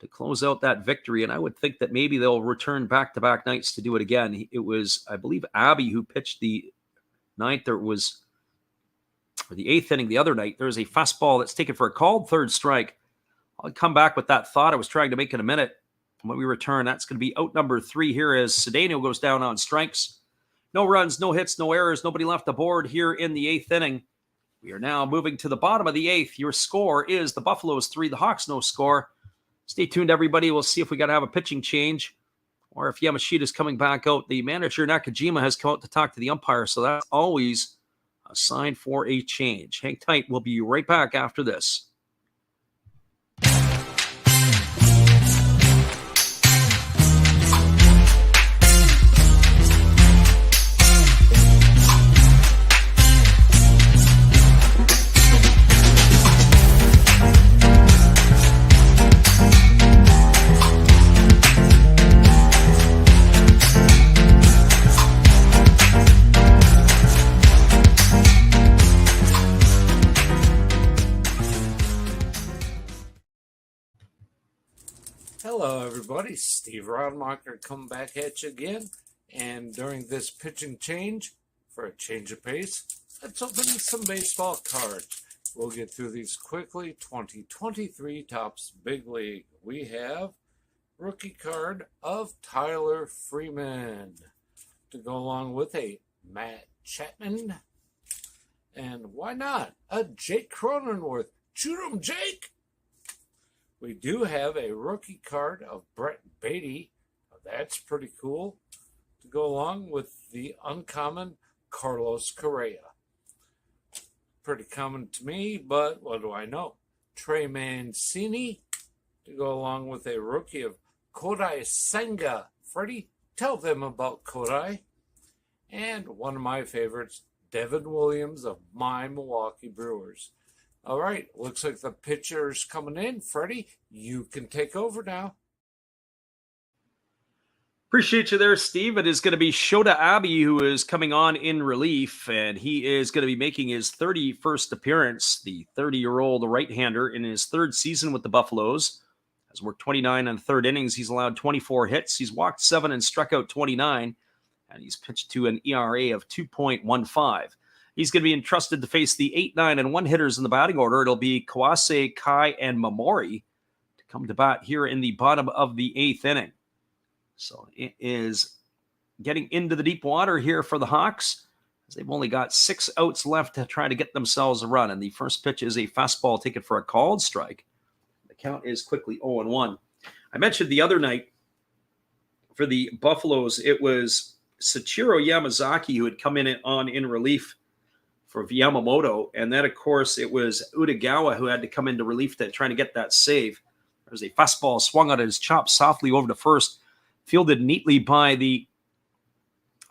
[SPEAKER 1] to close out that victory. And I would think that maybe they'll return back-to-back nights to do it again. It was, I believe, Abby who pitched the ninth, or the eighth inning the other night. There's a fastball that's taken for a called third strike. I'll come back with that thought I was trying to make in a minute. When we return, that's going to be out number 3 here as Cedeno goes down on strikes. No runs, no hits, no errors, nobody left aboard here in the 8th inning. We are now moving to the bottom of the 8th. Your score is the Buffaloes 3, the Hawks no score. Stay tuned, everybody. We'll see if we got to have a pitching change or if Yamashita's coming back out. The manager, Nakajima, has come out to talk to the umpire, so that's always a sign for a change. Hang tight. We'll be right back after this.
[SPEAKER 2] Hello, everybody. Steve Rodmacher coming back at you again. And during this pitching change, for a change of pace, let's open some baseball cards. We'll get through these quickly. 2023 Topps Big League. We have rookie card of Tyler Freeman to go along with a Matt Chapman. And why not a Jake Cronenworth? Shoot 'em, Jake! We do have a rookie card of Brett Beatty. That's pretty cool. To go along with the uncommon Carlos Correa. Pretty common to me, but what do I know? Trey Mancini. To go along with a rookie of Kodai Senga. Freddie, tell them about Kodai. And one of my favorites, Devin Williams of my Milwaukee Brewers. All right, looks like the pitcher's coming in. Freddie, you can take over now.
[SPEAKER 1] Appreciate you there, Steve. It is going to be Shota Abe who is coming on in relief, and he is going to be making his 31st appearance. The 30-year-old right-hander in his 3rd season with the Buffaloes has worked 29 and 3rd innings. He's allowed 24 hits. He's walked 7 and struck out 29, and he's pitched to an ERA of 2.15. He's going to be entrusted to face the 8, 9, and 1 hitters in the batting order. It'll be Kawase, Kai, and Mamori to come to bat here in the bottom of the 8th inning. So it is getting into the deep water here for the Hawks, as they've only got 6 outs left to try to get themselves a run. And the first pitch is a fastball taken for a called strike. The count is quickly 0-1. I mentioned the other night for the Buffaloes, it was Sachiro Yamazaki who had come in relief for Yamamoto, and then, of course, it was Utagawa who had to come into relief to trying to get that save. There's a fastball swung on his chop softly over to first, fielded neatly by the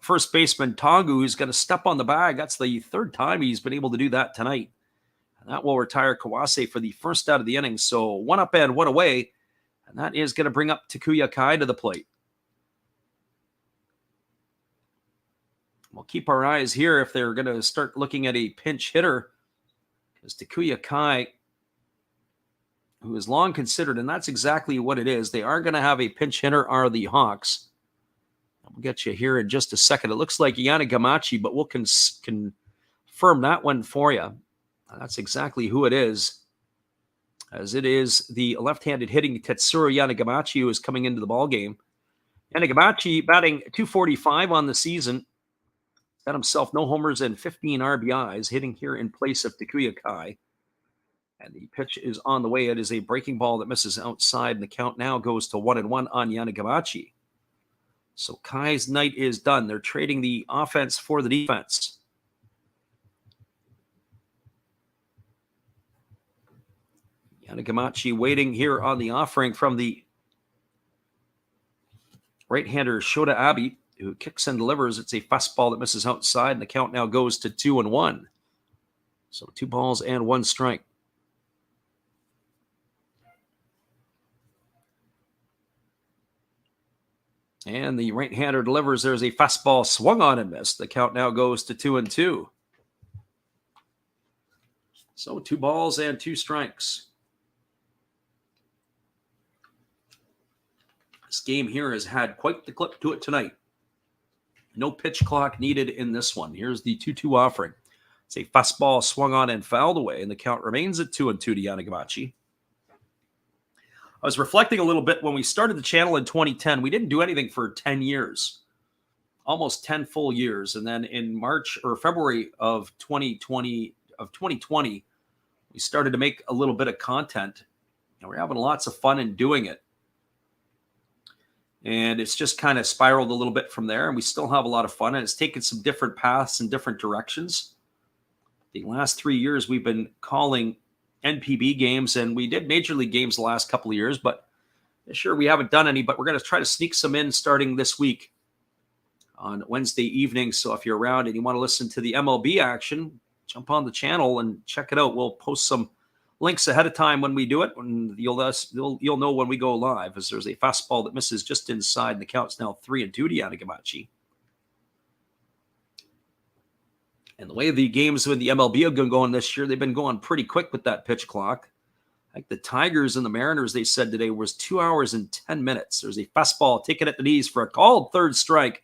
[SPEAKER 1] first baseman Tagu, who's going to step on the bag. That's the 3rd time he's been able to do that tonight. And that will retire Kawase for the first out of the inning. So 1 up and 1 away, and that is going to bring up Takuya Kai to the plate. We'll keep our eyes here if they're going to start looking at a pinch hitter, because Takuya Kai, who is long considered, and that's exactly what it is. They are going to have a pinch hitter, are the Hawks. We'll get you here in just a second. It looks like Yana Gamachi, but we'll confirm that one for you. That's exactly who it is, as it is the left-handed hitting Tetsuro Yanagamachi who is coming into the ballgame. Yanagamachi batting .245 on the season. Got himself no homers and 15 RBIs, hitting here in place of Takuya Kai. And the pitch is on the way. It is a breaking ball that misses outside, and the count now goes to 1-1 on Yanagamachi. So Kai's night is done. They're trading the offense for the defense. Yanagamachi waiting here on the offering from the right-hander Shota Abe, who kicks and delivers. It's a fastball that misses outside, and the count now goes to 2-1. So 2 balls and 1 strike. And the right-hander delivers. There's a fastball swung on and missed. The count now goes to 2-2. So 2 balls and 2 strikes. This game here has had quite the clip to it tonight. No pitch clock needed in this one. Here's the 2-2 offering. It's a fastball swung on and fouled away, and the count remains at 2-2 to Yanagamachi. I was reflecting a little bit when we started the channel in 2010. We didn't do anything for 10 years, almost 10 full years. And then in March or February of 2020, we started to make a little bit of content, and we're having lots of fun in doing it. And it's just kind of spiraled a little bit from there, and we still have a lot of fun, and it's taken some different paths and different directions. The last 3 years, we've been calling NPB games, and we did Major League games the last couple of years, but sure, we haven't done any, but we're going to try to sneak some in starting this week on Wednesday evening. So if you're around and you want to listen to the MLB action, jump on the channel and check it out. We'll post some links ahead of time when we do it, and you'll know when we go live, as there's a fastball that misses just inside, and the count's now 3-2 to Yanagamachi. And the way the games with the MLB have been going this year, they've been going pretty quick with that pitch clock. Like the Tigers and the Mariners, they said today, was 2 hours and 10 minutes. There's a fastball taken at the knees for a called third strike.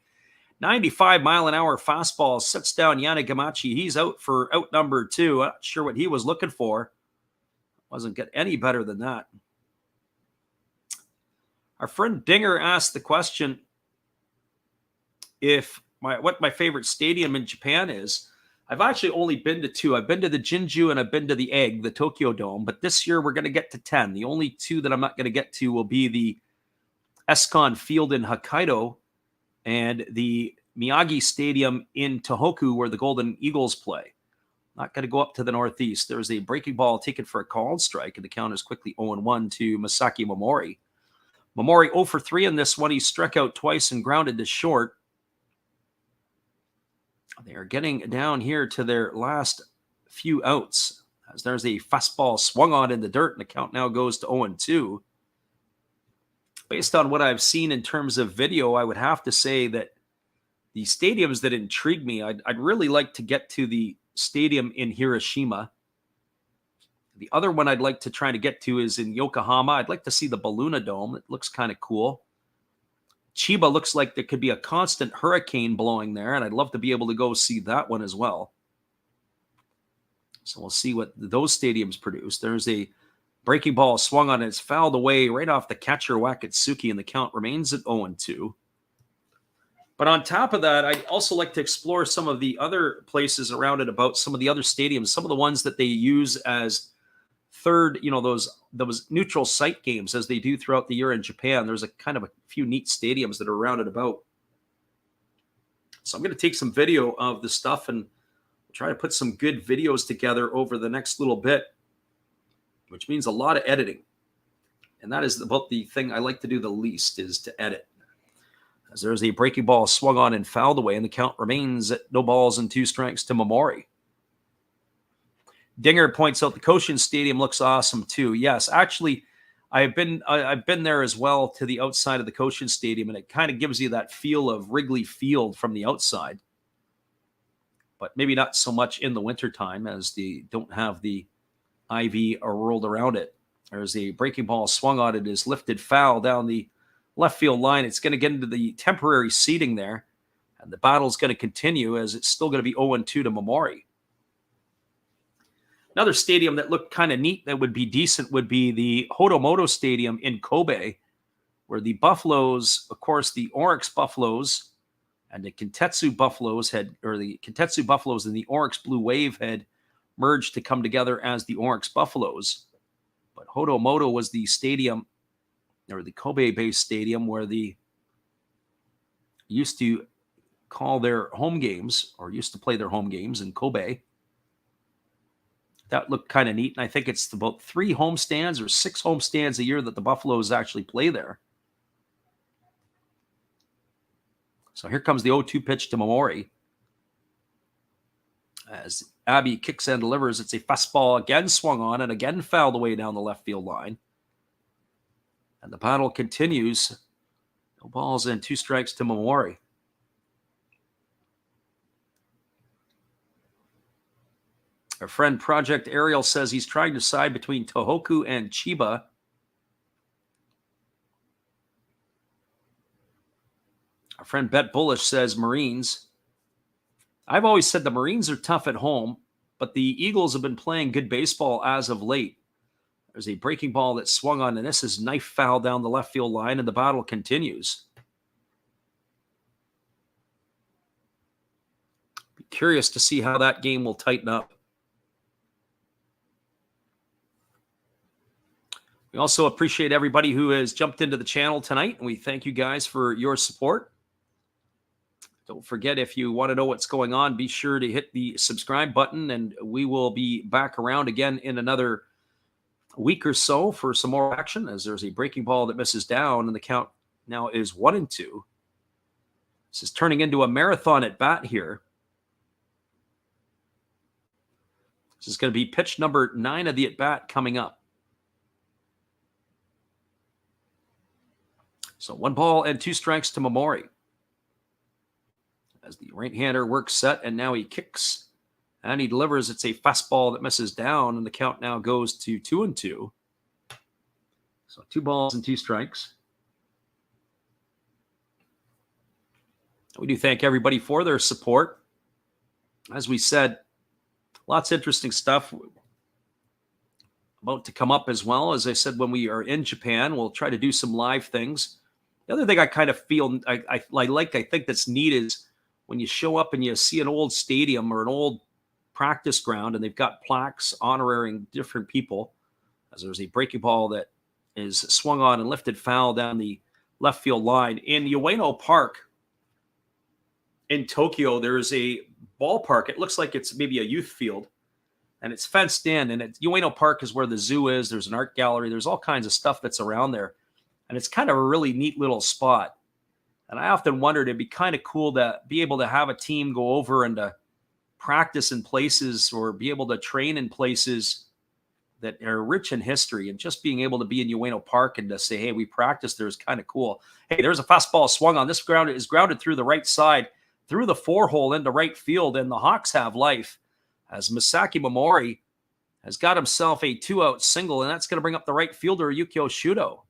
[SPEAKER 1] 95-mile-an-hour fastball sits down Yanagamachi. He's out for out number 2. I'm not sure what he was looking for. Wasn't get any better than that. Our friend Dinger asked the question what my favorite stadium in Japan is. I've actually only been to 2. I've been to the Jinju and I've been to the Egg, the Tokyo Dome. But this year we're going to get to 10. The only 2 that I'm not going to get to will be the Escon Field in Hokkaido and the Miyagi Stadium in Tohoku, where the Golden Eagles play. Not going to go up to the northeast. There's a breaking ball taken for a called strike, and the count is quickly 0-1 to Masaki Momori. Momori 0 for 3 in this one. He struck out twice and grounded to short. They are getting down here to their last few outs, as there's a fastball swung on in the dirt, and the count now goes to 0-2. Based on what I've seen in terms of video, I would have to say that the stadiums that intrigue me, I'd really like to get to the stadium in Hiroshima. The other one I'd like to try to get to is in Yokohama. I'd like to see the Balluna Dome. It looks kind of cool. Chiba looks like there could be a constant hurricane blowing there, and I'd love to be able to go see that one as well. So we'll see what those stadiums produce. There's a breaking ball swung on, and it's fouled away right off the catcher Wakatsuki, and the count remains at 0-2. But on top of that, I'd also like to explore some of the other places around and about some of the other stadiums, some of the ones that they use as third, those neutral site games as they do throughout the year in Japan. There's a kind of a few neat stadiums that are around and about. So I'm going to take some video of the stuff and try to put some good videos together over the next little bit, which means a lot of editing. And that is about the thing I like to do the least, is to edit. As there's a breaking ball swung on and fouled away, and the count remains at 0-2 strikes to Momori. Dinger points out the Koshin Stadium looks awesome too. Yes, actually, I've been there as well, to the outside of the Koshin Stadium, and it kind of gives you that feel of Wrigley Field from the outside. But maybe not so much in the wintertime, as they don't have the ivy rolled around it. There's a breaking ball swung on it, is lifted foul down the left field line. It's going to get into the temporary seating there, and the battle's going to continue, as it's still going to be 0-2 to Momori. Another stadium that looked kind of neat that would be decent would be the Hodomoto Stadium in Kobe, where the Buffaloes, of course, the Orix Buffaloes and the Kintetsu Buffaloes and the Orix Blue Wave had merged to come together as the Orix Buffaloes. But Hodomoto was the stadium, or the Kobe-based stadium, where they used to call their home games, or used to play their home games in Kobe. That looked kind of neat, and I think it's about 3 homestands or 6 homestands a year that the Buffaloes actually play there. So here comes the 0-2 pitch to Momori. As Abbey kicks and delivers, it's a fastball again swung on and again fouled away down the left field line. And the battle continues. No balls and 2 strikes to Momori. Our friend Project Ariel says he's trying to decide between Tohoku and Chiba. Our friend Bet Bullish says Marines. I've always said the Marines are tough at home, but the Eagles have been playing good baseball as of late. There's a breaking ball that swung on, and this is knife foul down the left field line, and the battle continues. Be curious to see how that game will tighten up. We also appreciate everybody who has jumped into the channel tonight, and we thank you guys for your support. Don't forget, if you want to know what's going on, be sure to hit the subscribe button, and we will be back around again in another week or so for some more action, as there's a breaking ball that misses down, and the count now is 1-2. This is turning into a marathon at bat here. This is going to be pitch number 9 of the at bat coming up. So 1 ball and 2 strikes to Mamori. As the right-hander works set, and now he kicks, and he delivers. It's a fastball that misses down, and the count now goes to 2-2. So 2 balls and 2 strikes. We do thank everybody for their support. As we said, lots of interesting stuff about to come up as well. As I said, when we are in Japan, we'll try to do some live things. The other thing I kind of feel I think that's neat is when you show up and you see an old stadium or an old practice ground, and they've got plaques honoring different people, as there's a breaking ball that is swung on and lifted foul down the left field line. In Ueno Park in Tokyo, there's a ballpark. It looks like it's maybe a youth field, and it's fenced in. And Ueno Park is where the zoo is. There's an art gallery. There's all kinds of stuff that's around there. And it's kind of a really neat little spot. And I often wondered, it'd be kind of cool to be able to have a team go over and to practice in places or be able to train in places that are rich in history. And just being able to be in Ueno Park and to say, hey, we practiced there is kind of cool. Hey, there's a fastball swung on. This ground is grounded through the right side, through the 4-hole into right field. And the Hawks have life as Masaki Mamori has got himself a 2-out single. And that's going to bring up the right fielder, Yukio Shudo.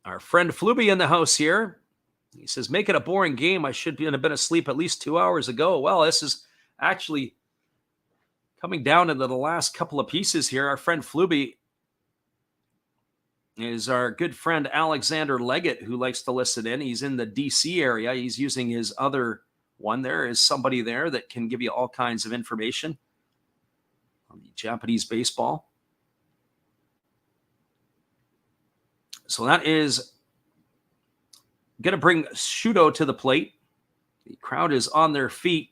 [SPEAKER 1] Our friend Fluby in the house here. He says, make it a boring game. I should have been asleep at least 2 hours ago. Well, this is actually coming down into the last couple of pieces here. Our friend Fluby is our good friend Alexander Leggett, who likes to listen in. He's in the D.C. area. He's using his other one. There is somebody there that can give you all kinds of information on the Japanese baseball. So that is going to bring Shudo to the plate. The crowd is on their feet.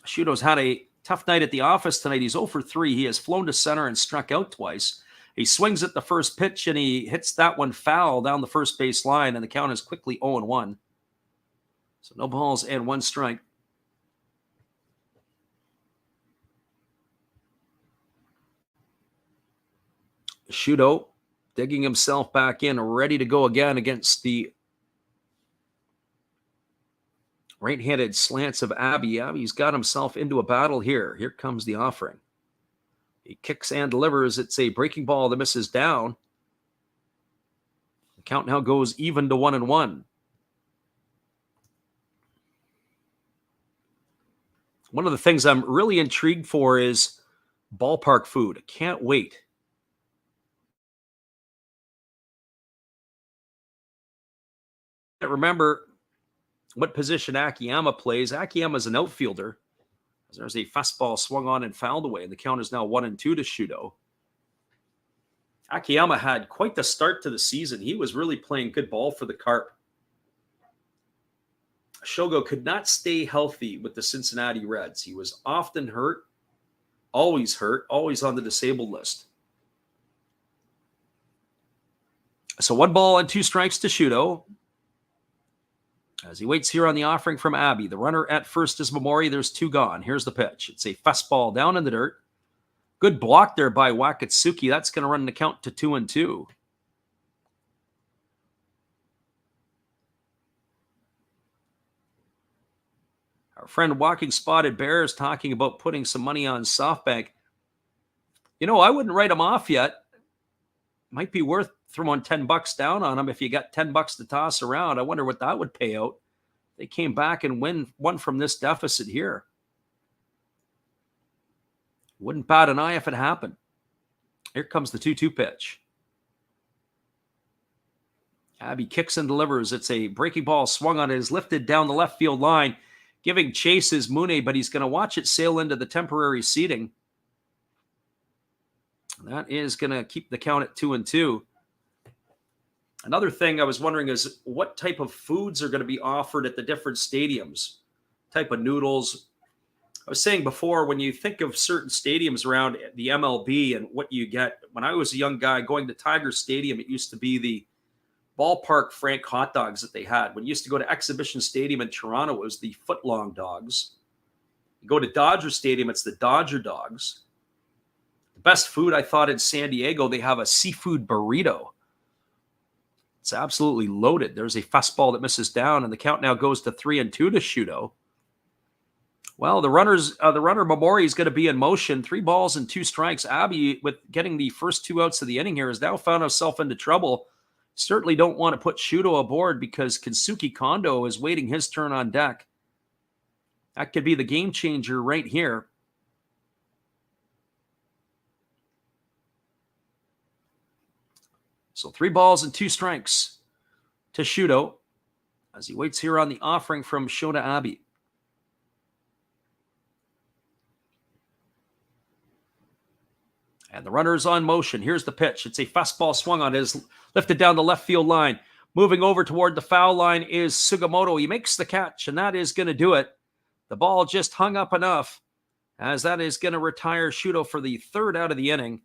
[SPEAKER 1] Shudo's had a tough night at the office tonight. He's 0 for 3. He has flown to center and struck out twice. He swings at the first pitch, and he hits that one foul down the first base line, and the count is quickly 0-1. So no balls and 1 strike. Shudo digging himself back in, ready to go again against the right-handed slants of Abby. Abby's got himself into a battle here. Here comes the offering. He kicks and delivers. It's a breaking ball that misses down. The count now goes even to 1-1. One of the things I'm really intrigued for is ballpark food. I can't wait. Remember what position Akiyama plays. Akiyama is an outfielder. There's a fastball swung on and fouled away. The count is now 1-2 to Shudo. Akiyama had quite the start to the season. He was really playing good ball for the Carp. Shogo could not stay healthy with the Cincinnati Reds. He was often hurt, always on the disabled list. So 1 ball and 2 strikes to Shudo. As he waits here on the offering from Abby. The runner at first is Mamori. There's 2 gone. Here's the pitch. It's a fastball down in the dirt. Good block there by Wakatsuki. That's going to run the count to 2-2. Our Our friend Walking Spotted Bear is talking about putting some money on SoftBank. I wouldn't write them off yet. Might be worth throwing $10 down on them if you got $10 to toss around. I wonder what that would pay out. They came back and won from this deficit here. Wouldn't bat an eye if it happened. Here comes the 2-2 pitch. Abbey kicks and delivers. It's a breaking ball swung on. It is lifted down the left field line, giving chase is Mooney, but he's going to watch it sail into the temporary seating. That is going to keep the count at 2-2. Another thing I was wondering is what type of foods are going to be offered at the different stadiums, type of noodles. I was saying before, when you think of certain stadiums around the MLB and what you get, when I was a young guy going to Tiger Stadium, it used to be the ballpark Frank hot dogs that they had. When you used to go to Exhibition Stadium in Toronto, it was the foot-long dogs. You go to Dodger Stadium, it's the Dodger dogs. The best food, I thought, in San Diego, they have a seafood burrito. It's absolutely loaded. There's a fastball that misses down, and the count now goes to 3-2 to Shudo. Well, the runner Mamori is going to be in motion. 3 balls and 2 strikes. Abbey, with getting the first 2 outs of the inning here, has now found himself into trouble. Certainly don't want to put Shudo aboard because Kensuke Kondo is waiting his turn on deck. That could be the game changer right here. So 3 balls and 2 strikes to Shudo as he waits here on the offering from Shota Abbey. And the runner is on motion. Here's the pitch. It's a fastball swung on. It is lifted down the left field line. Moving over toward the foul line is Sugimoto. He makes the catch, and that is going to do it. The ball just hung up enough, as that is going to retire Shudo for the 3rd out of the inning.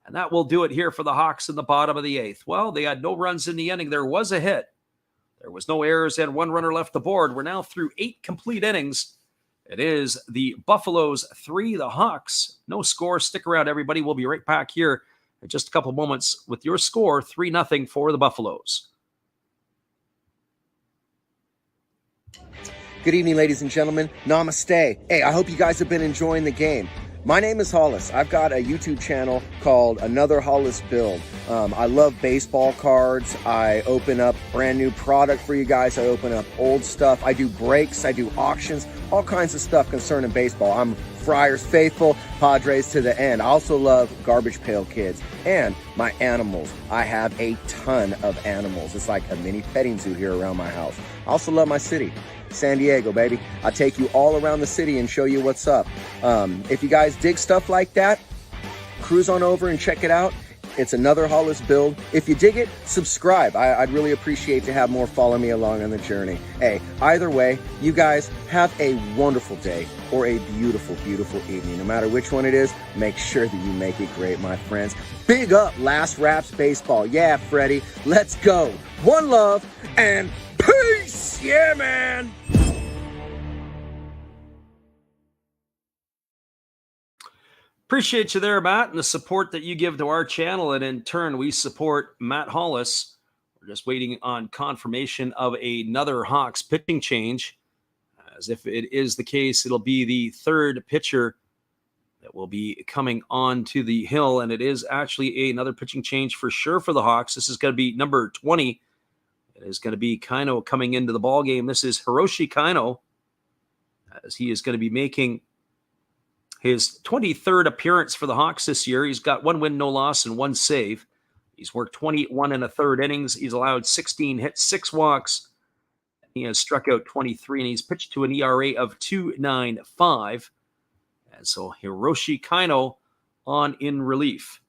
[SPEAKER 1] And that will do it here for the Hawks in the bottom of the 8th. Well, they had no runs in the inning. There was a hit. There was no errors and 1 runner left aboard. We're now through 8 complete innings. It is the Buffaloes 3, the Hawks. No score. Stick around, everybody. We'll be right back here in just a couple moments with your score, 3-0 for the Buffaloes.
[SPEAKER 3] Good evening, ladies and gentlemen. Namaste. Hey, I hope you guys have been enjoying the game. My name is Hollis. I've got a YouTube channel called Another Hollis Build. I love baseball cards. I open up brand new product for you guys. I open up old stuff. I do breaks. I do auctions. All kinds of stuff concerning baseball. I'm Friars faithful, Padres to the end. I also love Garbage Pail Kids and my animals. I have a ton of animals. It's like a mini petting zoo here around my house. I also love my city. San Diego, baby. I'll take you all around the city and show you what's up. If you guys dig stuff like that, cruise on over and check it out. It's Another Hollis Build. If you dig it, subscribe. I'd really appreciate to have more follow me along on the journey. Hey, either way, you guys have a wonderful day or a beautiful, beautiful evening. No matter which one it is, make sure that you make it great, my friends. Big up Last Raps Baseball. Yeah, Freddie, let's go. One love and peace. Yeah, man.
[SPEAKER 1] Appreciate you there, Matt, and the support that you give to our channel. And in turn, we support Matt Hollis. We're just waiting on confirmation of another Hawks pitching change. As if it is the case, it'll be the 3rd pitcher that will be coming on to the hill. And it is actually another pitching change for sure for the Hawks. This is going to be number 20. It is going to be Kaino coming into the ballgame. This is Hiroshi Kaino, as he is going to be making his 23rd appearance for the Hawks this year. He's got 1 win, no loss, and 1 save. He's worked 21 1/3 innings. He's allowed 16 hits, 6 walks. He has struck out 23, and he's pitched to an ERA of 2.95. And so Hiroshi Kaino on in relief.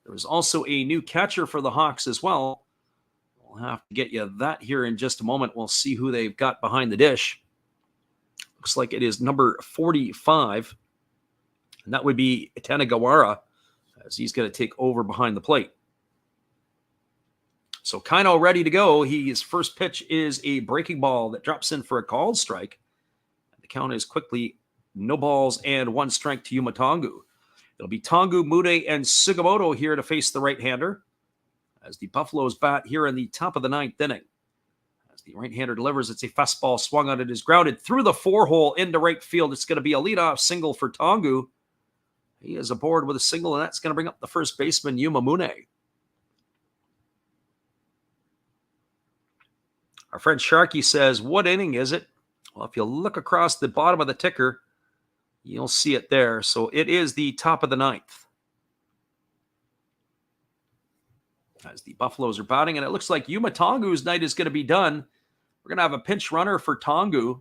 [SPEAKER 1] There was also a new catcher for the Hawks as well. We'll have to get you that here in just a moment. We'll see who they've got behind the dish. Looks like it is number 45, and that would be Tanagawara, as he's going to take over behind the plate. So Kaino ready to go. His first pitch is a breaking ball that drops in for a called strike. The count is quickly no balls and 1 strike to Yuma Tongu. It'll be Tongu, Mude, and Sugimoto here to face the right-hander as the Buffaloes bat here in the top of the 9th inning. The right-hander delivers. It's a fastball swung on. It is grounded through the 4-hole into right field. It's going to be a leadoff single for Tongu. He is aboard with a single, and that's going to bring up the first baseman, Yuma Mune. Our friend Sharky says, what inning is it? Well, if you look across the bottom of the ticker, you'll see it there. So it is the top of the 9th. As the Buffaloes are batting, and it looks like Yuma Tongu's night is going to be done. We're going to have a pinch runner for Tongu.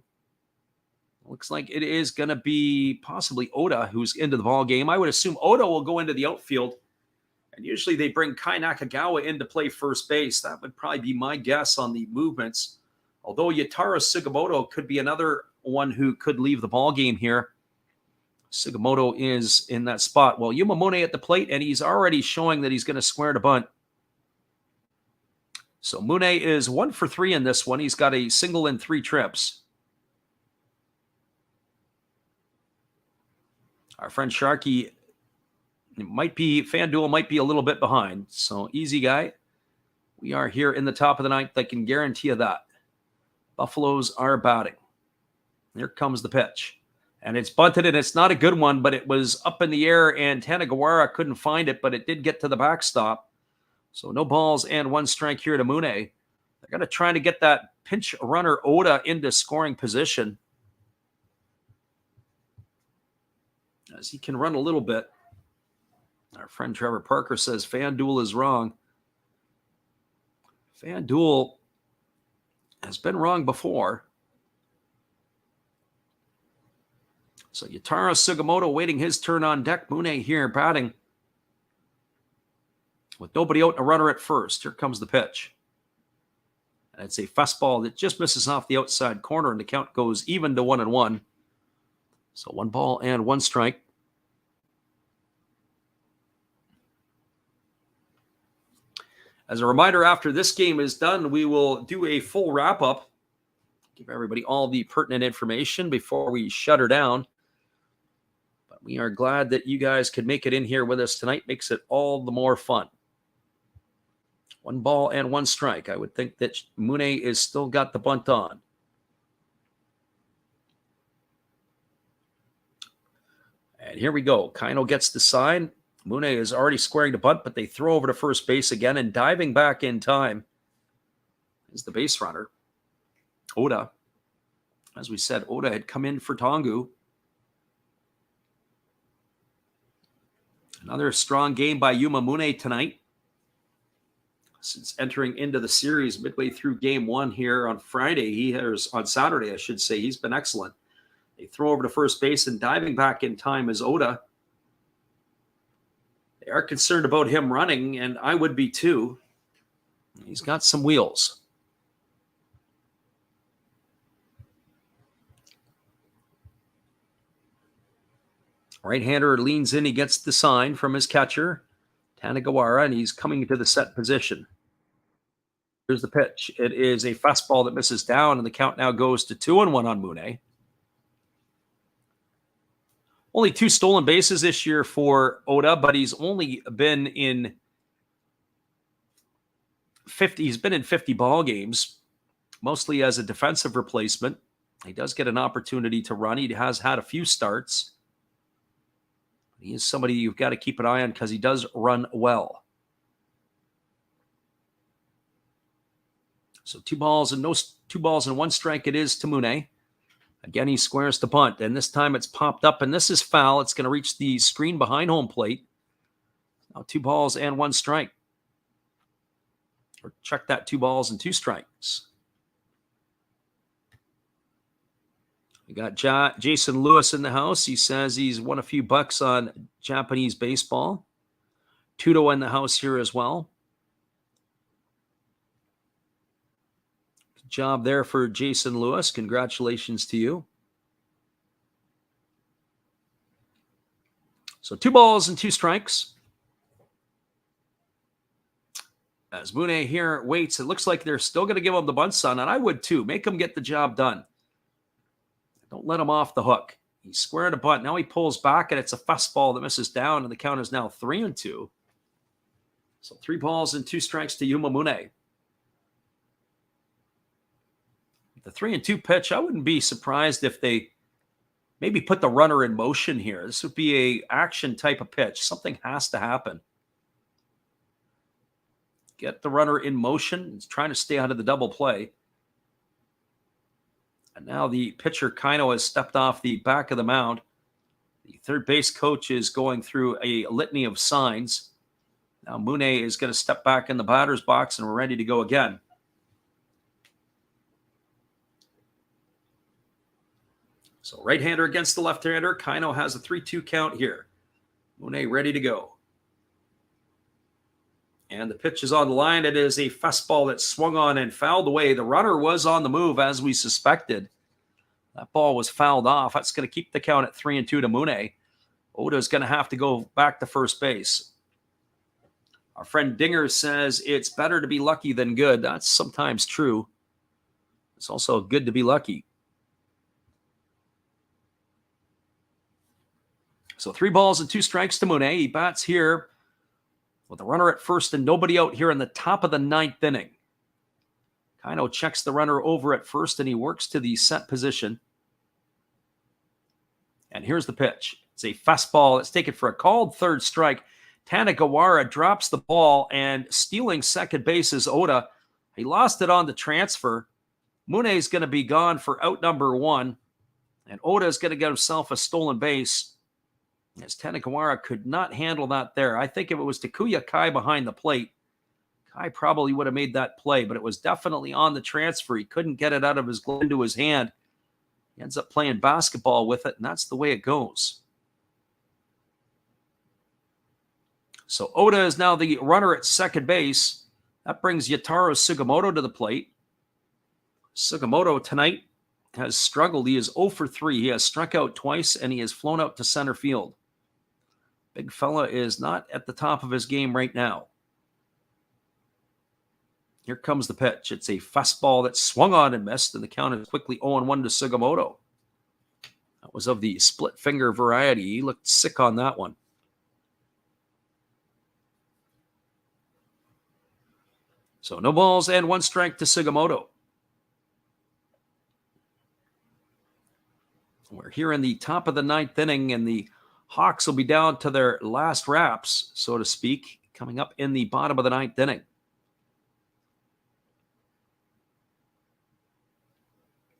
[SPEAKER 1] Looks like it is going to be possibly Oda who's into the ball game. I would assume Oda will go into the outfield. And usually they bring Kai Nakagawa in to play first base. That would probably be my guess on the movements. Although Yatara Sugimoto could be another one who could leave the ball game here. Sugimoto is in that spot. Well, Yuma Mune at the plate, and he's already showing that he's going to square to bunt. So Mune is 1 for 3 in this one. He's got a single in 3 trips. Our friend Sharky FanDuel might be a little bit behind. So easy guy. We are here in the top of the 9th. I can guarantee you that. Buffaloes are batting. Here comes the pitch. And it's bunted, and it's not a good one, but it was up in the air, and Tanagawara couldn't find it, but it did get to the backstop. So no balls and 1 strike here to Mune. They're going to try to get that pinch runner Oda into scoring position, as he can run a little bit. Our friend Trevor Parker says FanDuel is wrong. FanDuel has been wrong before. So Yatara Sugimoto waiting his turn on deck. Mune here batting. With nobody out and a runner at first. Here comes the pitch. And it's a fastball that just misses off the outside corner, and the count goes even to 1-1. So 1 ball and 1 strike. As a reminder, after this game is done, we will do a full wrap-up. Give everybody all the pertinent information before we shut her down. But we are glad that you guys could make it in here with us tonight. Makes it all the more fun. 1 ball and 1 strike. I would think that Mune is still got the bunt on. And here we go. Kaino gets the sign. Mune is already squaring to bunt, but they throw over to first base again, and diving back in time is the base runner, Oda. As we said, Oda had come in for Tongu. Another strong game by Yuma Mune tonight. Since entering into the series midway through game 1 here on Saturday, I should say, he's been excellent. They throw over to first base, and diving back in time is Oda. They are concerned about him running, and I would be too. He's got some wheels. Right-hander leans in. He gets the sign from his catcher, Tanagawara, and he's coming into the set position. Here's the pitch. It is a fastball that misses down, and the count now goes to 2-1 on Mune. Only 2 stolen bases this year for Oda, but he's only been in 50. He's been in 50 ball games, mostly as a defensive replacement. He does get an opportunity to run. He has had a few starts. He is somebody you've got to keep an eye on because he does run well. So 2 balls and 1 strike it is to Mune. Again, he squares to bunt, and this time it's popped up, and this is foul. It's going to reach the screen behind home plate. Now 2 balls and 1 strike. Or check that, 2 balls and 2 strikes. We got Jason Lewis in the house. He says he's won a few bucks on Japanese baseball. Tudo in the house here as well. Good job there for Jason Lewis. Congratulations to you. So 2 balls and 2 strikes. As Mune here waits, it looks like they're still going to give him the bunt sign, and I would too. Make him get the job done. Don't let him off the hook. He's squaring a bunt. Now he pulls back, and it's a fastball that misses down, and the count is now 3-2. So 3 balls and 2 strikes to Yuma Mune. The 3-2 pitch, I wouldn't be surprised if they maybe put the runner in motion here. This would be a action type of pitch. Something has to happen. Get the runner in motion. He's trying to stay out of the double play. And now the pitcher Kino has stepped off the back of the mound. The third base coach is going through a litany of signs. Now Mune is going to step back in the batter's box, and we're ready to go again. So right-hander against the left-hander. Kino has a 3-2 count here. Mune ready to go. And the pitch is on the line. It is a fastball that swung on and fouled away. The runner was on the move, as we suspected. That ball was fouled off. That's going to keep the count at 3-2 to Mune. Oda is going to have to go back to first base. Our friend Dinger says it's better to be lucky than good. That's sometimes true. It's also good to be lucky. So 3 balls and 2 strikes to Mune. He bats here with a runner at first and nobody out here in the top of the 9th inning. Kino checks the runner over at first, and he works to the set position. And here's the pitch. It's a fastball that's taken for a called third strike. Tanagawara drops the ball, and stealing second base is Oda. He lost it on the transfer. Mune is going to be gone for out number 1, and Oda is going to get himself a stolen base, as Tanagawara could not handle that there. I think if it was Takuya Kai behind the plate, Kai probably would have made that play, but it was definitely on the transfer. He couldn't get it out of his glove into his hand. He ends up playing basketball with it, and that's the way it goes. So Oda is now the runner at second base. That brings Yataro Sugimoto to the plate. Sugimoto tonight has struggled. He is 0 for 3. He has struck out twice, and he has flown out to center field. Big fella is not at the top of his game right now. Here comes the pitch. It's a fastball that swung on and missed, and the count is quickly 0-1 to Sugimoto. That was of the split finger variety. He looked sick on that one. So no balls and 1 strike to Sugimoto. We're here in the top of the 9th inning, and the Hawks will be down to their last wraps, so to speak, coming up in the bottom of the 9th inning.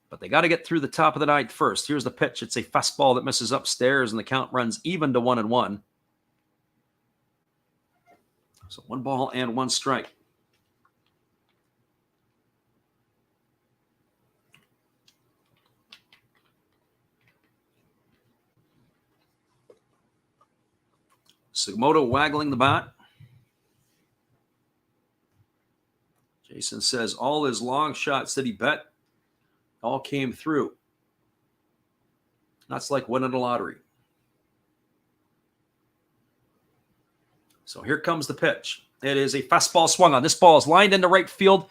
[SPEAKER 1] But they got to get through the top of the 9th first. Here's the pitch. It's a fastball that misses upstairs, and the count runs even to 1-1. So 1 ball and 1 strike. Sugimoto waggling the bat. Jason says all his long shots that he bet all came through. That's like winning the lottery. So here comes the pitch. It is a fastball swung on. This ball is lined into right field,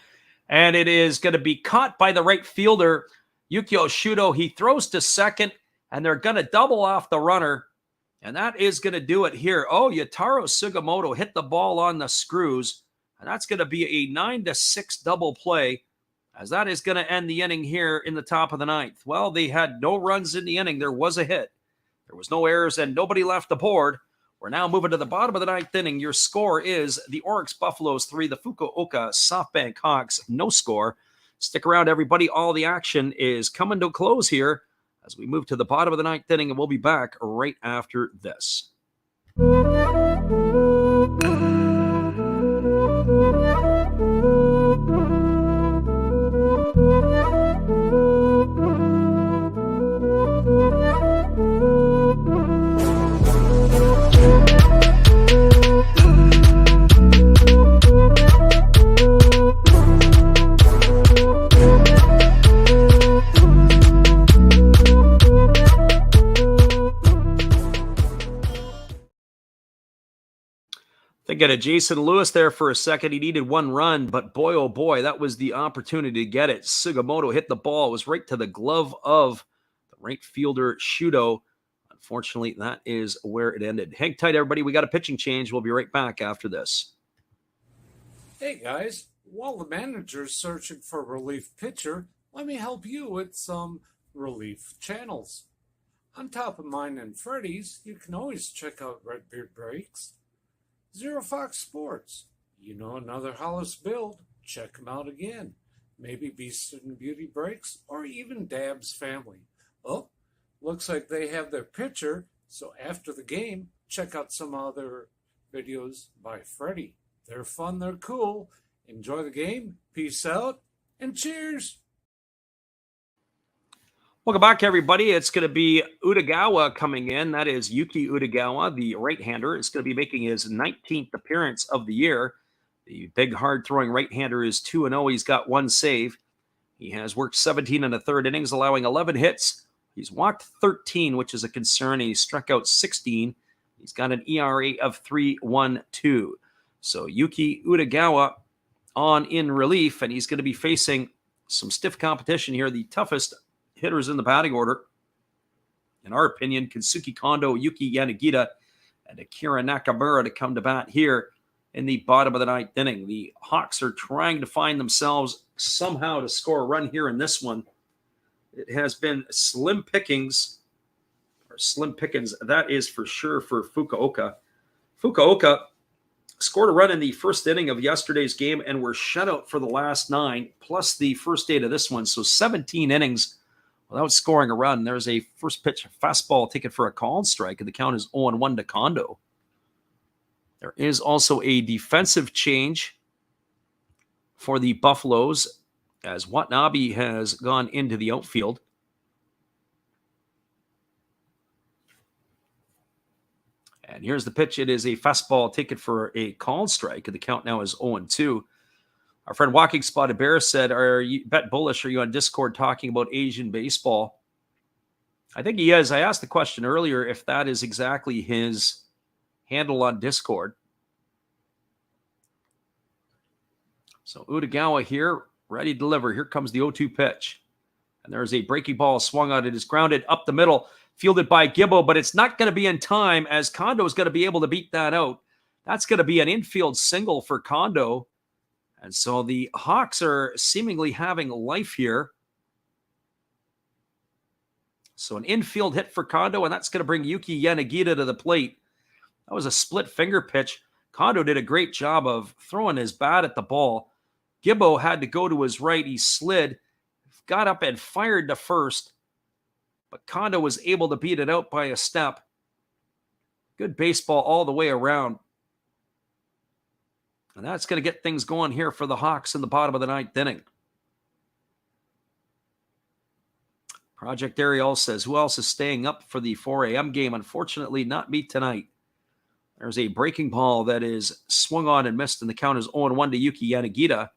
[SPEAKER 1] and it is going to be caught by the right fielder, Yukio Shudo. He throws to second, and they're going to double off the runner. And that is going to do it here. Oh, Yataro Sugimoto hit the ball on the screws. And that's going to be a 9-6 double play, as that is going to end the inning here in the top of the 9th. Well, they had no runs in the inning. There was a hit. There was no errors, and nobody left the board. We're now moving to the bottom of the 9th inning. Your score is the Orix Buffaloes 3, the Fukuoka SoftBank Hawks no score. Stick around, everybody. All the action is coming to a close here as we move to the bottom of the 9th inning, and we'll be back right after this. Thinking of Jason Lewis there for a second. He needed 1 run, but boy, oh boy, that was the opportunity to get it. Sugimoto hit the ball. It was right to the glove of the right fielder, Shudo. Unfortunately, that is where it ended. Hang tight, everybody. We got a pitching change. We'll be right back after this.
[SPEAKER 2] Hey, guys. While the manager's searching for a relief pitcher, let me help you with some relief channels. On top of mine and Freddy's, you can always check out Redbeard Breaks, Zero Fox Sports. You know another Hollis build, check them out again. Maybe Beast and Beauty Breaks, or even Dab's Family. Oh, looks like they have their picture, so after the game, check out some other videos by Freddy. They're fun, they're cool. Enjoy the game, peace out, and cheers!
[SPEAKER 1] Welcome back, everybody. It's going to be Utagawa coming in. That is Yuki Utagawa, the right-hander. Is going to be making his 19th appearance of the year. The big, hard-throwing right-hander is 2-0. He's got one save. He has worked 17 and a third innings, allowing 11 hits. He's walked 13, which is a concern. He struck out 16. He's got an ERA of 3.12. So Yuki Utagawa on in relief, and he's going to be facing some stiff competition here. The toughest hitters in the batting order, in our opinion, Kensuke Kondo, Yuki Yanagita, and Akira Nakamura to come to bat here in the bottom of the ninth inning. The Hawks are trying to find themselves somehow to score a run here in this one. It has been slim pickings, that is for sure, for Fukuoka. Fukuoka scored a run in the first inning of yesterday's game and were shut out for the last 9, plus the first 8 of this one. So 17 innings without scoring a run. There's a first pitch fastball taken for a called strike, and the count is 0-1 to Kondo. There is also a defensive change for the Buffaloes as Watanabe has gone into the outfield. And here's the pitch. It is a fastball taken for a called strike, and the count now is 0-2. Our friend Walking Spotted Bear said, "Are you bet bullish? Are you on Discord talking about Asian baseball?" I think he is. I asked the question earlier if that is exactly his handle on Discord. So Utagawa here, ready to deliver. Here comes the 0-2 pitch. And there's a breaking ball swung on. It is grounded up the middle, fielded by Gibbo, but it's not going to be in time as Kondo is going to be able to beat that out. That's going to be an infield single for Kondo. And so the Hawks are seemingly having life here. So an infield hit for Kondo, and that's going to bring Yuki Yanagita to the plate. That was a split finger pitch. Kondo did a great job of throwing his bat at the ball. Gibbo had to go to his right. He slid, got up and fired to first, but Kondo was able to beat it out by a step. Good baseball all the way around. And that's going to get things going here for the Hawks in the bottom of the ninth inning. Project Ariel says, who else is staying up for the 4 a.m. game? Unfortunately, not me tonight. There's a breaking ball that is swung on and missed, and the count is 0-1 to Yuki Yanagita.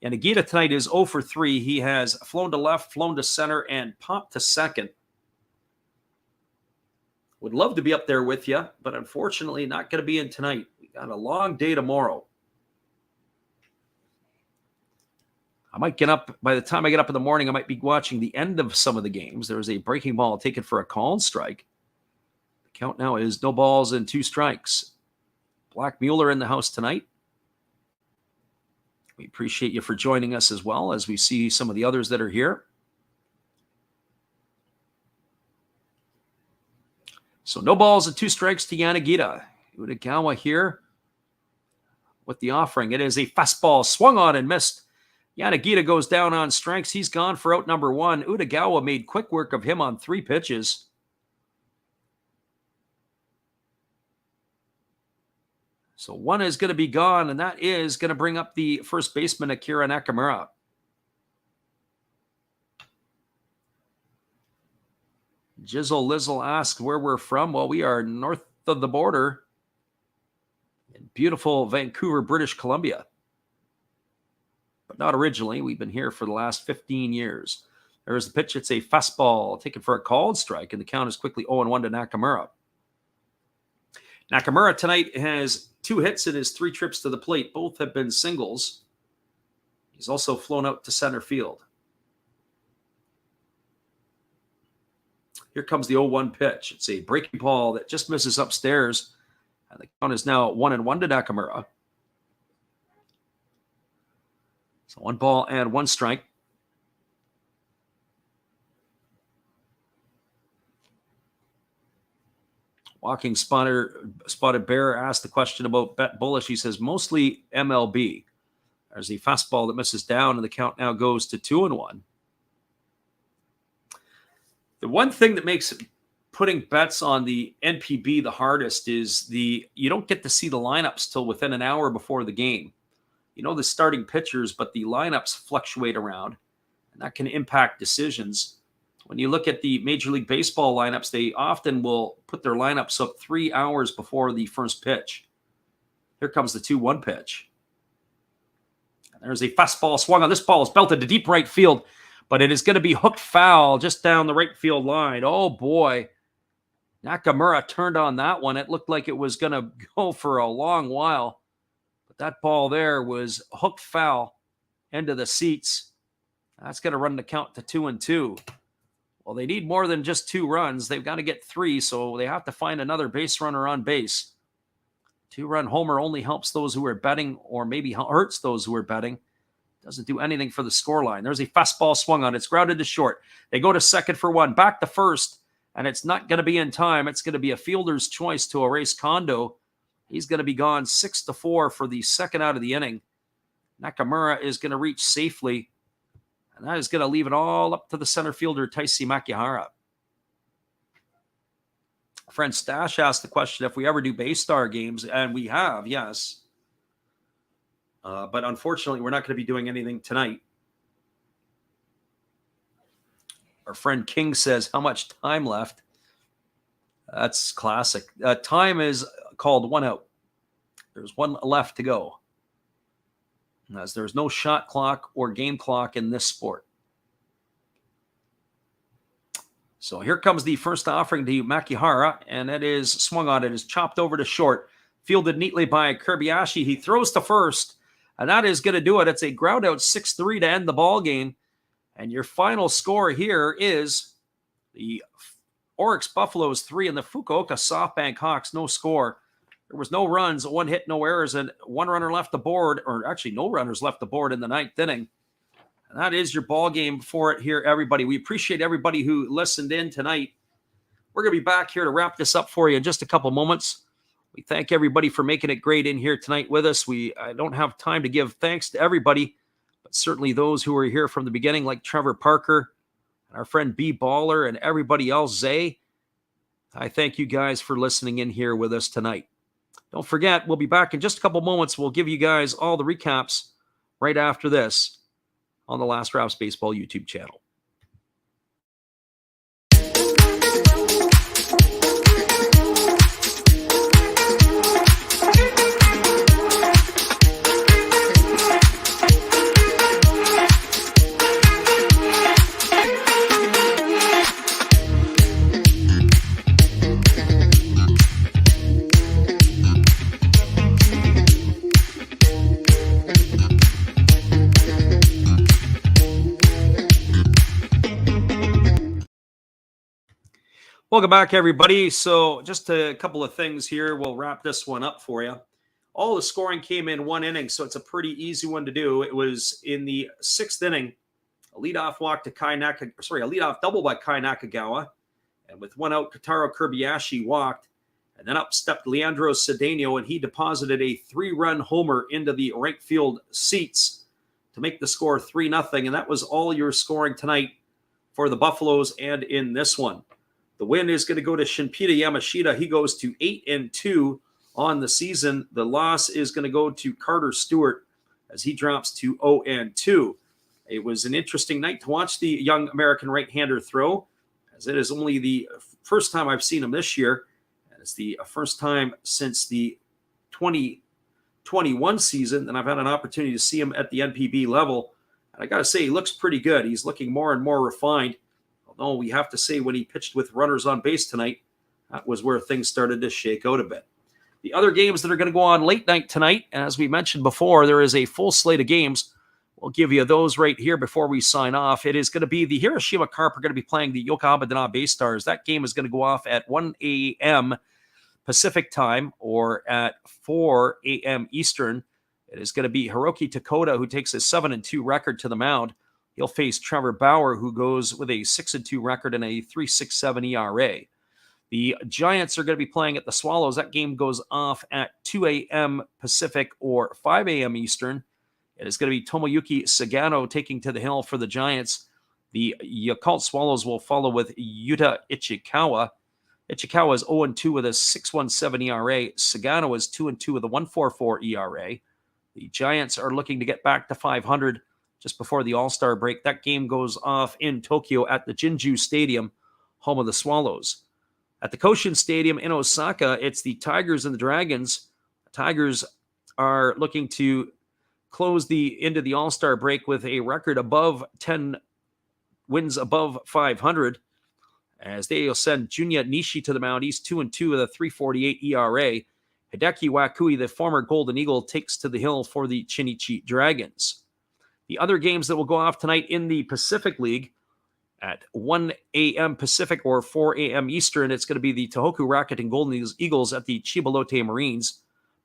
[SPEAKER 1] Yanagita tonight is 0 for 3. He has flown to left, flown to center, and popped to second. Would love to be up there with you, but unfortunately not going to be in tonight. We got a long day tomorrow. I might get up, by the time I get up in the morning, I might be watching the end of some of the games. There was a breaking ball taken for a called strike. The count now is no balls and 2 strikes. Black Mueller in the house tonight. We appreciate you for joining us as well as we see some of the others that are here. So no balls and 2 strikes to Yanagita. Utagawa here with the offering. It is a fastball swung on and missed. Yanagita goes down on strikes. He's gone for out number 1. Utagawa made quick work of him on 3 pitches. So 1 is going to be gone, and that is going to bring up the first baseman, Akira Nakamura. Jizzle Lizzle asks where we're from. Well, we are north of the border in beautiful Vancouver, British Columbia. But not originally. We've been here for the last 15 years. There's the pitch. It's a fastball taken for a called strike, and the count is quickly 0-1 to Nakamura. Nakamura tonight has 2 hits in his 3 trips to the plate. Both have been singles. He's also flown out to center field. Here comes the 0-1 pitch. It's a breaking ball that just misses upstairs. And the count is now 1-1 to Nakamura. So 1 ball and 1 strike. Walking Spotted Bear asked the question about Bet Bullish. He says, mostly MLB. There's a fastball that misses down, and the count now goes to 2-1. The one thing that makes putting bets on the NPB the hardest is you don't get to see the lineups till within an hour before the game. You know the starting pitchers, but the lineups fluctuate around, and that can impact decisions. When you look at the Major League Baseball lineups, they often will put their lineups up 3 hours before the first pitch. Here comes the 2-1 pitch. And there's a fastball swung on. This ball is belted to deep right field, but it is going to be hooked foul just down the right field line. Oh, boy. Nakamura turned on that one. It looked like it was going to go for a long while. But that ball there was hooked foul into the seats. That's going to run the count to 2-2. Well, they need more than just 2 runs. They've got to get 3, so they have to find another base runner on base. 2-run homer only helps those who are betting, or maybe hurts those who are betting. Doesn't do anything for the scoreline. There's a fastball swung on. It's grounded to short. They go to second for 1, back to first, and it's not going to be in time. It's going to be a fielder's choice to erase Kondo. He's going to be gone 6-4 for the second out of the inning. Nakamura is going to reach safely. And that is going to leave it all up to the center fielder, Taisi Makihara. Friend Stash asked the question if we ever do base star games, and we have, yes. But unfortunately, we're not going to be doing anything tonight. Our friend King says, how much time left? That's classic. Time is called 1 out. There's 1 left to go, as there's no shot clock or game clock in this sport. So here comes the first offering to Makihara, and it is swung on. It is chopped over to short, fielded neatly by Kobayashi. He throws to first, and that is going to do it. It's a ground out 6-3 to end the ball game. And your final score here is the Orix Buffaloes 3 and the Fukuoka SoftBank Hawks no score. There was no runs, 1 hit, no errors, and 1 runner left the board, or actually no runners left the board in the 9th inning. And that is your ball game for it here, everybody. We appreciate everybody who listened in tonight. We're going to be back here to wrap this up for you in just a couple moments. We thank everybody for making it great in here tonight with us. I don't have time to give thanks to everybody, but certainly those who were here from the beginning, like Trevor Parker, and our friend B Baller, and everybody else, Zay. I thank you guys for listening in here with us tonight. Don't forget, we'll be back in just a couple moments. We'll give you guys all the recaps right after this on the Last Rouse Baseball YouTube channel. Welcome back, everybody. So just a couple of things here. We'll wrap this one up for you. All the scoring came in 1 inning, so it's a pretty easy one to do. It was in the 6th inning, a leadoff double by Kai Nakagawa. And with 1 out, Kotaro Kobayashi walked. And then up stepped Leandro Cedeno, and he deposited a 3-run homer into the right field seats to make the score 3-0. And that was all your scoring tonight for the Buffaloes and in this one. The win is going to go to Shinpita Yamashita. He goes to 8-2 on the season. The loss is going to go to Carter Stewart as he drops to 0-2. It was an interesting night to watch the young American right-hander throw, as it is only the first time I've seen him this year. And it's the first time since the 2021 season that I've had an opportunity to see him at the NPB level. And I got to say, he looks pretty good. He's looking more and more refined. Although we have to say when he pitched with runners on base tonight, that was where things started to shake out a bit. The other games that are going to go on late night tonight, and as we mentioned before, there is a full slate of games. We'll give you those right here before we sign off. It is going to be the Hiroshima Carp are going to be playing the Yokohama Dana Bay Stars. That game is going to go off at 1 a.m. Pacific time or at 4 a.m. Eastern. It is going to be Hiroki Takota, who takes a 7-2 record to the mound. He'll face Trevor Bauer, who goes with a 6-2 record and a 3.67 ERA. The Giants are going to be playing at the Swallows. That game goes off at 2 a.m. Pacific or 5 a.m. Eastern. It is going to be Tomoyuki Sagano taking to the hill for the Giants. The Yakult Swallows will follow with Yuta Ichikawa. Ichikawa is 0-2 with a 6.17 ERA. Sagano is 2-2 with a 1.44 ERA. The Giants are looking to get back to 500 just before the All-Star break. That game goes off in Tokyo at the Jinju Stadium, home of the Swallows. At the Koshin Stadium in Osaka, it's the Tigers and the Dragons. The Tigers are looking to close the end of the All-Star break with a record above 10 wins above 500, as they will send Junya Nishi to the mound. He's 2-2 with a 3.48 ERA. Hideki Wakui, the former Golden Eagle, takes to the hill for the Chinichi Dragons. The other games that will go off tonight in the Pacific League at 1 a.m. Pacific or 4 a.m. Eastern, it's going to be the Tohoku Rocket and Golden Eagles at the Chibalote Marines.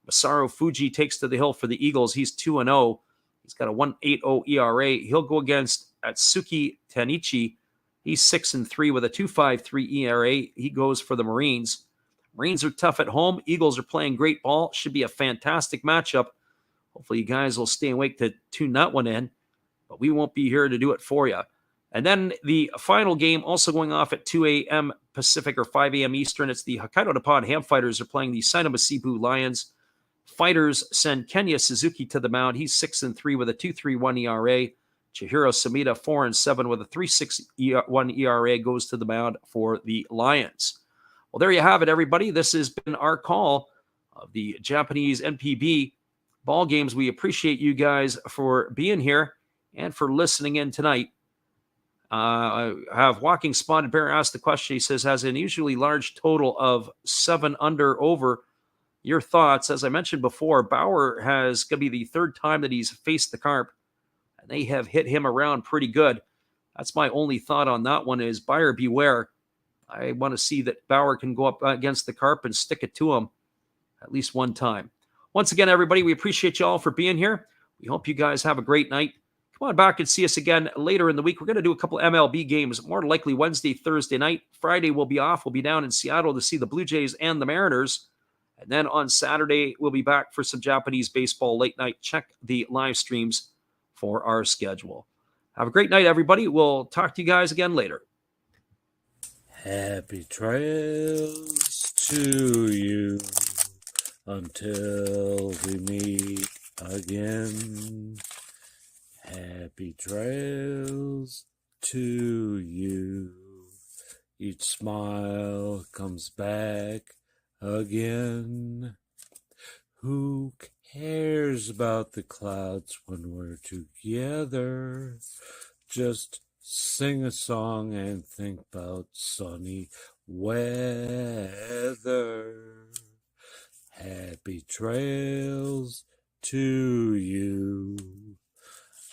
[SPEAKER 1] Masaru Fuji takes to the hill for the Eagles. He's 2-0. He's got a 1.80 ERA. He'll go against Atsuki Tanichi. He's 6-3 with a 2.53 ERA. He goes for the Marines. Marines are tough at home. Eagles are playing great ball. Should be a fantastic matchup. Hopefully you guys will stay awake to tune that one in, but we won't be here to do it for you. And then the final game also going off at 2 a.m. Pacific or 5 a.m. Eastern. It's the Hokkaido Nippon Ham Fighters are playing the Sanomasibu Lions. Fighters send Kenya Suzuki to the mound. He's 6-3 with a 2.31 ERA. Chihiro Samita, 4-7 with a 3.61 ERA, goes to the mound for the Lions. Well, there you have it, everybody. This has been our call of the Japanese NPB ball games. We appreciate you guys for being here and for listening in tonight. I have Walking Spotted Bear ask the question. He says, has an unusually large total of 7 under over. Your thoughts? As I mentioned before, Bauer has going to be the third time that he's faced the Carp, and they have hit him around pretty good. That's my only thought on that one is buyer beware. I want to see that Bauer can go up against the Carp and stick it to him at least one time. Once again, everybody, we appreciate you all for being here. We hope you guys have a great night. Come on back and see us again later in the week. We're going to do a couple MLB games, more likely Wednesday, Thursday night. Friday we'll be off. We'll be down in Seattle to see the Blue Jays and the Mariners. And then on Saturday, we'll be back for some Japanese baseball late night. Check the live streams for our schedule. Have a great night, everybody. We'll talk to you guys again later.
[SPEAKER 2] Happy trails to you until we meet again. Happy trails to you. Each smile comes back again. Who cares about the clouds when we're together? Just sing a song and think about sunny weather. Happy trails to you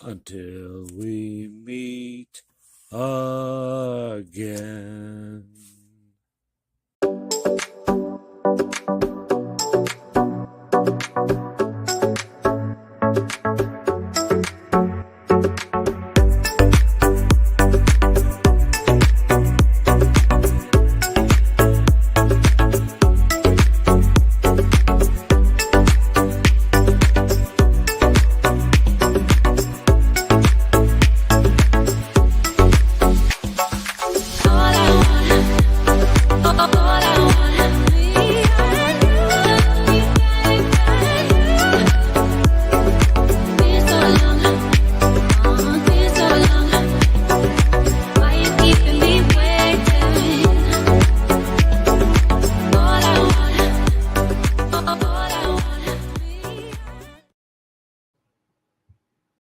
[SPEAKER 2] until we meet again.